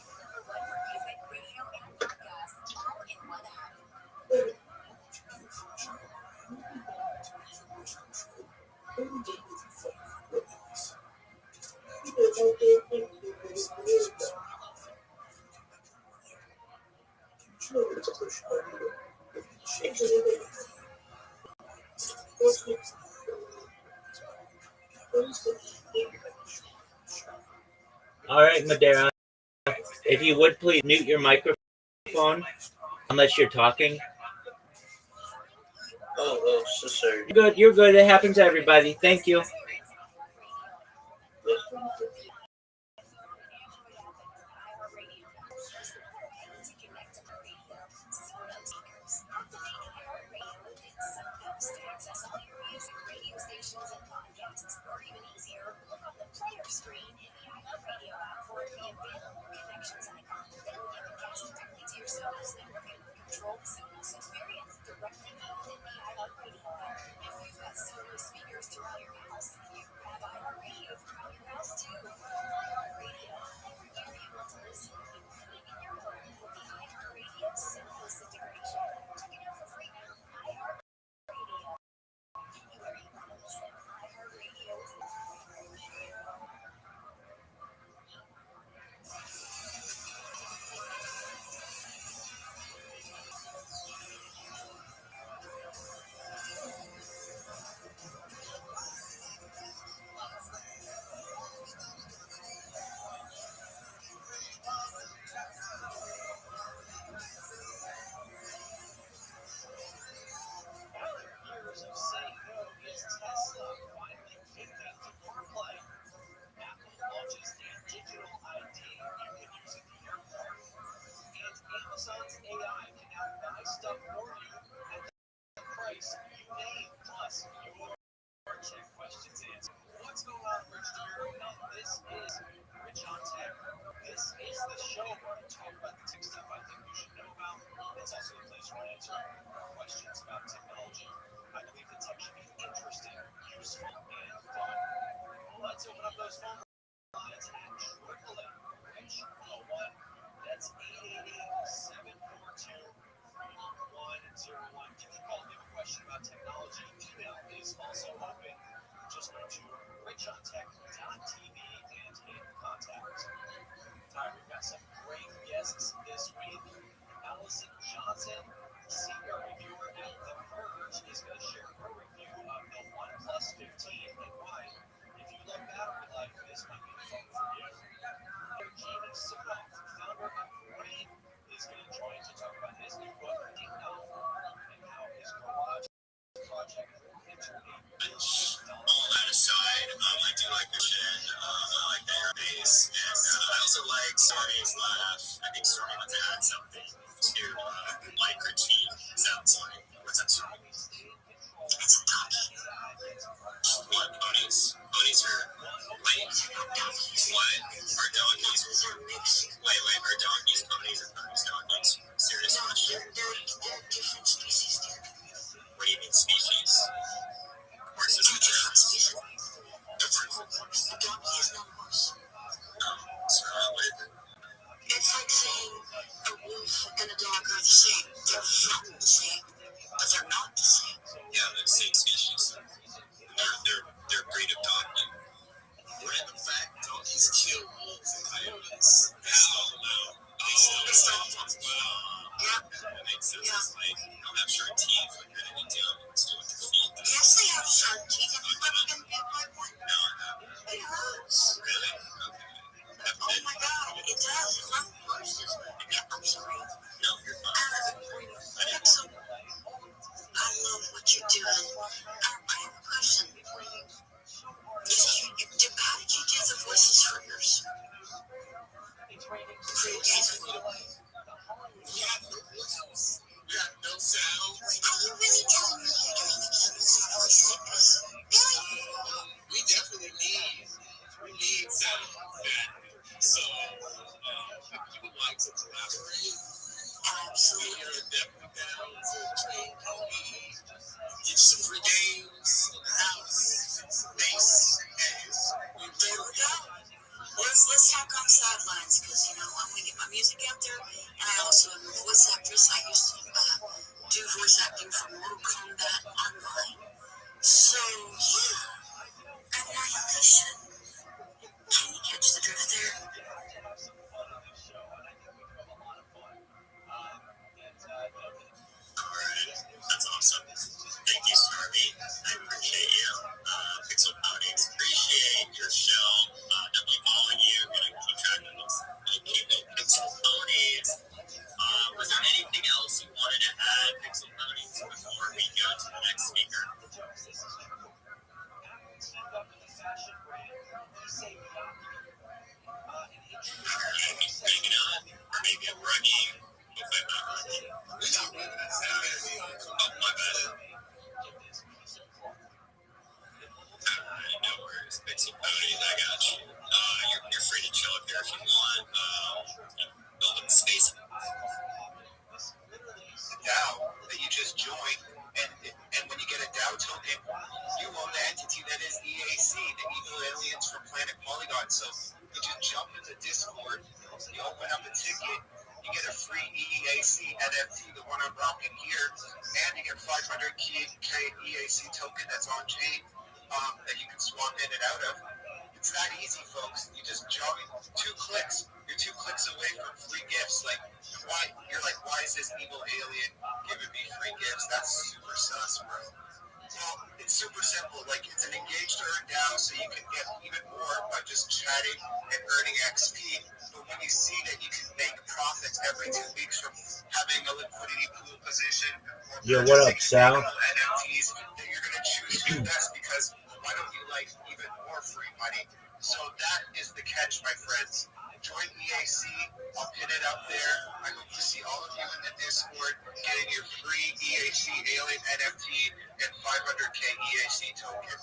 All right, Madeira. If you would please mute your microphone unless you're talking. Oh, so sorry. You're good. You're good. It happens to everybody. Thank you. All that aside, I do like the shit. I like the airbase, and I also like Stormy's laugh. I think Stormy wants to add something to my critique. Sounds like, what's that, Stormy? It's a donkey. What, ponies? Ponies are, wait, what? Are donkeys? Wait, are donkeys ponies or ponies donkeys? Serious question. They're different species, dude. What do you mean species? Horses and giraffes. The donkey is not a horse. What's wrong with it? It's like saying a wolf and a dog are the same. They're not the same, but they're not the same. Yeah, they're the same species. They're a breed of donkey. Random fact, donkeys kill wolves and coyotes. They stall them out. They stall them. Wow. Yeah. That makes sense. Yeah. It's like, they don't have sharp teeth like that any down and still with their feet. Yes, they have sharp teeth. Have you ever been bit by one? No, I haven't. It hurts. Really? Okay. Oh my God, it does. It hurts. Yeah, I'm sorry. No, you're fine. Excellent. I love what you're doing. I have a question. How did you do the voices for yours? No sound. Are you really telling me you're doing the King's voice actors? Really? We definitely need sound. So, if you would like to collaborate, absolutely. You're definitely down to train Kobe, get some free games in the house, bass, and there we go. Let's talk on sidelines, because I want to get my music out there, and I also am a voice actress. I used to do voice acting for Mortal Kombat Online. So yeah, annihilation. Can you catch the drift there? Alright, that's awesome. Thank you, Stormy. I appreciate you. Pixel Ponies, appreciate your show. Definitely following you. Gonna keep track of those. Keep it. Pixel Ponies. Was there anything else you wanted to add, Pixel Ponies, before we go to the next speaker? Maybe not. Or maybe I'm running. If I'm not running. Oh, my bad. No worries. Pixel Ponies, I got you. You're free to chill up here if you want. Building space. DAO that you just joined, and when you get a DAO token, you own the entity that is EAC, the Evil Aliens from Planet Polygon. So you just jump into Discord, you open up a ticket, you get a free EAC NFT, the one I'm rocking here, and you get 500K EAC token that's on chain that you can swap in and out of. It's that easy, folks. You just jump 2 clicks. You're 2 clicks away from free gifts. Why is this evil alien giving me free gifts? That's super sus, bro. Well, it's super simple. It's an engaged earn DAO, so you can get even more by just chatting and earning XP. But when you see that you can make profits every 2 weeks from having a liquidity pool position or what up, Sal? NFTs, that you're going to choose to invest, because why don't you like even more free money? So that is the catch, my friends. Join EAC. I'll pin it up there. I hope to see all of you in the Discord getting your free EAC alien NFT and 500K EAC token.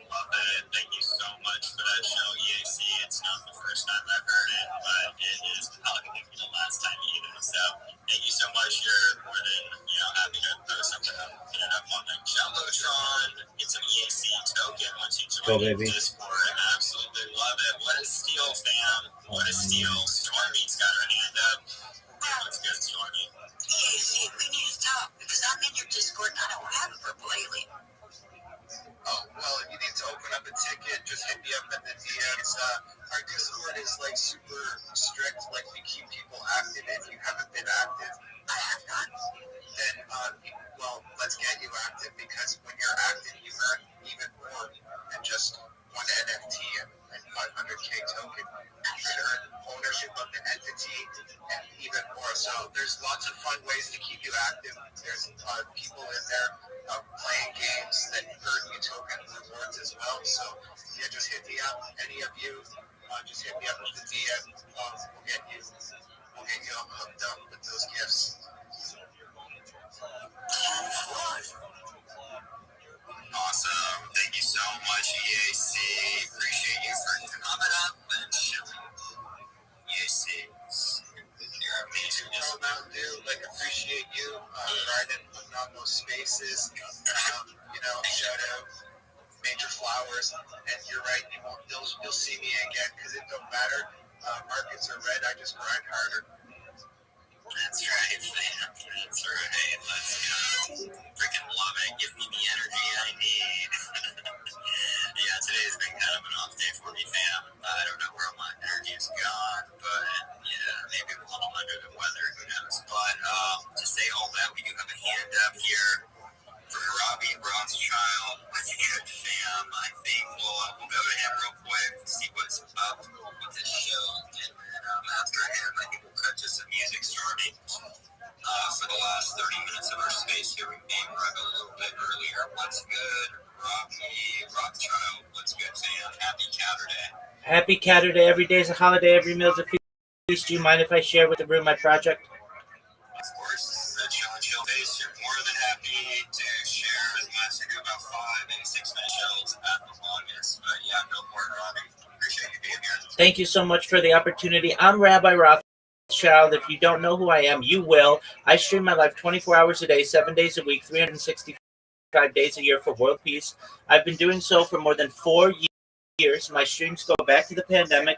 Love it. Thank you so much for that show, EAC. It's not the first time I've heard it, but it is probably going to be the last time either. So thank you so much. You're more than happy to post something up, put it up on the Jumbotron. Get some EAC token once you join the Discord. Absolutely love it. What a steal, fam. What a steal. Stormy's got her hand up. Let's go, Stormy. EAC, we need to talk. there's lots of fun ways to keep you active. There's people in there playing games that earn you token rewards as well. So yeah, just hit me up. Any of you, just hit me up with the DM. We'll get you hooked up with those gifts. Awesome. Thank you so much, EAC. Appreciate you for coming up and showing EAC. You're amazing. Just Mountain Dew, appreciate you, Ryan, putting on those spaces. Shout out Major Flowers. And you're right, you'll see me again because it don't matter. Markets are red, I just grind harder. That's right, fam. That's right. Let's go. Freaking love it. Give me the energy I need. Yeah, today's been kind of an off day for me, fam. I don't know where my energy's gone, but yeah, maybe I'm a little under the weather. Who knows? But to say all that, we do have a hand up here for Robbie Rothschild. What's good, fam? I think we'll go to him real quick, see what's up with this show, and then after him, I think we'll cut to some music starting. For the last 30 minutes of our space here, we may run a little bit earlier. What's good, Robbie Rothschild? What's good, fam? Happy Catterday. Happy Catterday. Every day is a holiday. Every meal is a feast. Do you mind if I share with the room my project? Of course, this is a chill base. You're more than happy to share as much. I do about 5 and 6 minute shows at the longest. But yeah, go for it, Robbie. Appreciate you being here. Thank you so much for the opportunity. I'm Rabbi Rothschild. If you don't know who I am, you will. I stream my life 24 hours a day, 7 days a week, 365 days a year for world peace. I've been doing so for more than 4 years. My streams go back to the pandemic.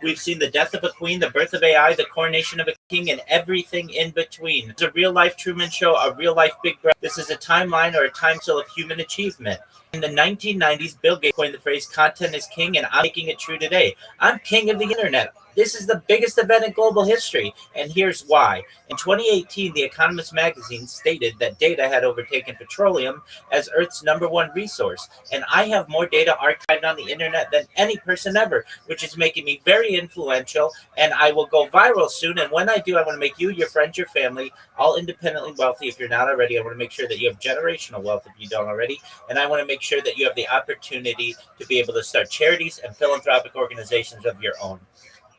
We've seen the death of a queen, the birth of AI, the coronation of a king, and everything in between. It's a real-life Truman Show, a real-life Big Brother. This is a timeline or a time scale of human achievement. In the 1990s, Bill Gates coined the phrase, content is king, and I'm making it true today. I'm king of the internet. This is the biggest event in global history, and here's why. In 2018, The Economist magazine stated that data had overtaken petroleum as Earth's #1 resource, and I have more data archived on the internet than any person ever, which is making me very influential, and I will go viral soon, and when I do, I want to make you, your friends, your family, all independently wealthy. If you're not already, I want to make sure that you have generational wealth if you don't already, and I want to make sure that you have the opportunity to be able to start charities and philanthropic organizations of your own.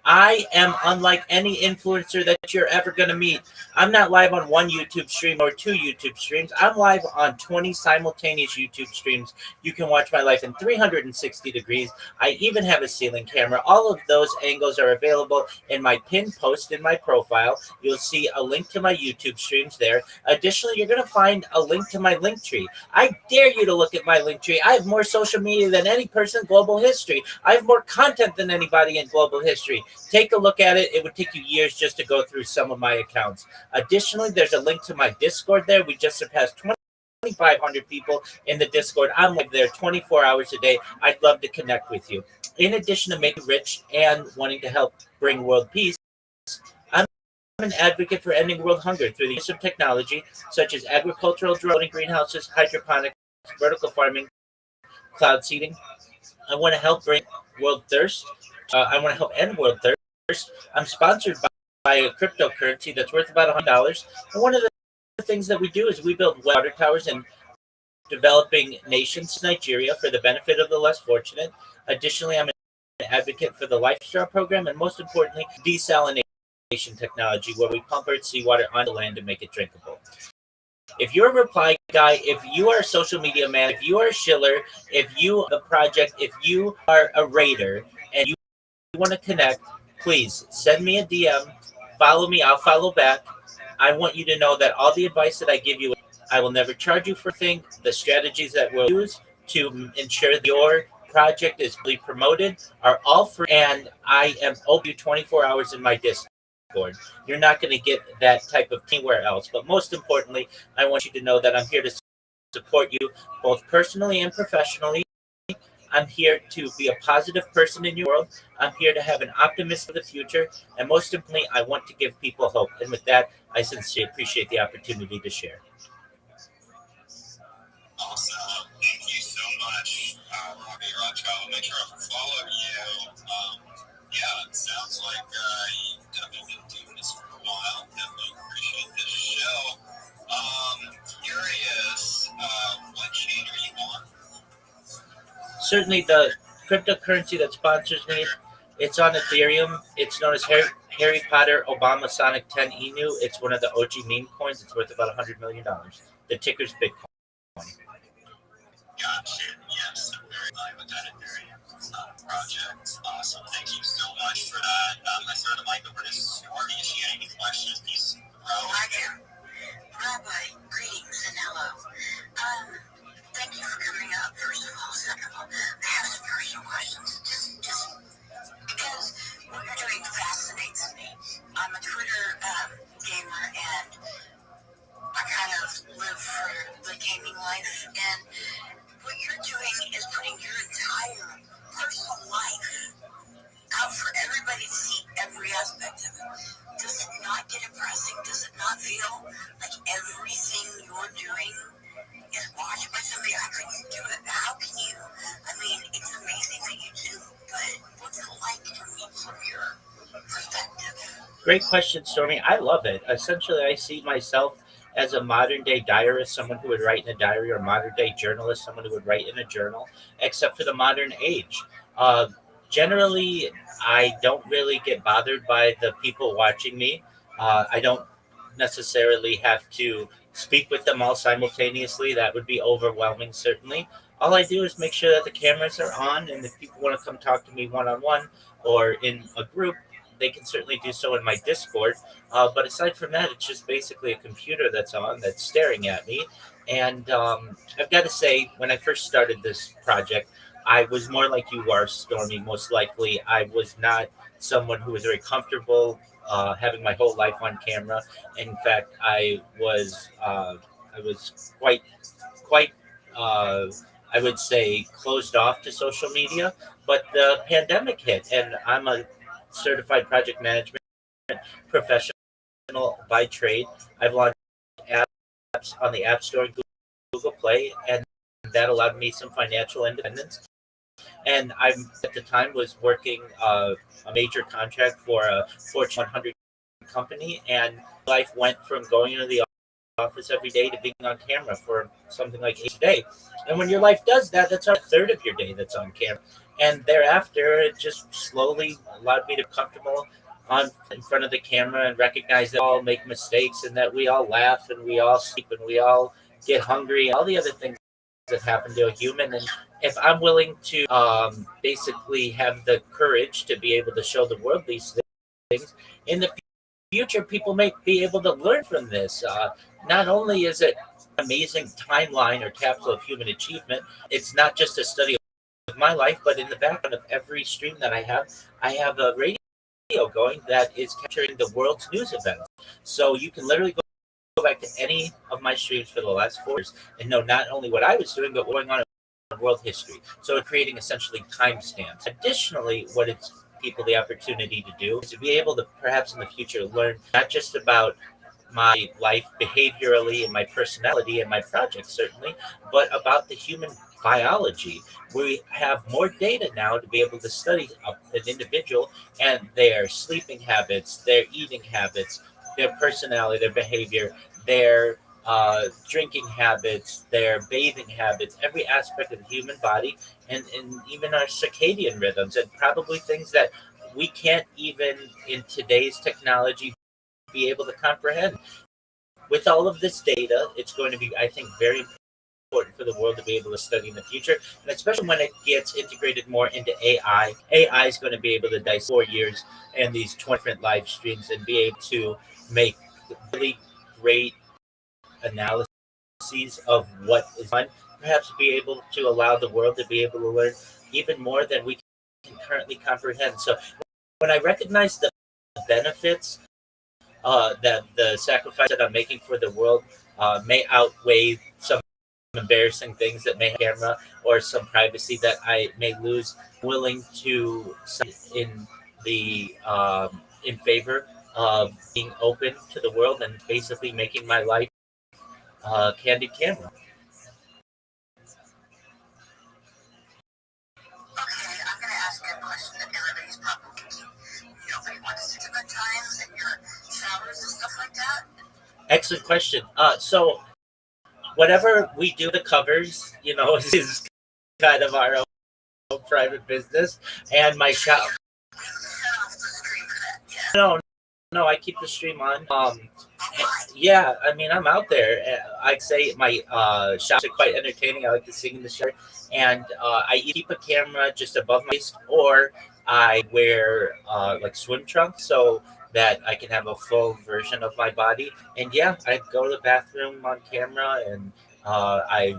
I am unlike any influencer that you're ever going to meet. I'm not live on one YouTube stream or 2 YouTube streams. I'm live on 20 simultaneous YouTube streams. You can watch my life in 360 degrees. I even have a ceiling camera. All of those angles are available in my pinned post in my profile. You'll see a link to my YouTube streams there. Additionally, you're going to find a link to my Linktree. I dare you to look at my Linktree. I have more social media than any person in global history. I have more content than anybody in global history. Take a look at it. It would take you years just to go through some of my accounts. Additionally, there's a link to my Discord there. We just surpassed 2,500 people in the Discord. I'm live there 24 hours a day. I'd love to connect with you. In addition to making rich and wanting to help bring world peace, I'm an advocate for ending world hunger through the use of technology such as agricultural drones, greenhouses, hydroponics, vertical farming, cloud seeding. I want to help bring world thirst. I want to help end world thirst. I'm sponsored by a cryptocurrency that's worth about $100. And one of the things that we do is we build water towers in developing nations, Nigeria, for the benefit of the less fortunate. Additionally, I'm an advocate for the Life Straw program, and most importantly, desalination technology, where we pump Earth seawater onto land to make it drinkable. If you're a reply guy, if you are a social media man, if you are a shiller, if you are a project, if you are a raider, and you want to connect, please send me a DM, follow me, I'll follow back. I want you to know that all the advice that I give you, I will never charge you for things. The strategies that we'll use to ensure that your project is fully promoted are all free, and I am open 24 hours in my Discord. You're not going to get that type of anywhere else. But most importantly, I want you to know that I'm here to support you both personally and professionally. I'm here to be a positive person in your world. I'm here to have an optimist for the future. And most importantly, I want to give people hope. And with that, I sincerely appreciate the opportunity to share. Awesome. Thank you so much, Robbie Rothschild. Make sure I follow you. Yeah, it sounds like you've definitely been doing this for a while. Definitely certainly the cryptocurrency that sponsors me, it's on Ethereum. It's known as Harry Potter Obama Sonic 10 Inu. It's one of the OG meme coins. It's worth about $100 million. The ticker's Bitcoin. Gotcha. Yes, I'm very alive with that Ethereum project. Awesome. Thank you so much for that. Let's throw the mic over to Stormy. If she had any questions, please. I do. Rabbi, greetings and hello. Thank you for coming up, first of all. Second of all, I have some personal questions. Just because what you're doing fascinates me. I'm a Twitter gamer, and I kind of live for the gaming life. And what you're doing is putting your entire personal life out for everybody to see every aspect of it. Does it not get depressing? Does it not feel like everything you're doing is watched by somebody? I couldn't do it. How can you? I mean, it's amazing that you do, but what's it like from your perspective? Great question, Stormy. I love it. Essentially, I see myself as a modern day diarist, someone who would write in a diary, or modern day journalist, someone who would write in a journal, except for the modern age. Uh, Generally, I don't really get bothered by the people watching me. I don't necessarily have to speak with them all simultaneously. That would be overwhelming, certainly. All I do is make sure that the cameras are on, and if people want to come talk to me one on one or in a group, they can certainly do so in my Discord. But aside from that, it's just basically a computer that's on, that's staring at me. And I've got to say, when I first started this project, I was more like you are, Stormy. Most likely, I was not someone who was very comfortable having my whole life on camera. In fact, I was quite I would say closed off to social media. But the pandemic hit, and I'm a certified project management professional by trade. I've launched apps on the App Store and Google Play, and that allowed me some financial independence. And I, at the time, was working a major contract for a Fortune 100 company, and life went from going into the office every day to being on camera for something like 8 a day. And when your life does that, that's a third of your day that's on camera. And thereafter, it just slowly allowed me to be comfortable on in front of the camera and recognize that we all make mistakes, and that we all laugh, and we all sleep, and we all get hungry, all the other things that happen to a human. And if I'm willing to basically have the courage to be able to show the world these things in the future, people may be able to learn from this. Not only is it an amazing timeline or capsule of human achievement, it's not just a study of my life, but in the background of every stream that I have a radio going that is capturing the world's news events. So you can literally go back to any of my streams for the last 4 years and know not only what I was doing, but what's going on in world history. So we're creating essentially timestamps. Additionally, what it's people the opportunity to do is to be able to perhaps in the future learn not just about my life behaviorally and my personality and my projects certainly, but about the human biology. We have more data now to be able to study an individual and their sleeping habits, their eating habits, their personality, their behavior, their drinking habits, their bathing habits, every aspect of the human body, and even our circadian rhythms, and probably things that we can't even in today's technology be able to comprehend. With all of this data, it's going to be, I think, very important for the world to be able to study in the future, and especially when it gets integrated more into AI. AI is going to be able to dissect 4 years and these 20 different live streams and be able to make really great analyses of what is done, perhaps be able to allow the world to be able to learn even more than we can currently comprehend. So when I recognize the benefits that the sacrifice that I'm making for the world may outweigh some embarrassing things that may have camera or some privacy that I may lose, willing to in the in favor of being open to the world and basically making my life candid camera. Okay, I'm going to ask you a question that everybody's probably nobody wants to do at times in your showers and stuff like that. Excellent question. So whatever we do, the covers, is kind of our private business and my shop. No, no, I keep the stream on. Yeah, I mean, I'm out there. I'd say my shots are quite entertaining. I like to sing in the shower, and I either keep a camera just above my waist, or I wear like swim trunks so that I can have a full version of my body. And yeah, I go to the bathroom on camera, and I